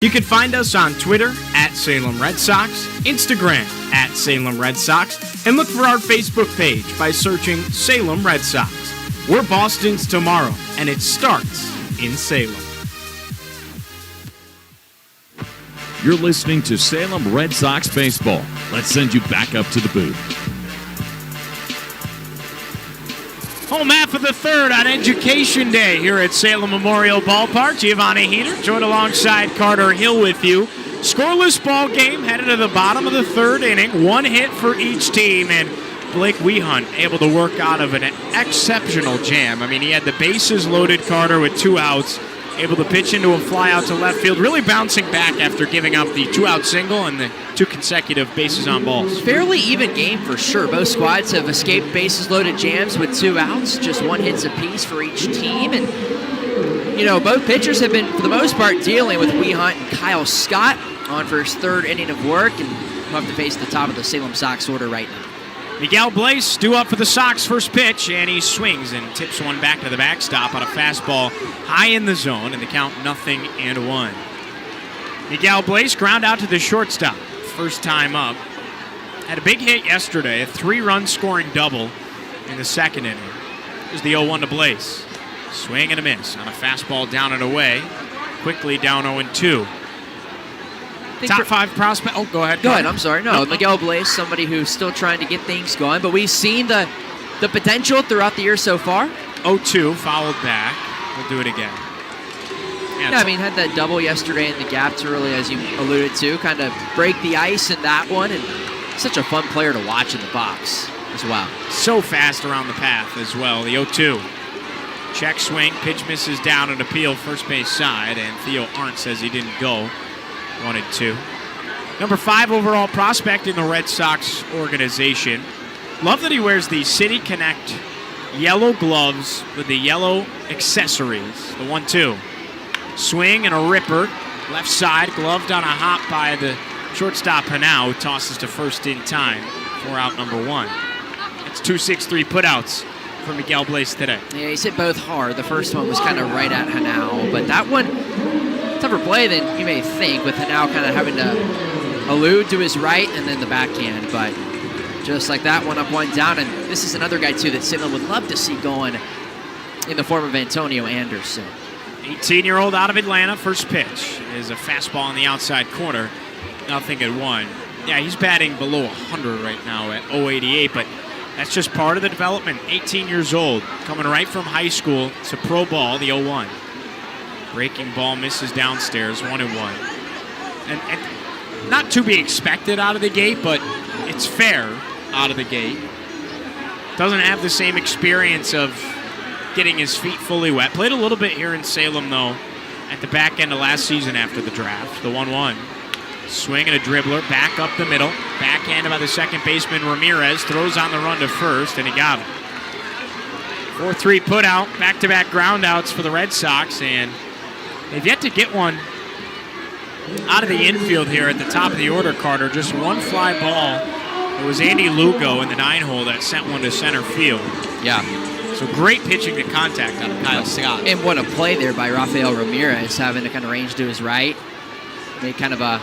You can find us on Twitter at Salem Red Sox, Instagram at Salem Red Sox, and look for our Facebook page by searching Salem Red Sox. We're Boston's tomorrow, and it starts in Salem. You're listening to Salem Red Sox baseball. Let's send you back up to the booth. Home half of the third on Education Day here at Salem Memorial Ballpark. Giovanni Heater joined alongside Carter Hill with you. Scoreless ball game headed to the bottom of the third inning. One hit for each team, and Blake Wehunt able to work out of an exceptional jam. I mean, he had the bases loaded, Carter, with 2 outs, able to pitch into a fly out to left field, really bouncing back after giving up the 2-out single and the 2 consecutive bases on balls. Fairly even game for sure. Both squads have escaped bases loaded jams with 2 outs, just 1 hits apiece for each team. And, you know, both pitchers have been, for the most part, dealing with Wehunt and Kyle Scott on for his 3rd inning of work, and we'll have to face the top of the Salem Sox order right now. Miguel Blaze due up for the Sox first pitch, and he swings and tips one back to the backstop on a fastball high in the zone, and the count 0-1. Miguel Blaze ground out to the shortstop, first time up. Had a big hit yesterday, a 3-run scoring double in the 2nd inning. Here's the 0-1 to Blaze. Swing and a miss on a fastball down and away. Quickly down 0-2. Top 5 prospect. Oh, go ahead. Go ahead. I'm sorry. No, Miguel Blaze, somebody who's still trying to get things going, but we've seen the potential throughout the year so far. 0-2, followed back. We'll do it again. Yeah, I mean, had that double yesterday in the gaps early, as you alluded to, kind of break the ice in that one, and such a fun player to watch in the box as well. So fast around the path as well. The 0-2. Check swing, pitch misses down and appeal first base side, and Theo Arndt says he didn't go. 1-2. Number 5 overall prospect in the Red Sox organization. Love that he wears the City Connect yellow gloves with the yellow accessories. The 1-2. Swing and a ripper. Left side, gloved on a hop by the shortstop Hanau, who tosses to first in time for out number 1. It's 2-6-3 putouts for Miguel Blaze today. Yeah, he's hit both hard. The first one was kind of right at Hanau, but that one, tougher play than you may think, with Hanau kind of having to allude to his right and then the backhand. But just like that, 1 up, 1 down. And this is another guy, too, that Salem would love to see going in the form of Antonio Anderson. 18-year-old out of Atlanta. First pitch is a fastball on the outside corner. 0-1. Yeah, he's batting below 100 right now at 0.88, but that's just part of the development. 18 years old, coming right from high school to pro ball, the 0-1. Breaking ball misses downstairs, 1-1. And not to be expected out of the gate, but it's fair out of the gate. Doesn't have the same experience of getting his feet fully wet. Played a little bit here in Salem, though, at the back end of last season after the draft. The 1-1. Swing and a dribbler, back up the middle. Backhanded by the second baseman Ramirez. Throws on the run to first, and he got him. 4-3 put out, back-to-back ground outs for the Red Sox, and they've yet to get one out of the infield here at the top of the order, Carter. Just one fly ball. It was Andy Lugo in the 9-hole that sent one to center field. Yeah. So great pitching to contact out of Kyle Scott. And what a play there by Rafael Ramirez, having to kind of range to his right. Made kind of a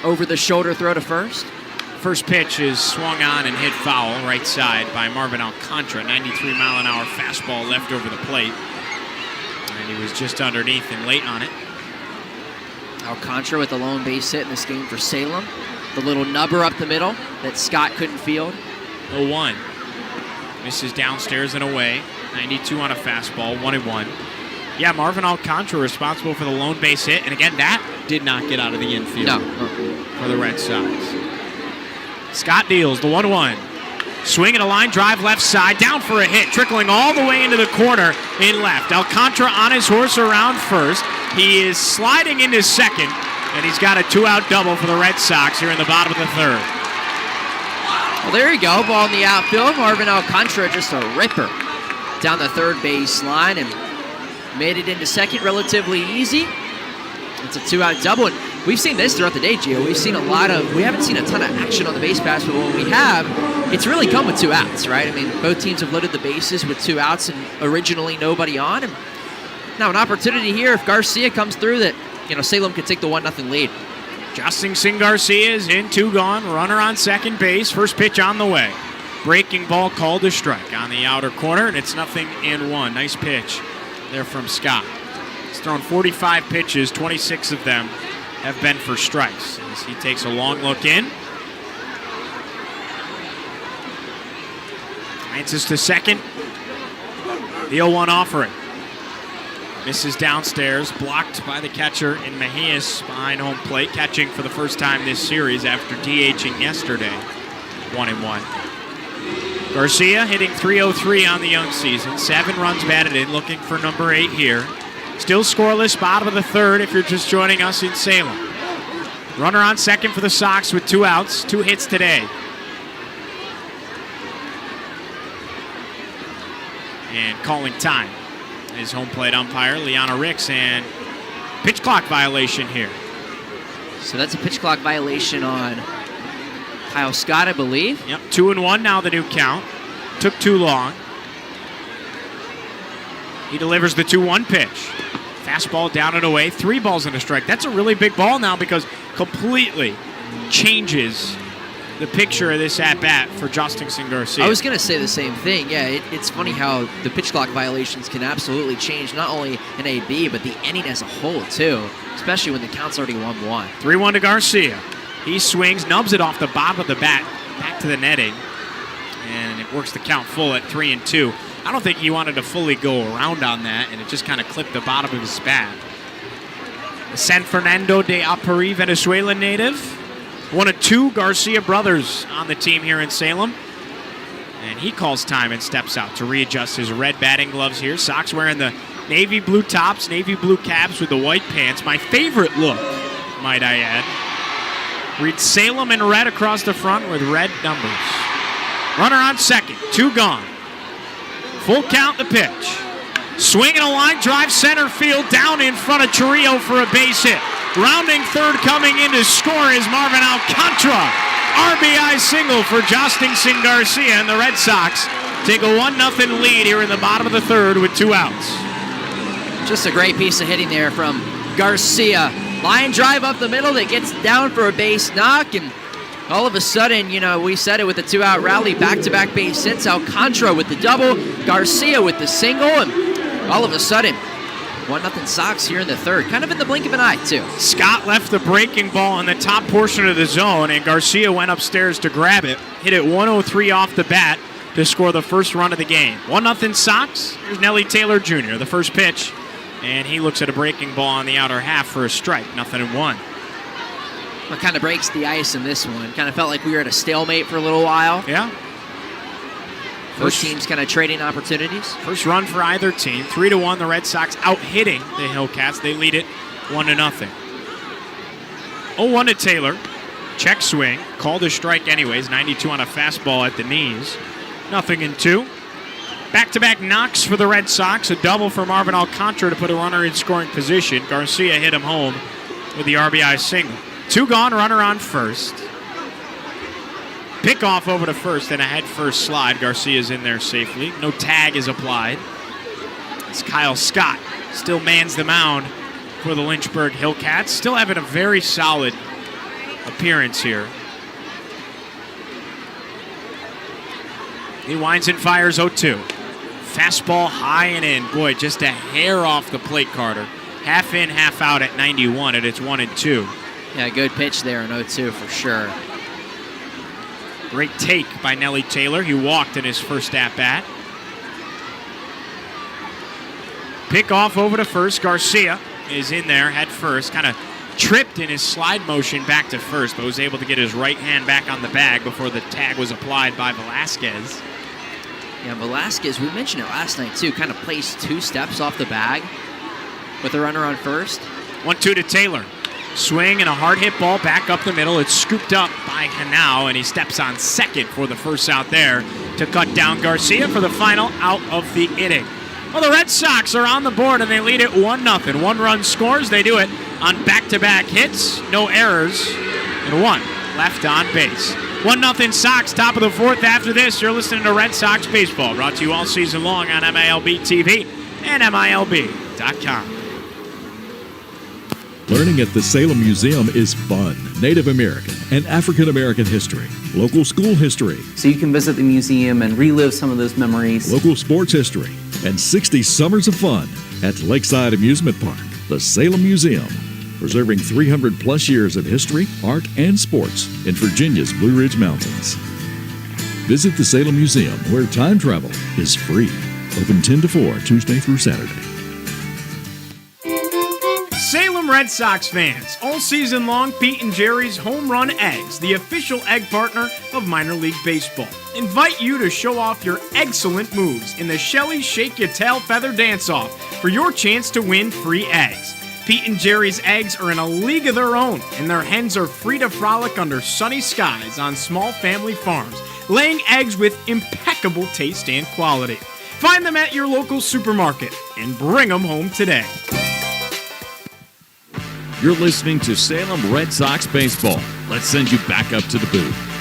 over-the-shoulder throw to first. First pitch is swung on and hit foul right side by Marvin Alcantara. 93-mile-an-hour fastball left over the plate. And he was just underneath and late on it. Alcantara with the lone base hit in this game for Salem. The little nubber up the middle that Scott couldn't field. 0-1. Misses downstairs and away. 92 on a fastball, 1-1. Yeah, Marvin Alcantara responsible for the lone base hit. And again, that did not get out of the infield for the Red Sox. Scott deals the 1-1. Swing and a line drive left side, down for a hit, trickling all the way into the corner in left. Alcantara on his horse around first. He is sliding into second, and he's got a 2-out double for the Red Sox here in the bottom of the third. Well, there you go. Ball in the outfield. Marvin Alcantara just a ripper down the third base line and made it into second relatively easy. It's a 2-out double. And we've seen this throughout the day, Gio. We haven't seen a ton of action on the base pass, but when we have, it's really come with 2 outs, right? I mean, both teams have loaded the bases with 2 outs and originally nobody on. And now an opportunity here if Garcia comes through that Salem could take the 1-0 lead. Justin Garcia is in, 2 gone. Runner on second base. First pitch on the way. Breaking ball called a strike on the outer corner, and it's 0-1. Nice pitch there from Scott. He's thrown 45 pitches, 26 of them have been for strikes. As he takes a long look in. Advances to second. The 0-1 offering. Misses downstairs, blocked by the catcher in Mejias behind home plate, catching for the first time this series after DHing yesterday. 1-1. Garcia hitting .303 on the young season. 7 runs batted in, looking for number 8 here. Still scoreless, bottom of the third if you're just joining us in Salem. Runner on second for the Sox with 2 outs, 2 hits today. And calling time is home plate umpire Liana Ricks, and pitch clock violation here. So that's a pitch clock violation on Kyle Scott, I believe. Yep, 2-1 now the new count. Took too long. He delivers the 2-1 pitch. Fastball down and away, 3 balls and a strike. That's a really big ball now because completely changes the picture of this at-bat for Justin Garcia. I was going to say the same thing. Yeah, it's funny how the pitch clock violations can absolutely change not only an AB, but the inning as a whole, too, especially when the count's already 1-1. 3-1 to Garcia. He swings, nubs it off the bottom of the bat, back to the netting, and it works the count full at 3-2. I don't think he wanted to fully go around on that, and it just kind of clipped the bottom of his bat. The San Fernando de Apuri Venezuelan native, one of 2 Garcia brothers on the team here in Salem. And he calls time and steps out to readjust his red batting gloves here. Sox wearing the navy blue tops, navy blue caps with the white pants. My favorite look, might I add. Reads Salem in red across the front with red numbers. Runner on second, 2 gone. Full count the pitch. Swinging a line drive center field down in front of Churrillo for a base hit. Rounding third coming in to score is Marvin Alcantara. RBI single for Justin Garcia, and the Red Sox take a 1-0 lead here in the bottom of the third with 2 outs. Just a great piece of hitting there from Garcia. Line drive up the middle that gets down for a base knock, and all of a sudden, we said it with the 2-out rally, back-to-back base hits. Alcantara with the double, Garcia with the single, and all of a sudden, 1-0 Sox here in the third. Kind of in the blink of an eye, too. Scott left the breaking ball in the top portion of the zone, and Garcia went upstairs to grab it. Hit it 103 off the bat to score the first run of the game. 1-0 Sox. Here's Nelly Taylor Jr., the first pitch. And he looks at a breaking ball on the outer half for a strike. 0-1. What kind of breaks the ice in this one? Kind of felt like we were at a stalemate for a little while. Yeah. Both teams kind of trading opportunities. First run for either team. 3-1, the Red Sox out-hitting the Hillcats. They lead it 1-0. 0-1 to Taylor. Check swing. Called a strike anyways. 92 on a fastball at the knees. 0-2. Back-to-back knocks for the Red Sox. A double for Marvin Alcantara to put a runner in scoring position. Garcia hit him home with the RBI single. 2 gone, runner on first. Pick off over to first and a head first slide. Garcia's in there safely. No tag is applied. It's Kyle Scott. Still mans the mound for the Lynchburg Hillcats. Still having a very solid appearance here. He winds and fires 0-2. Fastball high and in. Boy, just a hair off the plate, Carter. Half in, half out at 91, and it's 1-2. Yeah, good pitch there in 0-2 for sure. Great take by Nelly Taylor. He walked in his first at-bat. Pick off over to first. Garcia is in there, head first. Kind of tripped in his slide motion back to first, but was able to get his right hand back on the bag before the tag was applied by Velasquez. Yeah, Velasquez, we mentioned it last night too, kind of placed 2 steps off the bag with the runner on first. 1-2 to Taylor. Swing and a hard hit ball back up the middle. It's scooped up by Hanau, and he steps on second for the first out there to cut down Garcia for the final out of the inning. Well, the Red Sox are on the board, and they lead it 1-0. 1-run scores. They do it on back-to-back hits, no errors, and 1 left on base. 1-0 Sox, top of the fourth. After this, you're listening to Red Sox Baseball, brought to you all season long on MILB TV and MILB.com. Learning at the Salem Museum is fun. Native American and African American history, local school history, So you can visit the museum and relive some of those memories. local sports history, and 60 summers of fun at Lakeside Amusement Park. The Salem Museum, preserving 300 plus years of history, art, and sports in Virginia's Blue Ridge Mountains. Visit the Salem Museum, where time travel is free. Open 10 to 4, Tuesday through Saturday. Salem Red Sox fans, all season long, Pete and Jerry's Home Run Eggs, the official egg partner of minor league baseball, invite you to show off your excellent moves in the Shelly Shake Your Tail Feather Dance-Off for your chance to win free eggs. Pete and Jerry's eggs are in a league of their own, and their hens are free to frolic under sunny skies on small family farms, laying eggs with impeccable taste and quality. Find them at your local supermarket and bring them home today. You're listening to Salem Red Sox baseball. Let's send you back up to the booth.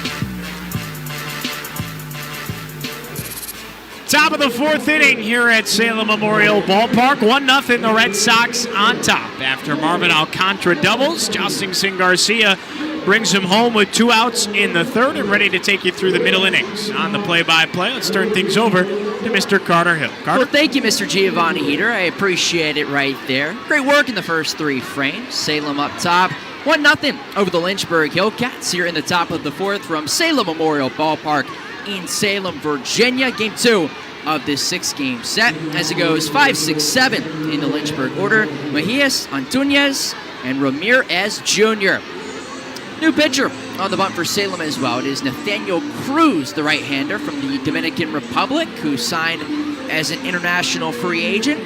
Top of the fourth inning here at Salem Memorial Ballpark. 1-0 the Red Sox on top after Marvin Alcantara doubles. Justin Garcia brings him home with 2 outs in the third and ready to take you through the middle innings. On the play-by-play, let's turn things over to Mr. Carter Hill. Carter? Well, thank you, Mr. Giovanni Heater. I appreciate it right there. Great work in the first 3 frames. Salem up top. 1-0 over the Lynchburg Hillcats here in the top of the fourth from Salem Memorial Ballpark in Salem, Virginia. Game 2 of this 6-game set as it goes 5, 6, 7 in the Lynchburg order. Mejias, Antunes, and Ramirez Jr. New pitcher on the bunt for Salem as well. It is Nathaniel Cruz, the right-hander from the Dominican Republic, who signed as an international free agent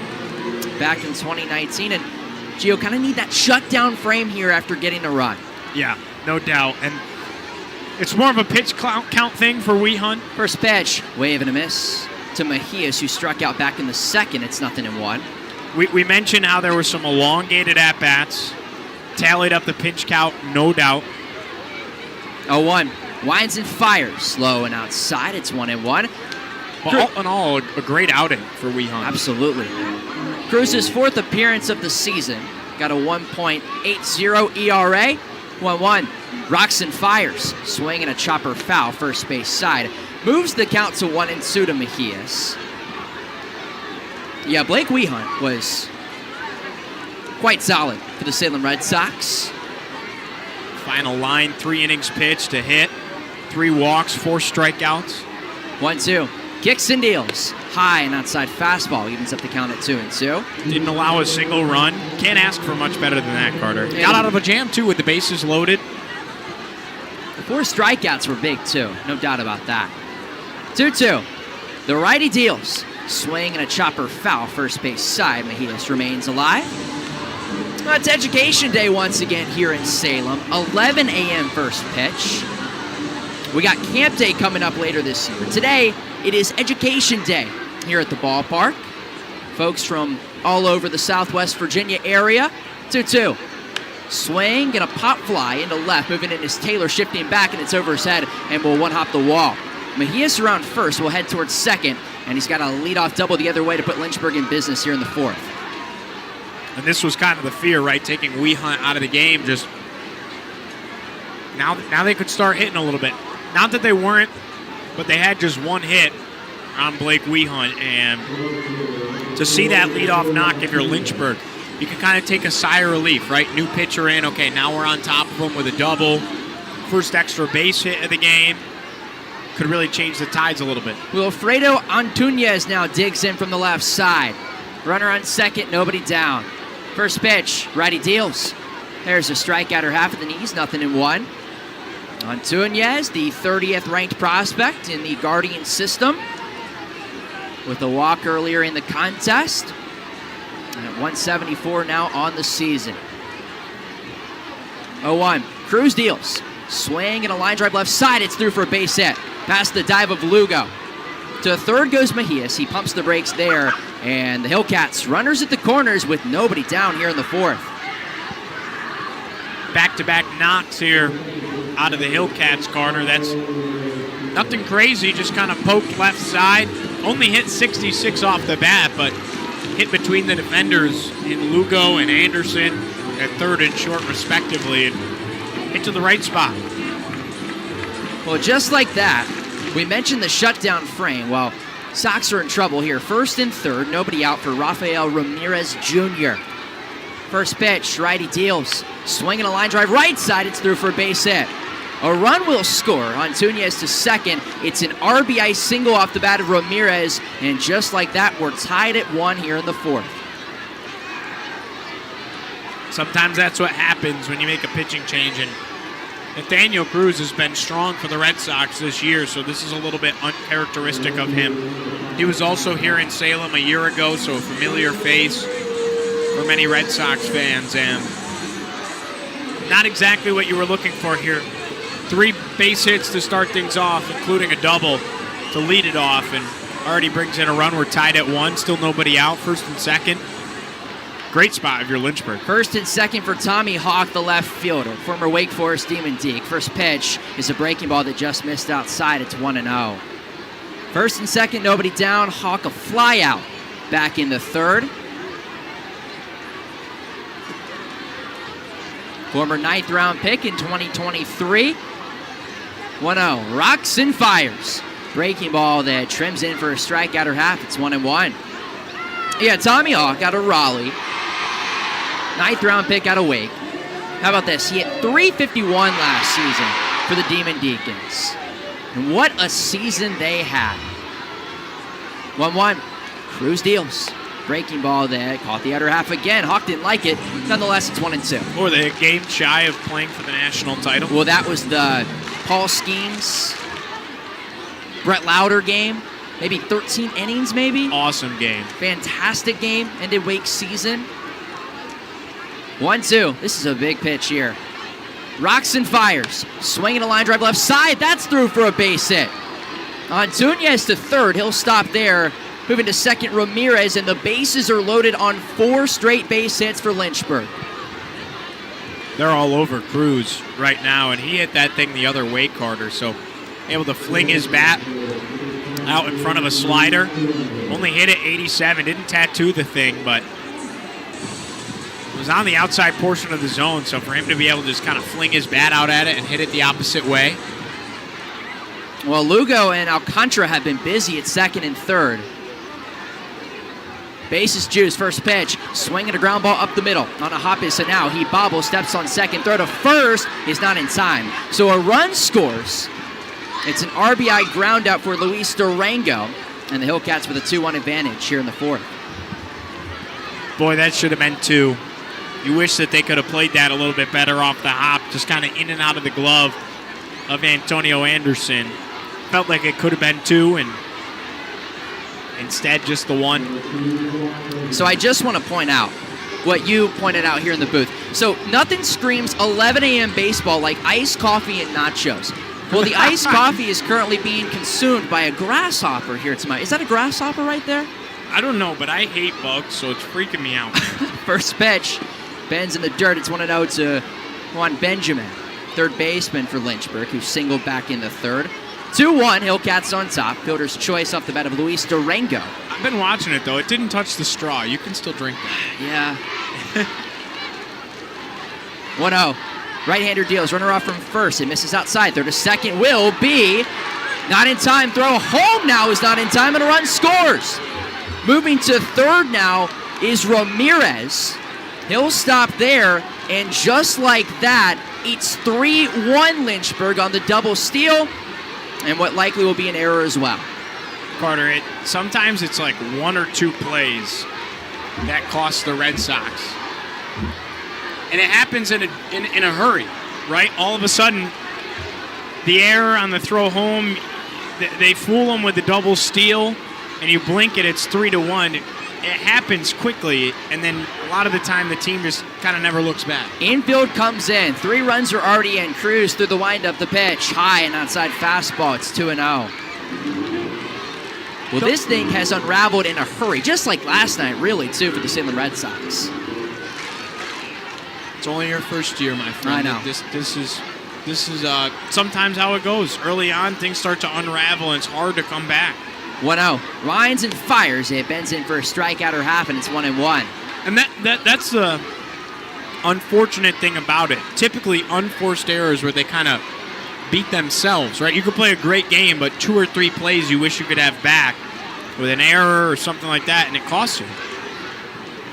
back in 2019. And Gio, kind of need that shutdown frame here after getting a run. Yeah, no doubt. And it's more of a pitch count thing for Wehunt. First pitch, wave and a miss to Mejias, who struck out back in the second. It's 0-1. We mentioned how there were some elongated at-bats. Tallied up the pitch count, no doubt. 0-1. Winds and fires. Low and outside. It's 1-1. All in all, a great outing for Wehunt. Absolutely. Cruz's 4th appearance of the season. Got a 1.80 ERA. 1-1. Rocks and fires. Swing and a chopper foul. First base side. Moves the count to 1-2 to Mejias. Yeah, Blake Wehunt was quite solid for the Salem Red Sox. Final line, 3 innings pitched to hit. 3 walks, 4 strikeouts. 1-2. Kicks and deals. High and outside fastball. Evens up the count at 2-2. Didn't allow a single run. Can't ask for much better than that, Carter. Got out of a jam, too, with the bases loaded. The 4 strikeouts were big, too. No doubt about that. 2-2. The righty deals. Swing and a chopper foul. First base side. Mejias remains alive. Well, it's Education Day once again here in Salem. 11 a.m. first pitch. We got Camp Day coming up later this year. Today, it is Education Day here at the ballpark. Folks from all over the Southwest Virginia area. 2-2. Swing and a pop fly into left. Moving in is Taylor, shifting back, and it's over his head and will one-hop the wall. Mejias around first will head towards second, and he's got a leadoff double the other way to put Lynchburg in business here in the fourth. And this was kind of the fear, right? Taking Wehunt out of the game. Just now they could start hitting a little bit. Not that they weren't, but they had just 1 hit on Blake Wehunt. And to see that leadoff knock, if you're Lynchburg, you can kind of take a sigh of relief, right? New pitcher in. Okay, now we're on top of him with a double. First extra base hit of the game. Could really change the tides a little bit. Wilfredo Antunes now digs in from the left side. Runner on second, nobody down. First pitch, righty deals. There's a strikeout or half of the knees, 0-1. Antunes, the 30th ranked prospect in the Guardian system, with a walk earlier in the contest. And at 174 now on the season. 0-1. Cruz deals. Swing and a line drive left side. It's through for a base hit. Past the dive of Lugo. To third goes Mejias. He pumps the brakes there. And the Hillcats runners at the corners with nobody down here in the fourth. Back-to-back knocks here out of the Hillcats, Carter. That's nothing crazy, just kind of poked left side. Only hit 66 off the bat, but hit between the defenders in Lugo and Anderson. at third and short respectively and hit to the right spot. Well, just like that, we mentioned the shutdown frame. Well, Sox are in trouble here. First and third, nobody out for Rafael Ramirez Jr. First pitch, righty deals. Swinging a line drive right side, it's through for a base hit. A run will score on Tunez to second. It's an RBI single off the bat of Ramirez, and just like that, we're tied at 1 here in the fourth. Sometimes that's what happens when you make a pitching change, and Nathaniel Cruz has been strong for the Red Sox this year, so this is a little bit uncharacteristic of him. He was also here in Salem a year ago, so a familiar face for many Red Sox fans, and not exactly what you were looking for here. 3 base hits to start things off, including a double to lead it off, and already brings in a run. We're tied at 1, still nobody out, first and second. Great spot if you're Lynchburg. First and second for Tommy Hawk, the left fielder, former Wake Forest Demon Deke. First pitch is a breaking ball that just missed outside. It's 1-0. First and second, nobody down. Hawk a fly out back in the third. Former 9th round pick in 2023. 1-0. Rocks and fires. Breaking ball that trims in for a strikeout or half. It's 1-1. Yeah, Tommy Hawk out of Raleigh. 9th round pick out of Wake. How about this? He hit .351 last season for the Demon Deacons. And what a season they had. 1-1. Cruz deals. Breaking ball that caught the outer half again. Hawk didn't like it. Nonetheless, it's 1-2. Or they game shy of playing for the national title. Well, that was the Paul Skeens, Brett Lauder game. Maybe 13 innings, maybe. Awesome game. Fantastic game. Ended Wake's season. 1-2. This is a big pitch here. Rocks and fires. Swinging a line drive left side. That's through for a base hit. On Tunez to third. He'll stop there. Moving to second, Ramirez. And the bases are loaded on 4 straight base hits for Lynchburg. They're all over Cruz right now, and he hit that thing the other way, Carter. So able to fling his bat out in front of a slider. Only hit it 87. Didn't tattoo the thing, but it was on the outside portion of the zone. So for him to be able to just kind of fling his bat out at it and hit it the opposite way. Well, Lugo and Alcantara have been busy at second and third. Bases juice, first pitch, swinging a ground ball up the middle on a hop is, so now he bobbles, steps on second, throw to first, is not in time. So a run scores. It's an RBI ground out for Luis Durango, and the Hillcats with a 2-1 advantage here in the fourth. Boy, that should have been 2. You wish that they could have played that a little bit better off the hop, just kind of in and out of the glove of Antonio Anderson. Felt like it could have been 2, and instead just the 1. So I just want to point out what you pointed out here in the booth. So nothing screams 11 a.m. baseball like iced coffee and nachos. Well, the iced coffee is currently being consumed by a grasshopper here tonight. Is that a grasshopper right there? I don't know, but I hate bugs, so it's freaking me out. First pitch, bends in the dirt. It's 1-0 to Juan Benjamin, third baseman for Lynchburg, who singled back in the third. 2-1, Hillcats on top. Fielder's choice off the bat of Luis Durango. I've been watching it, though. It didn't touch the straw. You can still drink that. Yeah. 1-0. Right-hander deals. Runner off from first. It misses outside. Third to second will be not in time. Throw home now is not in time, and a run scores. Moving to third now is Ramirez. He'll stop there, and just like that, it's 3-1 Lynchburg on the double steal. And what likely will be an error as well. Carter, sometimes it's like 1 or 2 plays that cost the Red Sox. And it happens in a hurry, right? All of a sudden, the error on the throw home, they fool them with the double steal, and you blink it, it's 3-1. It happens quickly, and then a lot of the time the team just kind of never looks back. Infield comes in. 3 runs are already in. Cruz through the windup, the pitch. High and outside fastball. It's 2-0. Well, this thing has unraveled in a hurry, just like last night, really, too, for the Salem Red Sox. It's only your first year, my friend. I know. This is sometimes how it goes. Early on, things start to unravel, and it's hard to come back. 1-0. Lines and fires. It bends in for a strikeout or half, and it's 1-1. And that's the unfortunate thing about it. Typically unforced errors where they kind of beat themselves, right? You could play a great game, but 2 or 3 plays you wish you could have back with an error or something like that, and it costs you.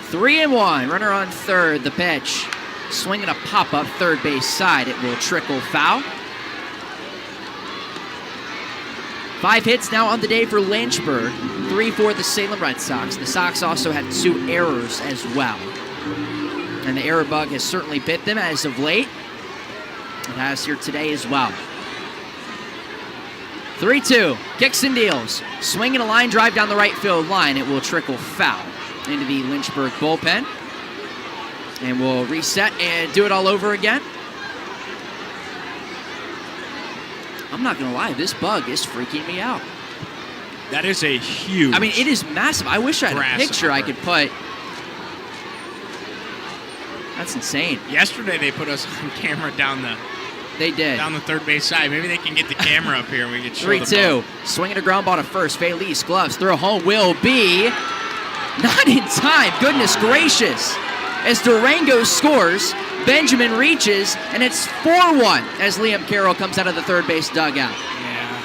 3-1. Runner on third. The pitch. Swinging a pop-up third base side. It will trickle foul. 5 hits now on the day for Lynchburg. 3 for the Salem Red Sox. The Sox also had 2 errors as well. And the error bug has certainly bit them as of late. It has here today as well. 3-2. Kicks and deals. Swinging a line drive down the right field line. It will trickle foul into the Lynchburg bullpen. And we'll reset and do it all over again. I'm not going to lie, this bug is freaking me out. That is a huge... I mean, it is massive. I wish I had a picture I could put. That's insane. Yesterday they put us on camera down the third base side. Maybe they can get the camera up here and we can show 3-2. Swinging a ground ball to first. Felice, gloves, throw home will be not in time. Goodness gracious. As Durango scores, Benjamin reaches, and it's 4-1 as Liam Carroll comes out of the third base dugout. Yeah.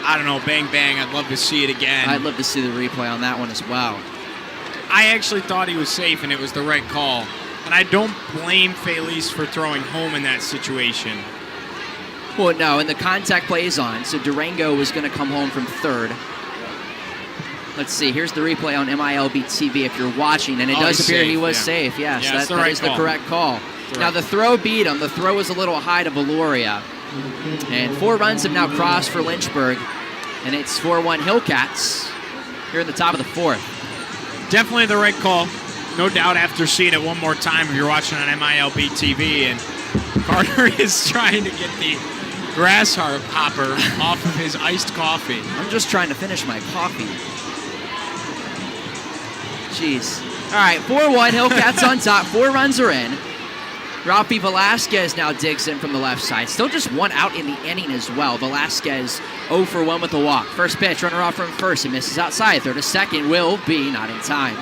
I don't know, bang, bang. I'd love to see it again. I'd love to see the replay on that one as well. I actually thought he was safe, and it was the right call. And I don't blame Felice for throwing home in that situation. Well, no, and the contact play is on, so Durango was going to come home from third. Let's see, here's the replay on MILB TV if you're watching, and it does appear he was safe. Yes, that is the correct call. Now, the throw beat him. The throw was a little high to Valoria. And 4 runs have now crossed for Lynchburg, and it's 4-1 Hillcats here in the top of the 4th. Definitely the right call. No doubt after seeing it one more time if you're watching on MILB TV. And Carter is trying to get the grasshopper off of his iced coffee. I'm just trying to finish my coffee. Jeez. All right, 4-1, Hillcats on top. 4 runs are in. Rafi Velasquez now digs in from the left side. Still just 1 out in the inning as well. Velasquez 0 for 1 with the walk. First pitch, runner off from first. He misses outside. Third to second will be not in time.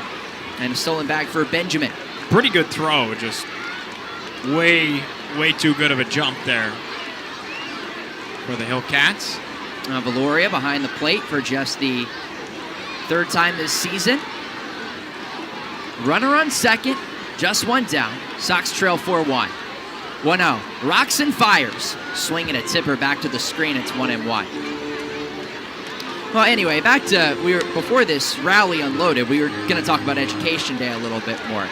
And a stolen bag for Benjamin. Pretty good throw. Just way too good of a jump there for the Hillcats. Valoria behind the plate for just the 3rd time this season. Runner on second, just 1 down. Sox trail 4-1. 1-0. Roxon fires. Swinging a tipper back to the screen. It's 1-1. Well, anyway, back to before this rally unloaded, we were going to talk about Education Day a little bit more.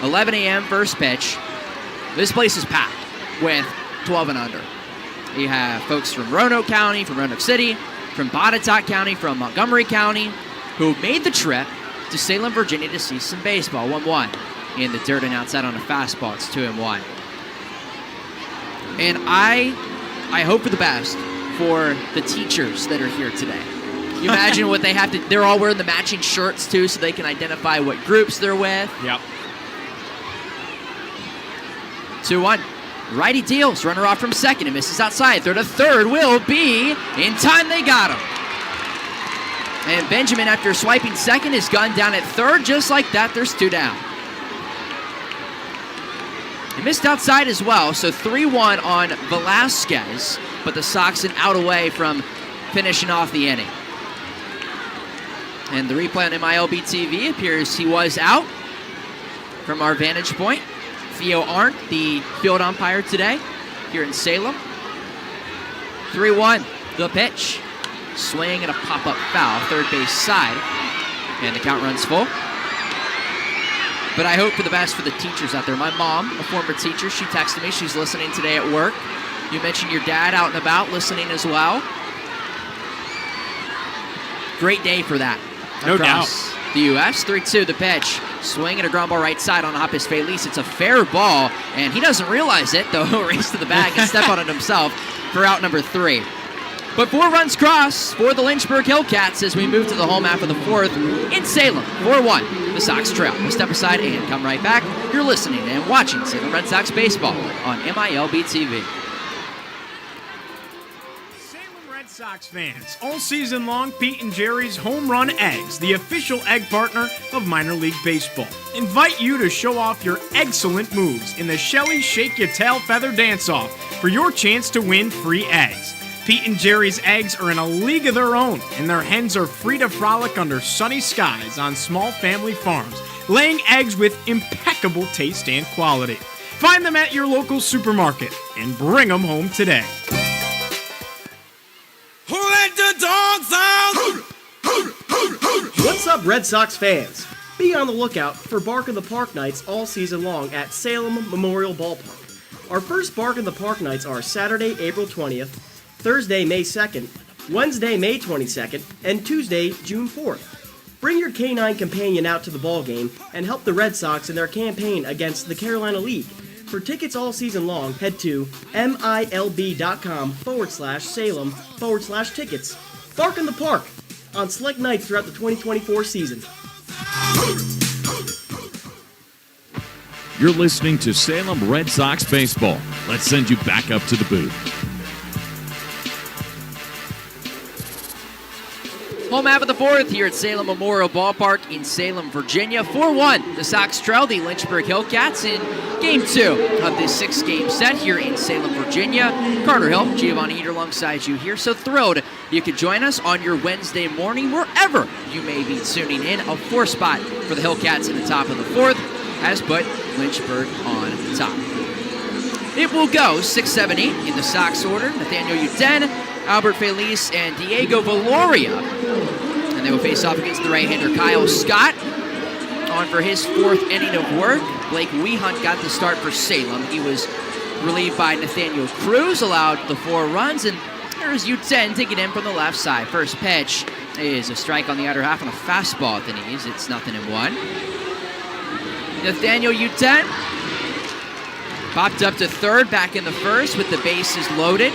11 a.m. first pitch. This place is packed with 12 and under. You have folks from Roanoke County, from Roanoke City, from Botetourt County, from Montgomery County, who made the trip to Salem, Virginia to see some baseball. 1-1 in the dirt and outside on a fastball. It's 2-1. And I hope for the best for the teachers that are here today. You imagine what they have to... They're all wearing the matching shirts, too, so they can identify what groups they're with. Yep. 2-1. Righty deals. Runner off from second. It misses outside. Third to third will be in time. They got him. And Benjamin, after swiping second, is gunned down at third. Just like that, there's 2 down. He missed outside as well, so 3-1 on Velasquez, but the Sox an out away from finishing off the inning. And the replay on MILB TV appears he was out from our vantage point. Theo Arndt, the field umpire today here in Salem. 3-1, the pitch. Swing and a pop-up foul, third base side. And the count runs full. But I hope for the best for the teachers out there. My mom, a former teacher, she texted me. She's listening today at work. You mentioned your dad out and about listening as well. Great day for that. No doubt. The U.S. 3-2, the pitch. Swing and a ground ball right side on Hoppus Felice. It's a fair ball, and he doesn't realize it, though he'll race to the bag and step on it himself for out number 3. But 4 runs cross for the Lynchburg Hillcats as we move to the home half of the 4th in Salem. 4-1, the Sox trail. We'll step aside and come right back. You're listening and watching Salem Red Sox baseball on MILB TV. Salem Red Sox fans, all season long, Pete and Jerry's Home Run Eggs, the official egg partner of minor league baseball, invite you to show off your excellent moves in the Shelly Shake Your Tail Feather Dance-Off for your chance to win free eggs. Pete and Jerry's eggs are in a league of their own, and their hens are free to frolic under sunny skies on small family farms, laying eggs with impeccable taste and quality. Find them at your local supermarket and bring them home today. Who let the dogs out? What's up, Red Sox fans? Be on the lookout for Bark in the Park nights all season long at Salem Memorial Ballpark. Our first Bark in the Park nights are Saturday, April 20th, Thursday, May 2nd, Wednesday, May 22nd, and Tuesday, June 4th. Bring your canine companion out to the ball game and help the Red Sox in their campaign against the Carolina League. For tickets all season long, head to milb.com/Salem/tickets. Bark in the Park on select nights throughout the 2024 season. You're listening to Salem Red Sox Baseball. Let's send you back up to the booth. Home half of the fourth here at Salem Memorial Ballpark in Salem, Virginia. 4-1, the Sox trail the Lynchburg Hillcats in Game 2 of this 6-game set here in Salem, Virginia. Carter Hill, Giovanni Heater alongside you here. So thrilled you could join us on your Wednesday morning wherever you may be tuning in. A 4 spot for the Hillcats in the top of the fourth has put Lynchburg on top. It will go 6, 7, 8 in the Sox order. Nathaniel Uden, Albert Feliz, and Diego Valoria. And they will face off against the right-hander Kyle Scott. On for his 4th inning of work. Blake Wehunt got the start for Salem. He was relieved by Nathaniel Cruz, allowed the 4 runs, and there's Uden taking in from the left side. First pitch is a strike on the outer half on a fastball at the knees. It's 0-1. Nathaniel Uden popped up to third, back in the first with the bases loaded.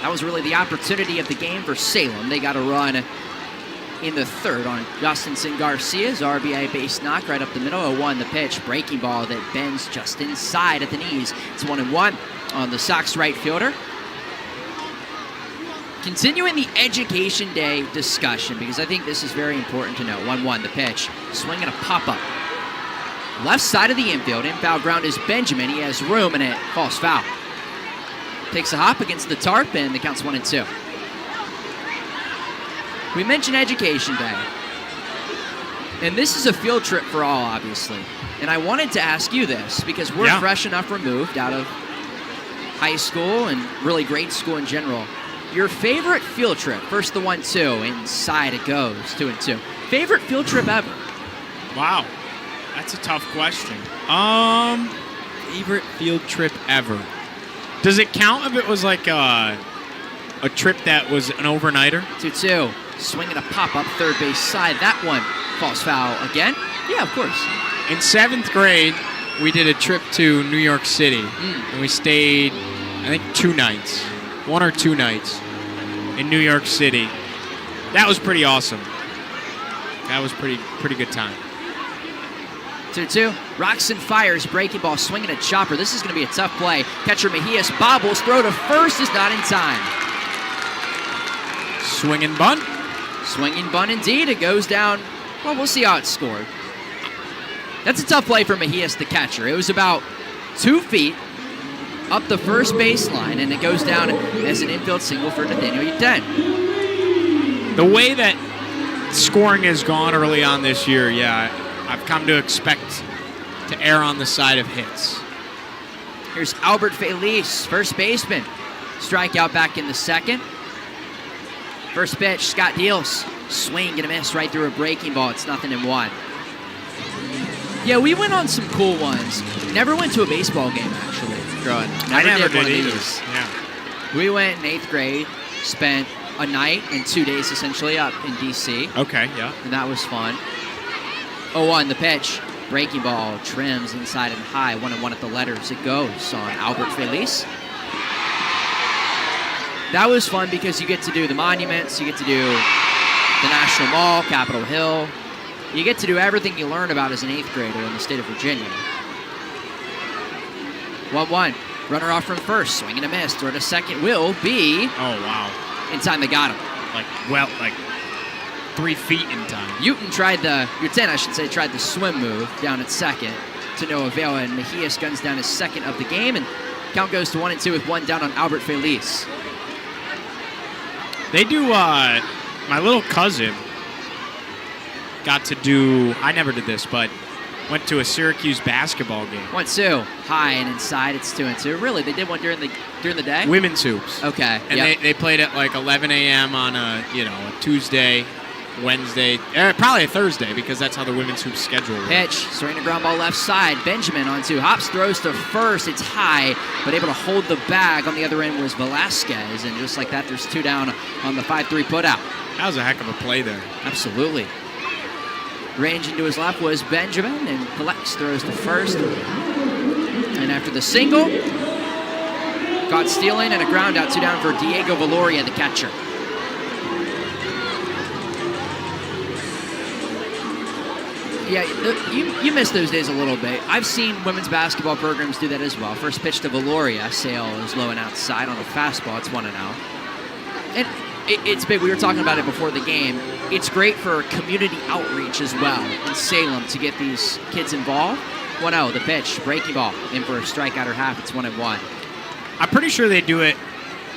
That was really the opportunity of the game for Salem. They got a run in the third on Justinson Garcia's RBI base knock right up the middle. 0-1 the pitch. Breaking ball that bends just inside at the knees. It's 1-1 on the Sox right fielder. Continuing the Education Day discussion, because I think this is very important to know. 1-1 the pitch. Swing and a pop-up. Left side of the infield. Infoul ground is Benjamin. He has room and it falls foul. Takes a hop against the tarp, and the count's 1-2. We mentioned Education Day. And this is a field trip for all, obviously. And I wanted to ask you this, because we're fresh enough removed out of high school and really grade school in general. Your favorite field trip, first the 1-2, inside it goes, 2-2. Favorite field trip ever? Wow, that's a tough question. Favorite field trip ever? Does it count if it was like a trip that was an overnighter? 2-2. Swinging a pop-up third base side. That one falls foul again. Yeah, of course. In 7th grade, we did a trip to New York City. And we stayed, I think, 2 nights. 1 or 2 nights in New York City. That was pretty awesome. That was pretty good time. 2-2. Roxon fires, breaking ball, swinging a chopper. This is going to be a tough play. Catcher Mejias bobbles, throw to first is not in time. Swinging bunt. Swinging bunt indeed. It goes down. Well, we'll see how it's scored. That's a tough play for Mejias, the catcher. It was about 2 feet up the first baseline, and it goes down as an infield single for Nathaniel Uden. The way that scoring has gone early on this year, I've come to expect to err on the side of hits. Here's Albert Feliz, first baseman. Strikeout back in the second. First pitch, Scott deals. Swing and a miss right through a breaking ball. It's 0-1. Yeah, we went on some cool ones. Never went to a baseball game, actually, growing up. I never did one of either. these. Yeah. We went in 8th grade, spent a night and 2 days essentially up in D.C. Okay, yeah. And that was fun. 0-1 the pitch. Breaking ball trims inside and high. 1-1 at the letters. It goes on Albert Feliz. That was fun because you get to do the monuments, you get to do the National Mall, Capitol Hill. You get to do everything you learn about as an 8th grader in the state of Virginia. 1-1. Runner off from first, swing and a miss. Throw to second will be Oh, wow. in time. They got him. Like 3 feet in time. Uton tried the swim move down at second to no avail, and Mejias guns down his second of the game, and count goes to 1-2 with one down on Albert Feliz. They do, my little cousin got to do, I never did this, but went to a Syracuse basketball game. 1-2, high and inside, it's 2-2. Really, they did one during the day? Women's hoops. Okay. And they played at like 11 a.m. on a Tuesday, Wednesday, probably a Thursday, because that's how the women's hoop schedule works. Pitch, swing a ground ball left side. Benjamin on 2 hops, throws to first. It's high, but able to hold the bag. On the other end was Velasquez, and just like that, there's 2 down on the 5-3 putout. That was a heck of a play there. Absolutely. Range into his left was Benjamin, and collects, throws to first. And after the single, caught stealing, and a ground out, 2 down for Diego Valoria, the catcher. Yeah, you miss those days a little bit. I've seen women's basketball programs do that as well. First pitch to Valoria. Sale is low and outside on a fastball. It's 1-0. And it's big. We were talking about it before the game. It's great for community outreach as well in Salem to get these kids involved. 1-0, the pitch, breaking ball, in for a strikeout or half. It's 1-1. I'm pretty sure they do it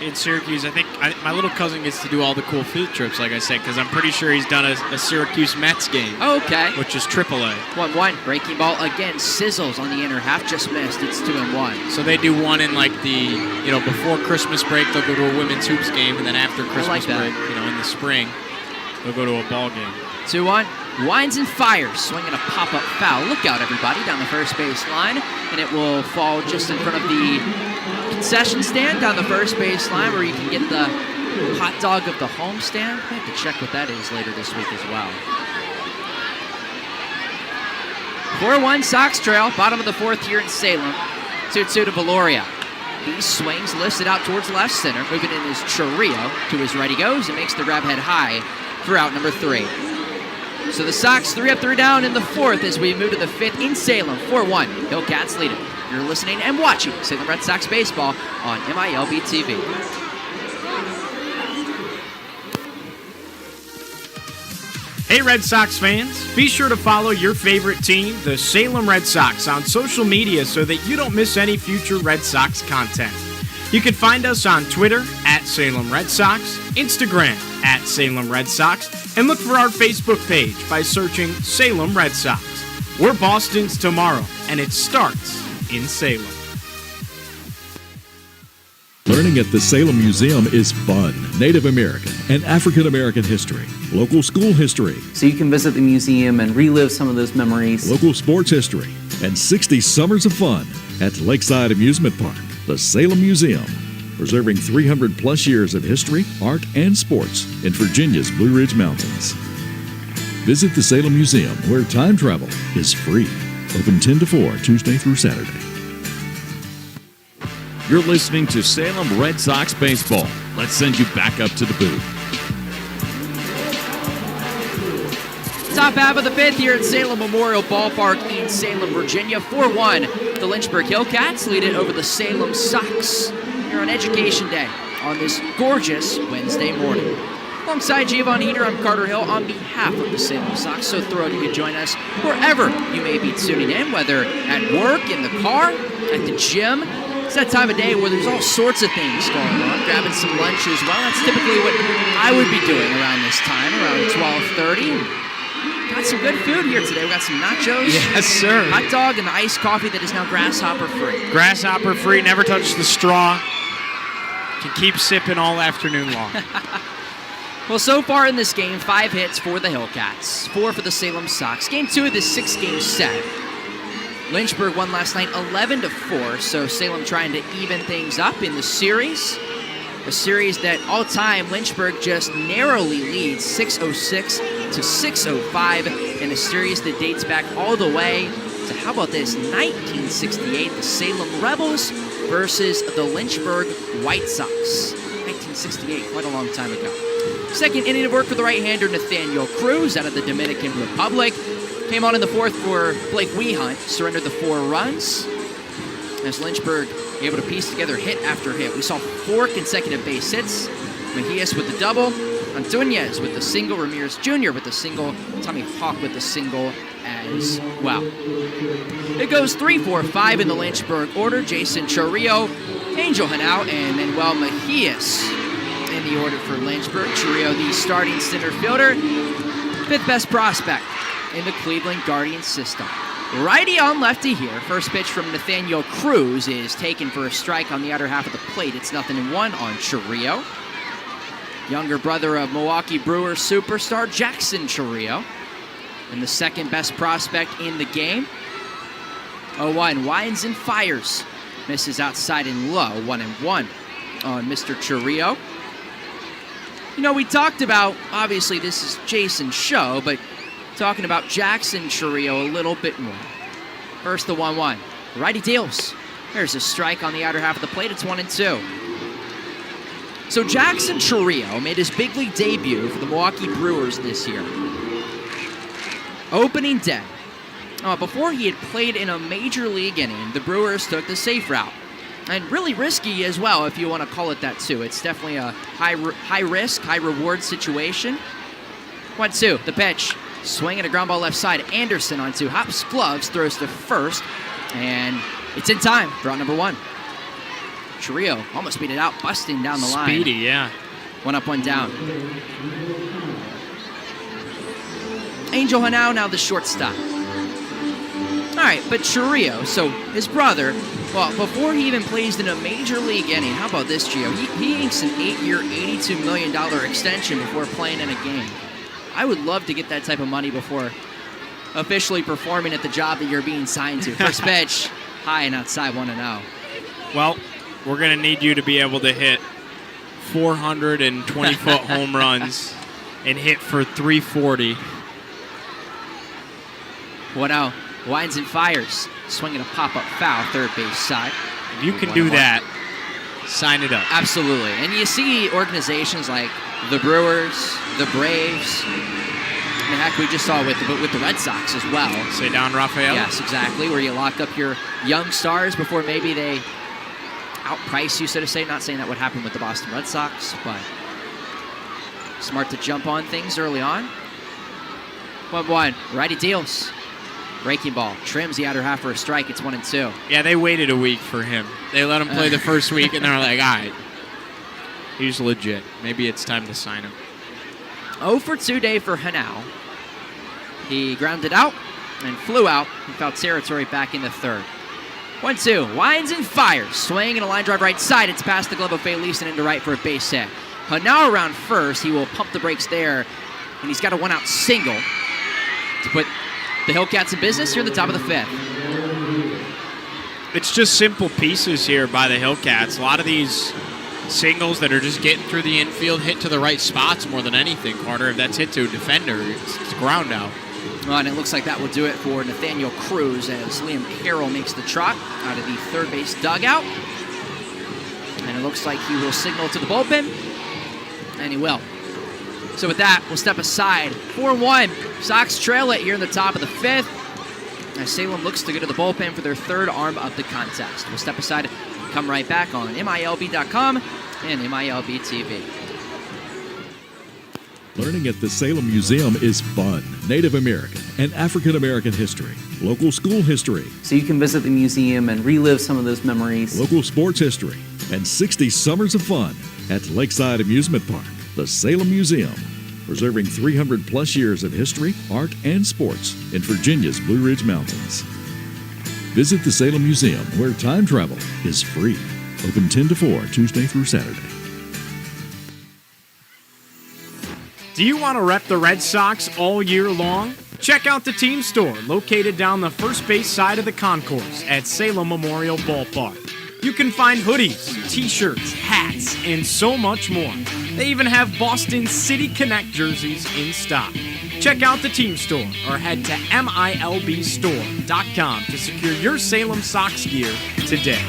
in Syracuse. I think my little cousin gets to do all the cool field trips, like I said, because I'm pretty sure he's done a Syracuse Mets game. Okay. Which is AAA. 1-1, breaking ball again, sizzles on the inner half, just missed. It's 2-1. So they do one in like the, before Christmas break, they'll go to a women's hoops game, and then after Christmas break, in the spring, they'll go to a ball game. 2-1, winds and fires, swinging a pop-up foul. Look out, everybody, down the first base line, and it will fall just in front of the concession stand down the first base line where you can get the hot dog of the home stand. I have to check what that is later this week as well. 4-1 Sox trail, bottom of the 4th here in Salem. 2-2 to Valoria. He swings, lifts it out towards left center, moving in his Chorrillo. To his right he goes and makes the grab head high for out number 3. So the Sox 3 up, 3 down in the 4th as we move to the 5th in Salem. 4-1, Hillcats lead it. You're listening and watching Salem Red Sox baseball on MILB TV. Hey Red Sox fans, be sure to follow your favorite team, the Salem Red Sox, on social media so that you don't miss any future Red Sox content. You can find us on Twitter at Salem Red Sox, Instagram at Salem Red Sox, and look for our Facebook page by searching Salem Red Sox. We're Boston's tomorrow, and it starts in Salem. Learning at the Salem Museum is fun. Native American and African American history, local school history, So you can visit the museum and relive some of those memories. local sports history, and 60 summers of fun at Lakeside Amusement Park, the Salem Museum, preserving 300 plus years of history, art, and sports in Virginia's Blue Ridge Mountains. Visit the Salem Museum, where time travel is free. Open 10 to 4, Tuesday through Saturday. You're listening to Salem Red Sox baseball. Let's send you back up to the booth. Top half of the 5th here at Salem Memorial Ballpark in Salem, Virginia. 4-1, the Lynchburg Hillcats lead it over the Salem Sox here on Education Day on this gorgeous Wednesday morning. Alongside Giovanni Heater, I'm Carter Hill on behalf of the Salem Sox. So thrilled you could join us wherever you may be tuning in, whether at work, in the car, at the gym. It's that time of day where there's all sorts of things going on. Grabbing some lunch as well. That's typically what I would be doing around this time, around 12:30. Got some good food here today. We got some nachos. Yes, sir. Hot dog and the iced coffee that is now grasshopper free. Grasshopper free, never touch the straw. Can keep sipping all afternoon long. Well, so far in this game, 5 hits for the Hillcats, 4 for the Salem Sox. Game 2 of this 6-game set. Lynchburg won last night 11-4, so Salem trying to even things up in the series. A series that all-time Lynchburg just narrowly leads 606 to 605 in a series that dates back all the way to, how about this, 1968, the Salem Rebels versus the Lynchburg White Sox. 1968, quite a long time ago. Second inning of work for the right-hander Nathaniel Cruz out of the Dominican Republic. Came on in the 4th for Blake Wehunt, surrendered the 4 runs. As Lynchburg able to piece together hit after hit. We saw 4 consecutive base hits. Mejias with the double, Antunes with the single, Ramirez Jr. with the single, Tommy Hawk with the single as well. It goes 3-4-5 in the Lynchburg order. Jason Chorillo, Angel Hanau, and Manuel Mejias in the order for Lynchburg. Chorillo, the starting center fielder, 5th best prospect in the Cleveland Guardians system. Righty on lefty here. First pitch from Nathaniel Cruz is taken for a strike on the outer half of the plate. It's 0-1 on Chorillo. Younger brother of Milwaukee Brewers superstar Jackson Chorillo, and the 2nd best prospect in the game. 0-1, winds and fires. Misses outside and low, 1-1 on Mr. Chorillo. You know, we talked about, obviously this is Jason's show, but talking about Jackson Chorillo a little bit more. First the 1-1. Righty deals. There's a strike on the outer half of the plate. It's 1-2. So Jackson Chorillo made his big league debut for the Milwaukee Brewers this year. Opening day. Before he had played in a major league inning, the Brewers took the safe route. And really risky as well, if you want to call it that too. It's definitely a high risk, high reward situation. 1-2, the pitch. Swinging a ground ball left side. Anderson on 2. Hops gloves, throws to first. And it's in time for out number 1. Chorillo almost beat it out, busting down the line. Speedy, yeah. 1 up, 1 down. Angel Hanau now the shortstop. All right, but Chorillo, so his brother, well, before he even plays in a major league inning, how about this, Gio? He inks an 8-year, $82 million extension before playing in a game. I would love to get that type of money before officially performing at the job that you're being signed to. First pitch, high and outside, 1-0. Well, we're going to need you to be able to hit 420-foot home runs and hit for 340. 1-0. Winds and fires. Swinging a pop-up foul, third base side. If you can do that, sign it up. Absolutely. And you see organizations like the Brewers, the Braves, and heck, we just saw with the Red Sox as well. Say down, Rafael. Yes, exactly, where you lock up your young stars before maybe they outprice you, so to say. Not saying that would happen with the Boston Red Sox, but smart to jump on things early on. 1-1, righty deals. Breaking ball, trims the outer half for a strike. It's 1-2. Yeah, they waited a week for him. They let him play the first week, and they're like, all right, he's legit. Maybe it's time to sign him. 0-for-2 day for Hanau. He grounded out and flew out and foul territory back in the 3rd. 1-2, winds and fires. Swing and a line drive right side. It's past the glove of Felice and into right for a base hit. Hanau around first. He will pump the brakes there, and he's got a 1-out single to put the Hillcats in business here at the top of the 5th. It's just simple pieces here by the Hillcats. A lot of these singles that are just getting through the infield, hit to the right spots more than anything, Carter. If that's hit to a defender, it's a ground out. Well, and it looks like that will do it for Nathaniel Cruz as Liam Carroll makes the trot out of the third base dugout. And it looks like he will signal to the bullpen, and he will. So with that, we'll step aside. 4-1. Sox trail it here in the top of the 5th. As Salem looks to go to the bullpen for their 3rd arm of the contest. We'll step aside and come right back on MILB.com and MILB TV. Learning at the Salem Museum is fun. Native American and African American history, local school history, So you can visit the museum and relive some of those memories. local sports history, and 60 summers of fun at Lakeside Amusement Park. The Salem Museum, preserving 300 plus years of history, art, and sports in Virginia's Blue Ridge Mountains. Visit the Salem Museum, where time travel is free. Open 10 to 4, Tuesday through Saturday. Do you want to rep the Red Sox all year long? Check out the team store located down the first base side of the concourse at Salem Memorial Ballpark. You can find hoodies, t-shirts, hats, and so much more. They even have Boston City Connect jerseys in stock. Check out the team store or head to MILBstore.com to secure your Salem Sox gear today.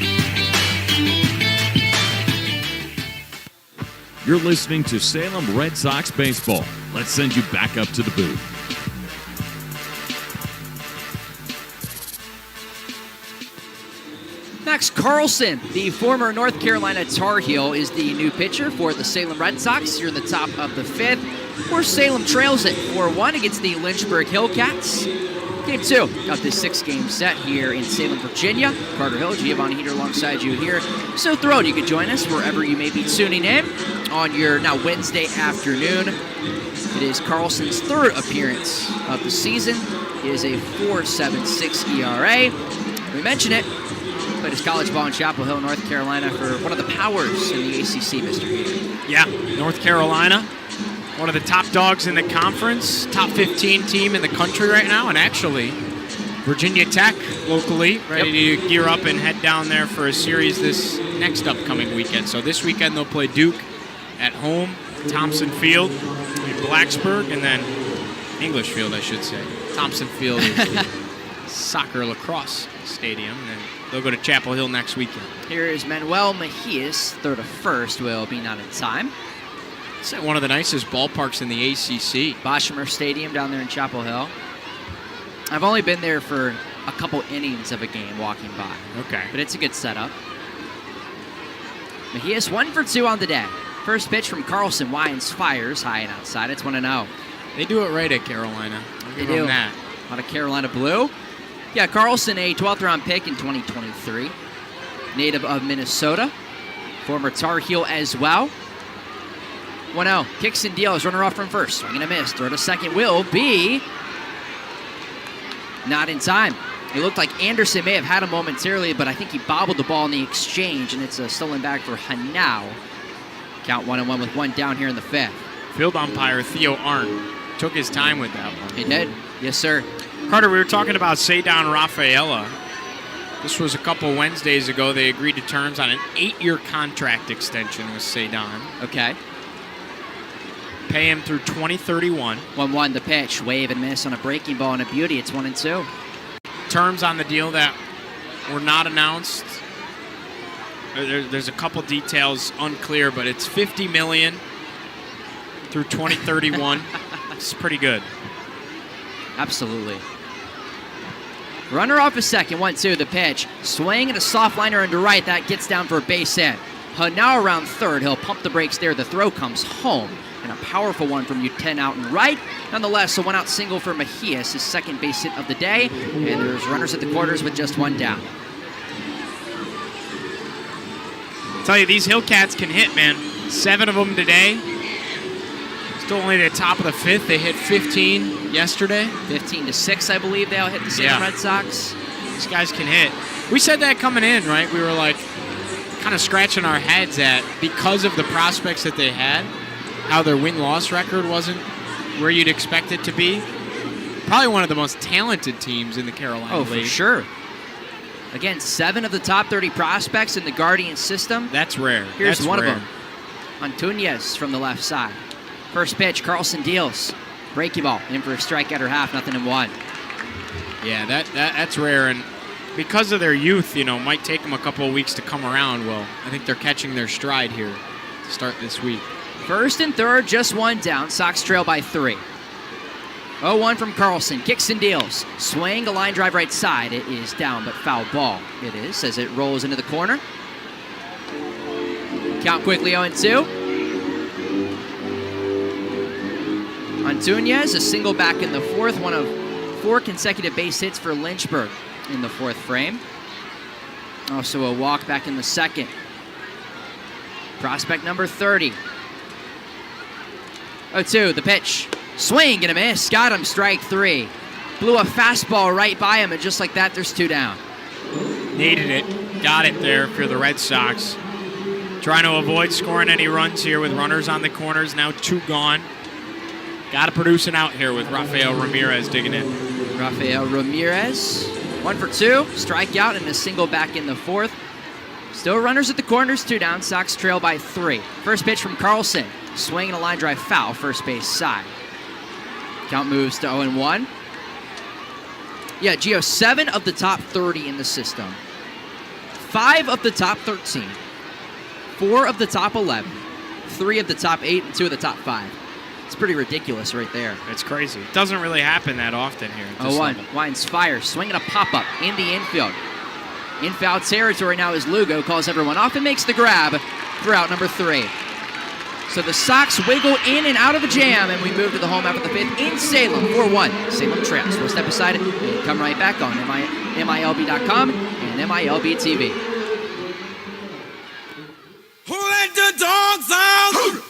You're listening to Salem Red Sox baseball. Let's send you back up to the booth. Back Max Carlson, the former North Carolina Tar Heel, is the new pitcher for the Salem Red Sox here in the top of the 5th, where Salem trails it 4-1 against the Lynchburg Hillcats. Game 2 of this 6-game set here in Salem, Virginia. Carter Hill, Giovanni Heater alongside you here. So thrilled you could join us wherever you may be tuning in on your now Wednesday afternoon. It is Carlson's 3rd appearance of the season. He is a 4.76 ERA. We mentioned it. Played his college ball in Chapel Hill, North Carolina for one of the powers in the ACC, Mr. Heater. Yeah, North Carolina, one of the top dogs in the conference, top 15 team in the country right now, and actually Virginia Tech locally ready to gear up and head down there for a series this next upcoming weekend. So this weekend they'll play Duke at home, Thompson Field in Blacksburg, and then English Field, I should say. Thompson Field is the soccer lacrosse stadium, and they'll go to Chapel Hill next weekend. Here is Manuel Mejias, third of first, will be not in time. It's at one of the nicest ballparks in the ACC. Boshemer Stadium down there in Chapel Hill. I've only been there for a couple innings of a game walking by. Okay. But it's a good setup. Mejias 1 for 2 on the day. First pitch from Carlson, winds, fires, high and outside. It's 1-0. They do it right at Carolina. They do. That. A lot of Carolina blue. Yeah, Carlson, a 12th round pick in 2023. Native of Minnesota. Former Tar Heel as well. 1-0. Kicks and deals. Runner off from first. Swing and a miss. Throw to second will be not in time. It looked like Anderson may have had him momentarily, but I think he bobbled the ball in the exchange, and it's a stolen back for Hanau. Count 1-1 with 1 down here in the 5th. Field umpire Theo Arndt took his time with that one. He did. Yes, sir. Carter, we were talking about Seydon Rafaela. This was a couple Wednesdays ago. They agreed to terms on an 8-year contract extension with Seydon. Okay. Pay him through 2031. 1-1 the pitch. Wave and miss on a breaking ball and a beauty. It's 1-2. Terms on the deal that were not announced. There's a couple details unclear, but it's $50 million through 2031. It's pretty good. Absolutely. Runner off a second, 1-2, the pitch. Swing and a soft liner into right. That gets down for a base hit. Now around third. He'll pump the brakes there. The throw comes home. And a powerful one from U10 out and right. Nonetheless, a 1-out single for Mejias, his second base hit of the day. And there's runners at the quarters with just 1 down. I'll tell you, these Hillcats can hit, man. 7 of them today. Still only at the top of the 5th. They hit 15 yesterday. 15-6, I believe they'll hit the Salem Red Sox. These guys can hit. We said that coming in, right? We were like kind of scratching our heads at, because of the prospects that they had, how their win-loss record wasn't where you'd expect it to be. Probably one of the most talented teams in the Carolina League. Oh, for sure. Again, 7 of the top 30 prospects in the Guardian system. That's rare. Here's That's one rare. of them. Antunes from the left side. First pitch, Carlson deals. Breaky ball, in for a strikeout or half, 0-1. Yeah, that's rare, and because of their youth, might take them a couple of weeks to come around. Well, I think they're catching their stride here to start this week. First and third, just 1 down. Sox trail by 3. 0-1 from Carlson. Kicks and deals. Swing, a line drive right side. It is down, but foul ball. It is, as it rolls into the corner. Count quickly 0-2. Antunes, a single back in the 4th. One of 4 consecutive base hits for Lynchburg in the 4th frame. Also a walk back in the 2nd. Prospect number 30. 0-2, the pitch. Swing and a miss. Got him, strike 3. Blew a fastball right by him, and just like that, there's 2 down. Needed it. Got it there for the Red Sox. Trying to avoid scoring any runs here with runners on the corners. Now 2 gone. Got to produce an out here with Rafael Ramirez digging in. Rafael Ramirez, 1 for 2. Strikeout and a single back in the 4th. Still runners at the corners, 2 down. Sox trail by 3. First pitch from Carlson. Swing and a line drive foul, first base side. Count moves to 0-1. Yeah, Gio, 7 of the top 30 in the system. 5 of the top 13. 4 of the top 11. 3 of the top 8 and 2 of the top 5. It's pretty ridiculous right there. It's crazy. It doesn't really happen that often here. 0-1. Wines fires. Swinging a pop-up in the infield. In foul territory now as Lugo calls everyone off and makes the grab for out number 3. So the Sox wiggle in and out of the jam, and we move to the home half of the 5th in Salem, 4-1. Salem trails. We'll step aside and come right back on MILB.com and MILB TV. Who let the dogs out?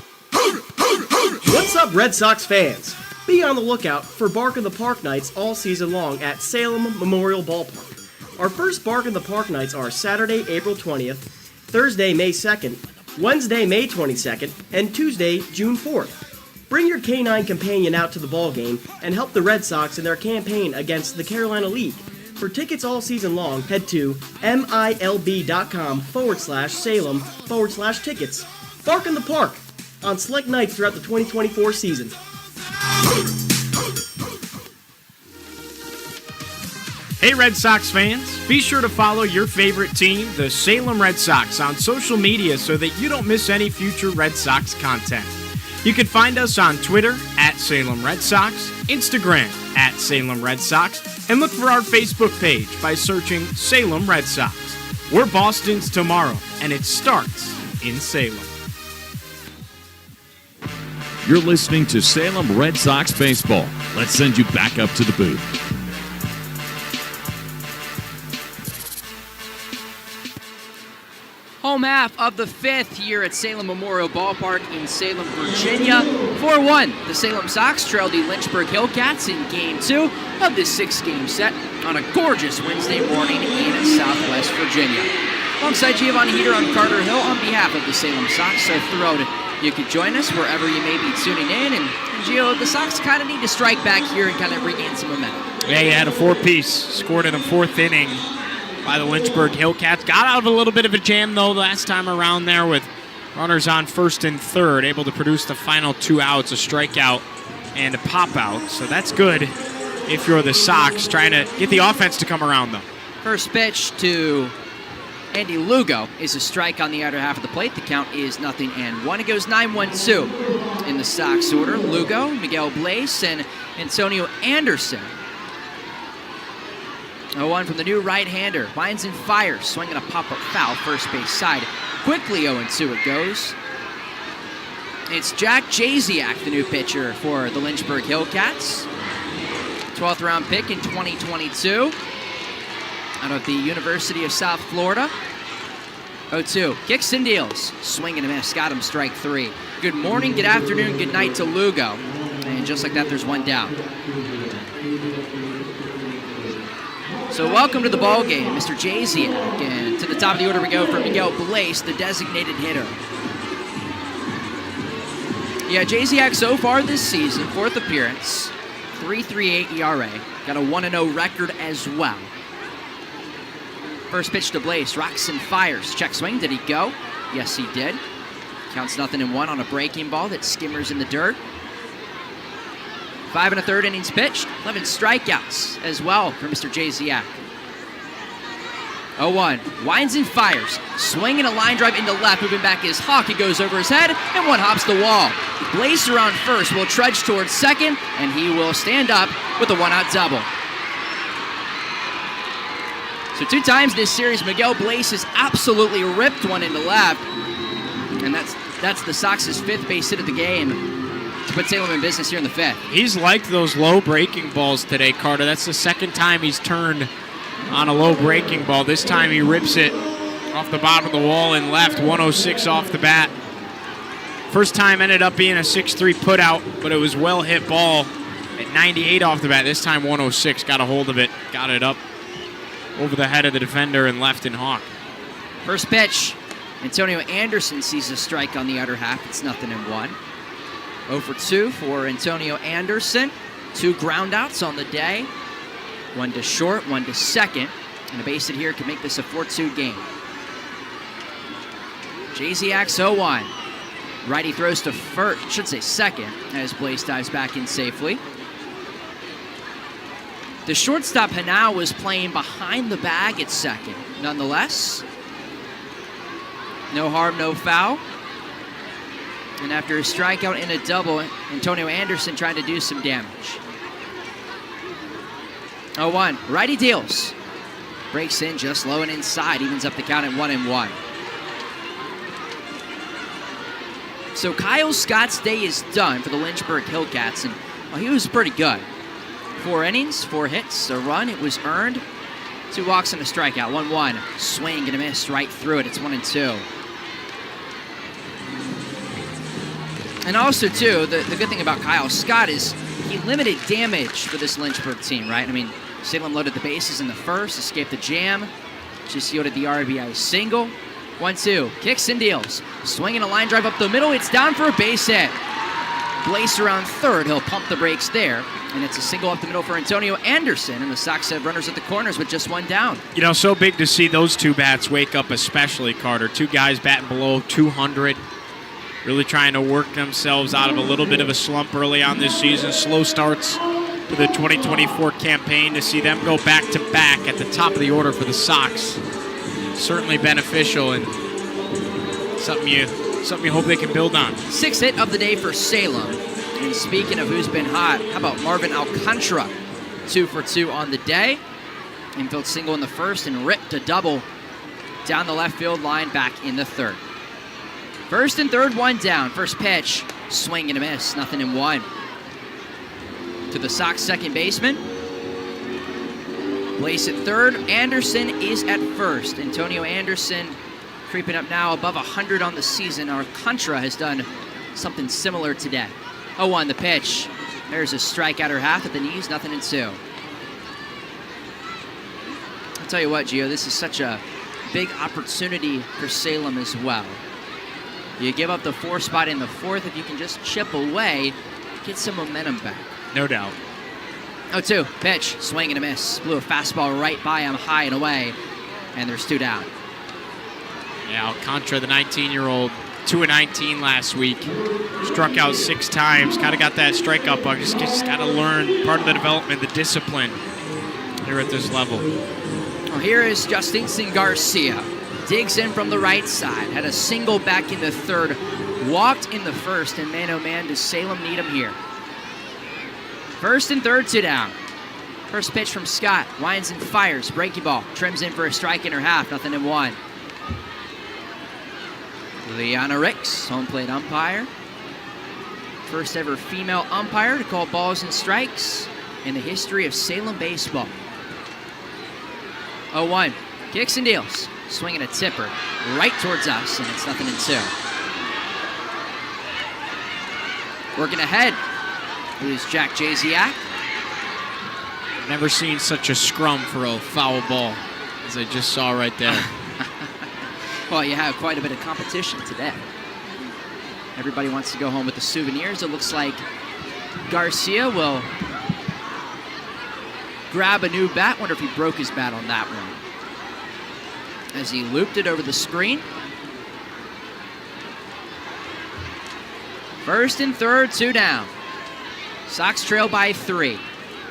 What's up, Red Sox fans? Be on the lookout for Bark in the Park nights all season long at Salem Memorial Ballpark. Our first Bark in the Park nights are Saturday, April 20th, Thursday, May 2nd, Wednesday, May 22nd, and Tuesday, June 4th. Bring your canine companion out to the ball game and help the Red Sox in their campaign against the Carolina League. For tickets all season long, head to milb.com/Salem/tickets. Bark in the Park on select nights throughout the 2024 season. Hey Red Sox fans, be sure to follow your favorite team, the Salem Red Sox, on social media so that you don't miss any future Red Sox content. You can find us on Twitter at Salem Red Sox, Instagram at Salem Red Sox, and look for our Facebook page by searching Salem Red Sox. We're Boston's tomorrow, and it starts in Salem. You're listening to Salem Red Sox baseball. Let's send you back up to the booth. Home half of the 5th here at Salem Memorial Ballpark in Salem, Virginia. 4-1, the Salem Sox trail the Lynchburg Hillcats in Game 2 of this 6-game set on a gorgeous Wednesday morning in Southwest Virginia. Alongside Giovanni Heater, I'm Carter Hill on behalf of the Salem Sox. So thrilled you could join us wherever you may be tuning in. And Gio, the Sox kind of need to strike back here and kind of regain some momentum. Yeah, he had a 4-piece, scored in the 4th inning by the Lynchburg Hillcats. Got out of a little bit of a jam, though, last time around there with runners on 1st and 3rd, able to produce the final 2 outs, a strikeout and a pop-out. So that's good if you're the Sox, trying to get the offense to come around, though. First pitch to Andy Lugo is a strike on the outer half of the plate. The count is 0-1. It goes 9-1-2 in the Sox order. Lugo, Miguel Blaze, and Antonio Anderson. 0-1 from the new right-hander. Winds and fires, swinging a pop-up foul, first base side. Quickly 0-2 it goes. It's Jack Jasiak, the new pitcher for the Lynchburg Hillcats. 12th round pick in 2022. Out of the University of South Florida. 0-2. Kicks and deals. Swing and a miss. Got him strike 3. Good morning, good afternoon, good night to Lugo. And just like that, there's one down. So welcome to the ball game, Mr. Jasiak. And to the top of the order we go for Miguel Blaze, the designated hitter. Yeah, Jasiak so far this season, 4th appearance, 3.38 ERA. Got a 1-0 record as well. First pitch to Blaze, rocks and fires. Check swing, did he go? Yes, he did. Counts 0-1 on a breaking ball that skimmers in the dirt. 5 1/3 innings pitched, 11 strikeouts as well for Mr. Jasiak. 0-1, winds and fires, swinging a line drive into left, moving back his hawk, it goes over his head, and one hops the wall. Blaze around first, will trudge towards second, and he will stand up with a 1-out double. So 2 times this series, Miguel Blaze has absolutely ripped one into left, and that's the Sox' 5th base hit of the game to put Salem in business here in the 5th. He's liked those low breaking balls today, Carter. That's the 2nd time he's turned on a low breaking ball. This time he rips it off the bottom of the wall and left, 106 off the bat. First time ended up being a 6-3 putout, but it was well hit ball at 98 off the bat. This time 106, got a hold of it, got it up over the head of the defender and left in hawk. First pitch, Antonio Anderson sees a strike on the outer half. It's 0-1. 0 for 2 for Antonio Anderson. 2 groundouts on the day. 1 to short, 1 to second. And a base hit here can make this a 4-2 game. Jasiak's 0-1. Righty throws to first, should say second, as Blaze dives back in safely. The shortstop Hanau was playing behind the bag at second. Nonetheless, no harm, no foul. And after a strikeout and a double, Antonio Anderson trying to do some damage. 0-1, righty deals. Breaks in just low and inside, evens up the count at 1-1. So Kyle Scott's day is done for the Lynchburg Hillcats, and well, he was pretty good. 4 innings, 4 hits, a run, it was earned. 2 walks and a strikeout, 1-1. Swing and a miss right through it, it's 1-2. And also, too, the good thing about Kyle Scott is he limited damage for this Lynchburg team, right? I mean, Salem loaded the bases in the first, escaped the jam, just yielded the RBI single. 1-2, kicks and deals. Swinging a line drive up the middle, it's down for a base hit. Blaze around third, he'll pump the brakes there. And it's a single up the middle for Antonio Anderson, and the Sox have runners at the corners with just 1 down. You know, so big to see those 2 bats wake up, especially Carter. 2 guys batting below 200, really trying to work themselves out of a little bit of a slump early on this season. Slow starts for the 2024 campaign. To see them go back-to-back at the top of the order for the Sox, certainly beneficial and something you hope they can build on. 6th hit of the day for Salem. And speaking of who's been hot, how about Marvin Alcantara? 2 for 2 on the day. Infield single in the first and ripped a double down the left field line back in the third. First and third, 1 down. First pitch, swing and a miss, 0-1. To the Sox second baseman. Place at third. Anderson is at first. Antonio Anderson creeping up now above 100 on the season. Alcantara has done something similar today. 0-1 the pitch. There's a strikeout or half at the knees, 0-2. I'll tell you what, Gio, this is such a big opportunity for Salem as well. You give up the 4 spot in the 4th. If you can just chip away, get some momentum back. No doubt. 0-2, pitch, swing and a miss. Blew a fastball right by him, high and away, and there's 2 down. Yeah, Alcantara, the 19-year-old, 2-19 last week. Struck out 6 times. Kind of got that strikeout bug. Just got to learn part of the development, the discipline here at this level. Well, here is Justinson Garcia. Digs in from the right side. Had a single back in the third. Walked in the first, and man, oh man, does Salem need him here. First and third, 2 down. First pitch from Scott. Winds and fires. Breaking ball. Trims in for a strike and a half. 0-1. Liana Ricks, home plate umpire. First ever female umpire to call balls and strikes in the history of Salem baseball. 0-1. Kicks and deals. Swinging a tipper right towards us, and it's 0-2. Working ahead is Jack Jasiak. Never seen such a scrum for a foul ball as I just saw right there. Well, you have quite a bit of competition today. Everybody wants to go home with the souvenirs. It looks like Garcia will grab a new bat. Wonder if he broke his bat on that one. As he looped it over the screen. First and third, 2 down. Sox trail by 3.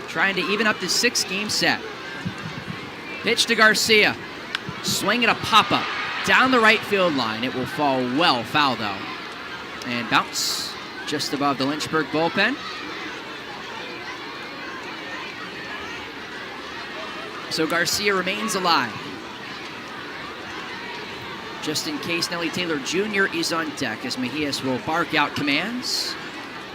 Trying to even up this 6-game set. Pitch to Garcia. Swing and a pop-up. Down the right field line. It will fall well foul, though. And bounce just above the Lynchburg bullpen. So Garcia remains alive. Just in case Nelly Taylor Jr. is on deck, as Mejias will bark out commands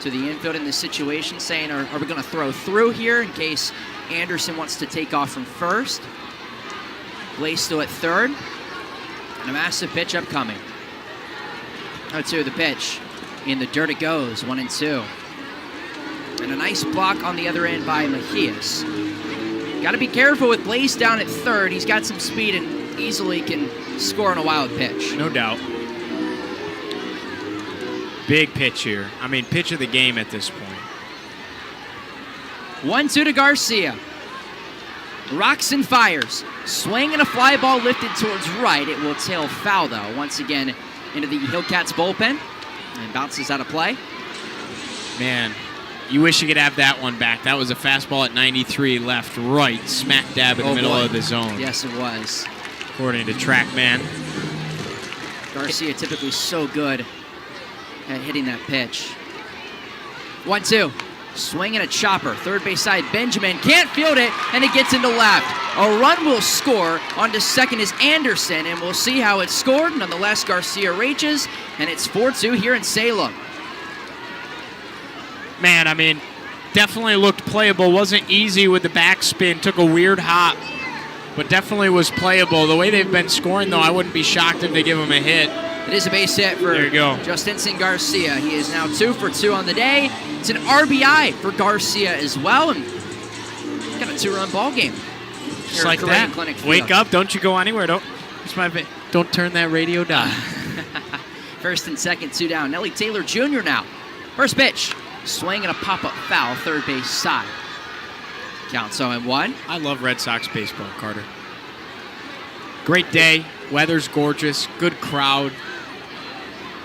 to the infield in this situation, saying, are we going to throw through here in case Anderson wants to take off from first? Blaze still at third. And a massive pitch upcoming. 0-2 the pitch. In the dirt it goes, 1-2. And a nice block on the other end by Mejias. Got to be careful with Blaze down at third. He's got some speed and easily can score on a wild pitch. No doubt. Big pitch here. I mean, pitch of the game at this point. 1-2 to Garcia. Rocks and fires. Swing and a fly ball lifted towards right. It will tail foul, though, once again into the Hillcats bullpen. And bounces out of play. Man, you wish you could have that one back. That was a fastball at 93, left, right, smack dab in the middle of the zone. Yes, it was. According to TrackMan. Garcia typically so good at hitting that pitch. 1-2. swinging a chopper. Third base side, Benjamin can't field it, and it gets into left. A run will score. On to second is Anderson, and we'll see how it's scored. Nonetheless, Garcia reaches, and it's 4-2 here in Salem. Man, I mean, definitely looked playable. Wasn't easy with the backspin. Took a weird hop, but definitely was playable. The way they've been scoring, though, I wouldn't be shocked if they give him a hit. It is a base hit for There you go. Justinson Garcia. He is now 2 for 2 on the day. It's an RBI for Garcia as well, and got a 2-run ball game. Just like that. Wake up! Don't you go anywhere. Don't turn that radio down. First and second, 2 down. Nelly Taylor Jr. now. First pitch, swing and a pop-up foul, third base side. Count 0-1. I love Red Sox baseball, Carter. Great day. Weather's gorgeous. Good crowd.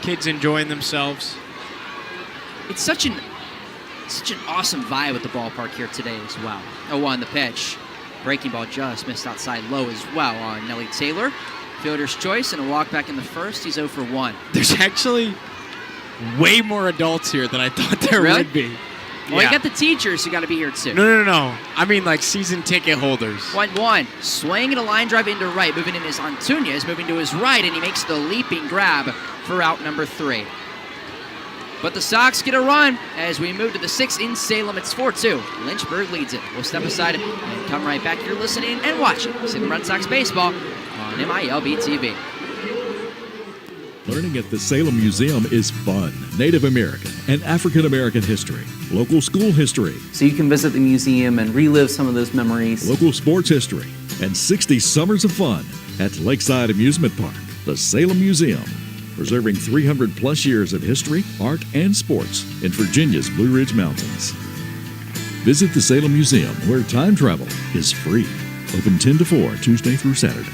Kids enjoying themselves. It's such an awesome vibe at the ballpark here today as well. 0-1 the pitch. Breaking ball just missed outside low as well on Nelly Taylor. Fielder's choice and a walk back in the first. He's 0 for 1. There's actually way more adults here than I thought there would be. Well, you got the teachers who got to be here too. No. I mean like season ticket holders. 1-1. Swing and a line drive into right. Moving in is Antunes. Moving to his right, and he makes the leaping grab for out number 3. But the Sox get a run as we move to the 6th in Salem. It's 4-2. Lynchburg leads it. We'll step aside and come right back. You're listening and watching Salem Red Sox baseball on MILB TV. Learning at the Salem Museum is fun. Native American and African American history, local school history, So you can visit the museum and relive some of those memories. local sports history, and 60 summers of fun at Lakeside Amusement Park, the Salem Museum, preserving 300 plus years of history, art, and sports in Virginia's Blue Ridge Mountains. Visit the Salem Museum, where time travel is free. Open 10 to 4, Tuesday through Saturday.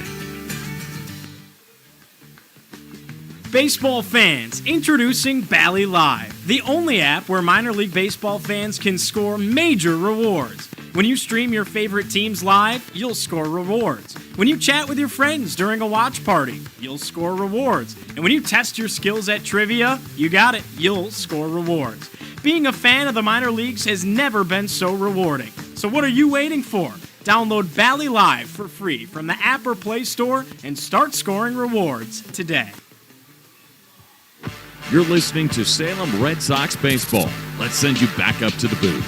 Baseball fans, introducing Bally Live, the only app where minor league baseball fans can score major rewards. When you stream your favorite teams live, you'll score rewards. When you chat with your friends during a watch party, you'll score rewards. And when you test your skills at trivia, you got it, you'll score rewards. Being a fan of the minor leagues has never been so rewarding. So what are you waiting for? Download Bally Live for free from the app or Play Store and start scoring rewards today. You're listening to Salem Red Sox baseball. Let's send you back up to the booth.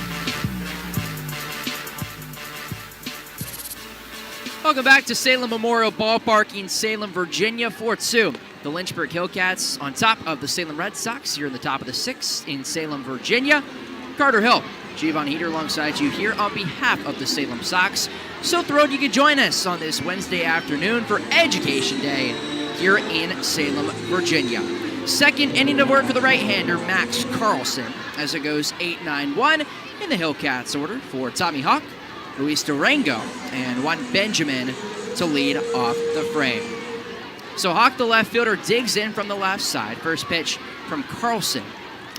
Welcome back to Salem Memorial Ballpark in Salem, Virginia, 4-2. The Lynchburg Hillcats on top of the Salem Red Sox. You're in the top of the 6th in Salem, Virginia. Carter Hill, Giovanni Heater alongside you here on behalf of the Salem Sox. So thrilled you could join us on this Wednesday afternoon for Education Day here in Salem, Virginia. Second inning of work for the right-hander, Max Carlson, as it goes 8-9-1 in the Hillcats order for Tommy Hawk, Luis Durango, and Juan Benjamin to lead off the frame. So Hawk, the left fielder, digs in from the left side. First pitch from Carlson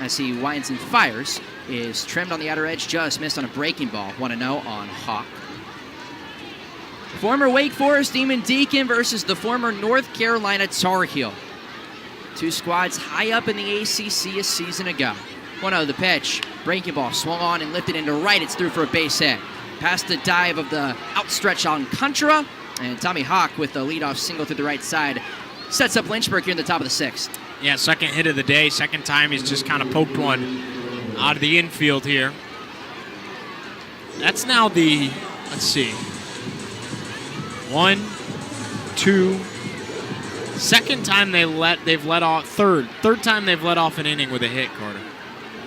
as he winds and fires is trimmed on the outer edge, just missed on a breaking ball. 1-0 on Hawk. Former Wake Forest Demon Deacon versus the former North Carolina Tar Heel. Two squads high up in the ACC a season ago. 1-0 the pitch. Breaking ball swung on and lifted into right. It's through for a base hit. Past the dive of the outstretch Alcantara. And Tommy Hawk with the leadoff single through the right side sets up Lynchburg here in the top of the 6th. Yeah, second hit of the day. Second time he's just kind of poked one out of the infield here. That's now the, let's see, 1, 2, second time they've let off, third time they've let off an inning with a hit, Carter.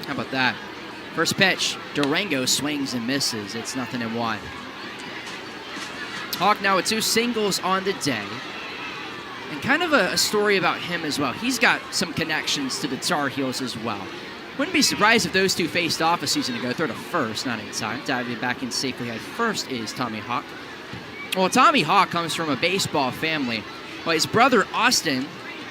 How about that? First pitch, Durango swings and misses. It's 0-1. Hawk now with 2 singles on the day. And kind of a story about him as well. He's got some connections to the Tar Heels as well. Wouldn't be surprised if those two faced off a season ago. Throw to first, not in time. Diving back in safely at first is Tommy Hawk. Well, Tommy Hawk comes from a baseball family. Well, his brother Austin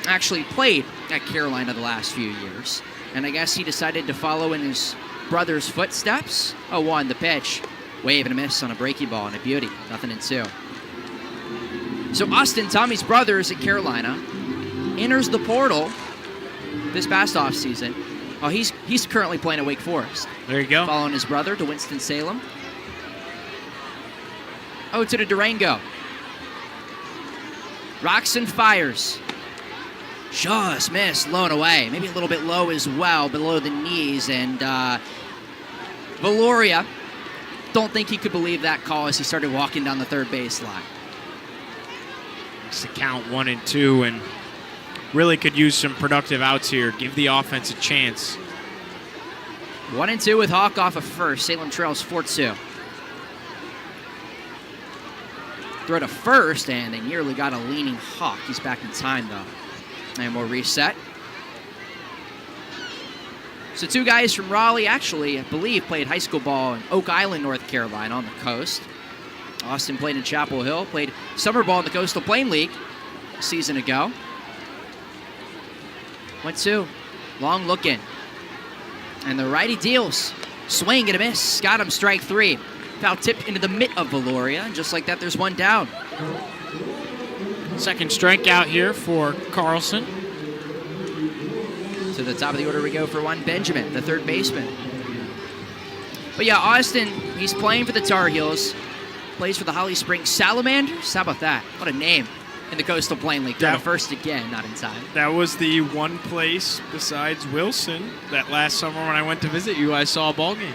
actually played at Carolina the last few years. And I guess he decided to follow in his brother's footsteps. 0-1 the pitch. Wave and a miss on a breaking ball and a beauty. 0-2. So Austin, Tommy's brother, is at Carolina. Enters the portal this past offseason. Oh, he's currently playing at Wake Forest. There you go. Following his brother to Winston-Salem. Oh, to the Durango. Roxon fires. Just missed, blown away. Maybe a little bit low as well, below the knees. And Valoria, don't think he could believe that call as he started walking down the third baseline. It's the count 1-2, and really could use some productive outs here. Give the offense a chance. 1-2 with Hawk off of first. Salem trails 4-2. Throw to first, and they nearly got a leaning Hawk. He's back in time, though. And we'll reset. So 2 guys from Raleigh, actually, I believe, played high school ball in Oak Island, North Carolina, on the coast. Austin played in Chapel Hill, played summer ball in the Coastal Plain League a season ago. 1-2, long looking. And the righty deals. Swing and a miss. Got him, strike 3. Foul tipped into the mitt of Valoria, and just like that, there's one down. Second strikeout here for Carlson. To the top of the order we go for Juan Benjamin, the third baseman. But yeah, Austin, he's playing for the Tar Heels. Plays for the Holly Springs Salamanders. How about that? What a name in the Coastal Plain League. Throw to first again, not in time. That was the one place besides Wilson that last summer when I went to visit you, I saw a ball game.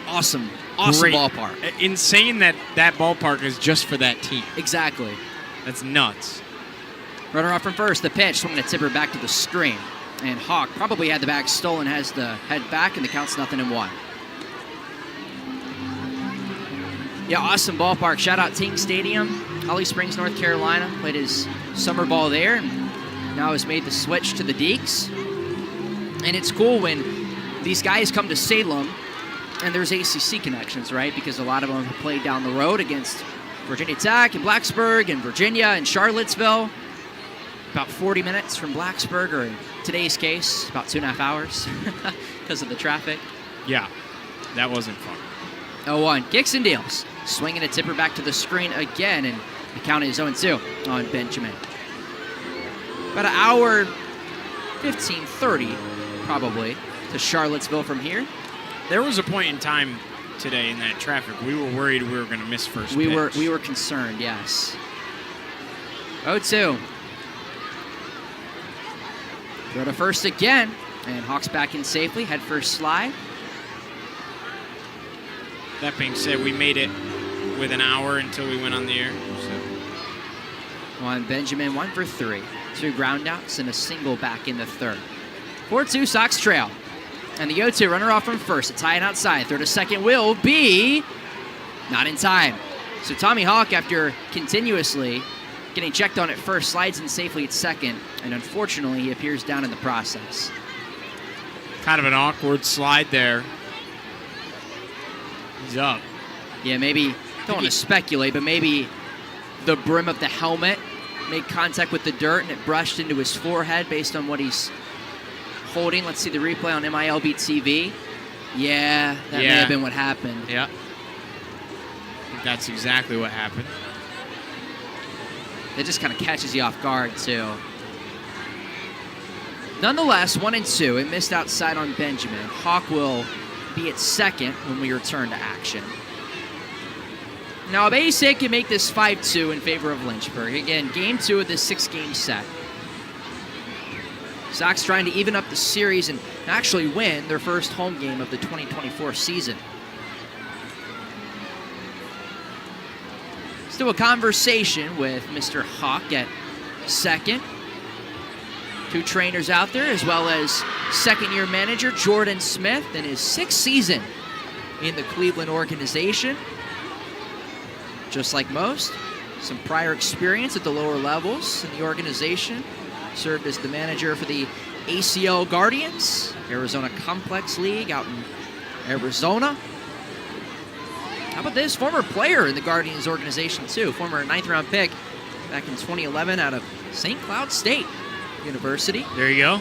Awesome Great. ballpark. Insane that ballpark is just for that team. Exactly. That's nuts. Runner off from first. The pitch, swinging a tipper back to the screen. And Hawk probably had the bag stolen, has the head back, and the count's 0-1. Yeah, awesome ballpark. Shout out Ting Stadium, Holly Springs, North Carolina. Played his summer ball there, and now has made the switch to the Deacs. And it's cool when these guys come to Salem, and there's ACC connections, right? Because a lot of them have played down the road against Virginia Tech and Blacksburg and Virginia and Charlottesville. About 40 minutes from Blacksburg, or in today's case, about 2.5 hours because of the traffic. Yeah, that wasn't fun. 0-1, kicks and deals. Swinging a tipper back to the screen again, and the count is 0-2 on Benjamin. About an hour, 15:30 probably, to Charlottesville from here. There was a point in time today in that traffic, we were worried we were going to miss first pitch. We were concerned, yes. 0-2. Throw to first again, and Hawks back in safely. Head first slide. That being said, we made it with an hour until we went on the air. Juan Benjamin, 1 for 3. 2 groundouts and a single back in the third. 4-2 Sox trail. And the 0-2 runner off from first. A tie and outside. Throw to second will be not in time. So Tommy Hawk, after continuously getting checked on at first, slides in safely at second. And unfortunately, he appears down in the process. Kind of an awkward slide there. He's up. Yeah, maybe, don't want to speculate, but maybe the brim of the helmet made contact with the dirt and it brushed into his forehead based on what he's holding. Let's see the replay on MILB TV. Yeah, that may have been what happened. Yeah. I think that's exactly what happened. It just kind of catches you off guard, too. Nonetheless, 1-2. It missed outside on Benjamin. Hawk will be at second when we return to action. Now, a base hit can make this 5-2 in favor of Lynchburg. Again, game 2 of this 6-game set. Sox trying to even up the series and actually win their first home game of the 2024 season. Still a conversation with Mr. Hawk at second. 2 trainers out there, as well as second-year manager Jordan Smith in his 6th season in the Cleveland organization. Just like most, some prior experience at the lower levels in the organization. Served as the manager for the ACL Guardians, Arizona Complex League out in Arizona. How about this? Former player in the Guardians organization, too. Former 9th-round pick back in 2011 out of St. Cloud State University. There you go.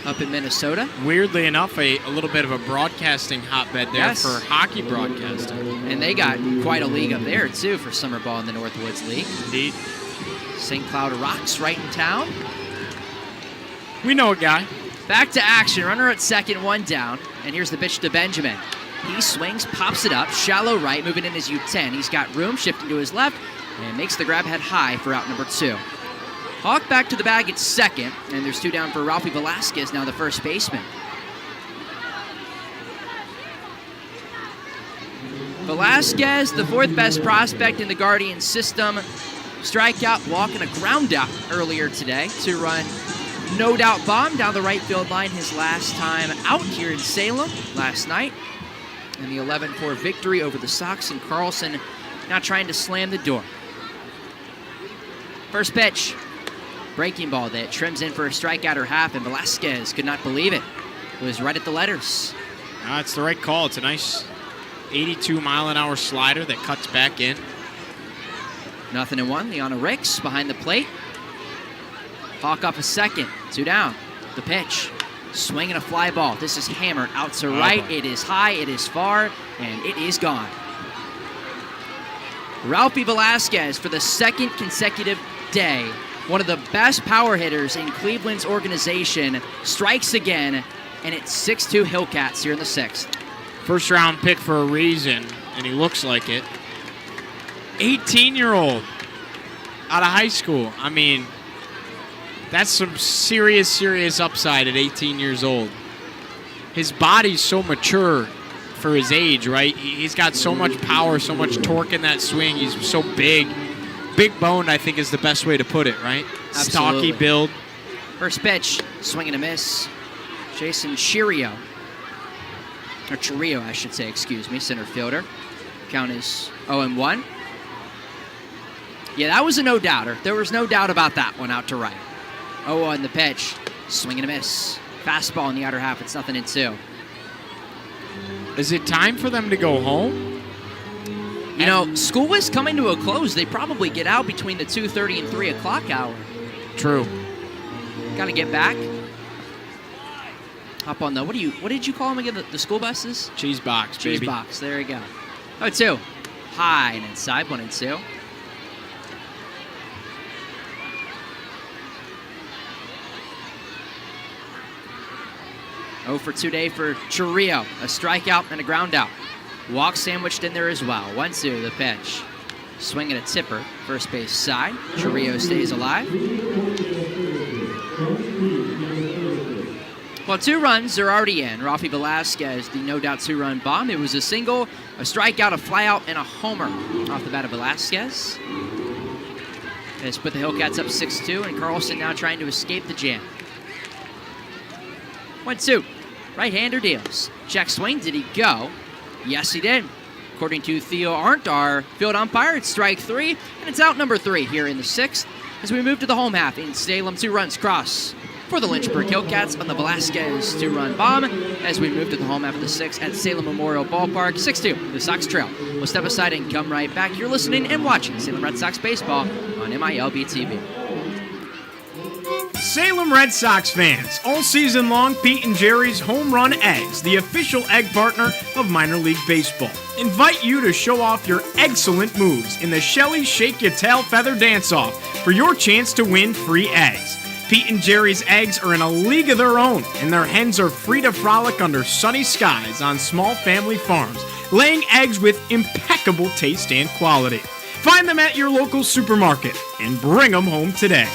Up in Minnesota. Weirdly enough, a little bit of a broadcasting hotbed there for hockey broadcasting. And they got quite a league up there, too, for summer ball in the Northwoods League. Indeed. St. Cloud Rocks right in town. We know a guy. Back to action. Runner at second, one down. And here's the pitch to Benjamin. He swings, pops it up, shallow right, moving in his U10. He's got room, shifting to his left, and makes the grab head high for out number 2. Hawk back to the bag at second, and there's 2 down for Ralphie Velasquez, now the first baseman. Velasquez, the 4th best prospect in the Guardian system. Strikeout, walk, and a ground out earlier today. 2-run, no doubt bomb down the right field line his last time out here in Salem last night. And the 11-4 victory over the Sox, and Carlson now trying to slam the door. First pitch, breaking ball that trims in for a strikeout or half, and Velasquez could not believe it. It was right at the letters. It's the right call. It's a nice 82-mile-an-hour slider that cuts back in. 0-1. Leona Ricks behind the plate. Hawk up a second. 2 down. The pitch. Swinging a fly ball. This is hammered out to right. It is high, it is far, and it is gone. Ralphie Velasquez, for the 2nd consecutive day, one of the best power hitters in Cleveland's organization, strikes again, and it's 6-2 Hillcats here in the 6th. First-round pick for a reason, and he looks like it. 18-year-old out of high school. I mean, that's some serious, serious upside at 18 years old. His body's so mature for his age, right? He's got so much power, so much torque in that swing. He's so big. Big boned, I think, is the best way to put it, right? Absolutely. Stocky build. First pitch, swing and a miss. Jason Chirio. Or Chirio, I should say, excuse me, center fielder. Count is 0-1. Yeah, that was a no-doubter. There was no doubt about that one out to right. 0-1 the pitch. Swing and a miss. Fastball in the outer half. It's 0-2. Is it time for them to go home? You know, school is coming to a close. They probably get out between the 2:30 and 3 o'clock hour. True. Got to get back. Hop on the, what did you call them again? The school buses? Cheese box, Cheese baby. box. There we go. 0-2. High and inside. 1-2. Oh for 2 day for Chirio. A strikeout and a ground out. Walk sandwiched in there as well. 1-2 the pitch. Swing and a tipper. First base side. Chirio stays alive. Well, 2 runs are already in. Ralphie Velasquez, the no doubt 2-run bomb. It was a single, a strikeout, a flyout, and a homer off the bat of Velasquez. Has put the Hillcats up 6-2, and Carlson now trying to escape the jam. 1-2. Right-hander deals. Check swing. Did he go? Yes, he did. According to Theo Arndt, our field umpire, it's strike 3, and it's out number 3 here in the 6th. As we move to the home half in Salem, 2 runs cross for the Lynchburg Hillcats on the Velasquez 2-run bomb. As we move to the home half of the 6th at Salem Memorial Ballpark, 6-2, the Sox trail. We'll step aside and come right back. You're listening and watching Salem Red Sox baseball on MILB TV. Salem Red Sox fans, all season long, Pete and Jerry's Home Run Eggs, the official egg partner of minor league baseball, invite you to show off your excellent moves in the Shelly Shake Your Tail Feather Dance-Off for your chance to win free eggs. Pete and Jerry's eggs are in a league of their own, and their hens are free to frolic under sunny skies on small family farms, laying eggs with impeccable taste and quality. Find them at your local supermarket and bring them home today.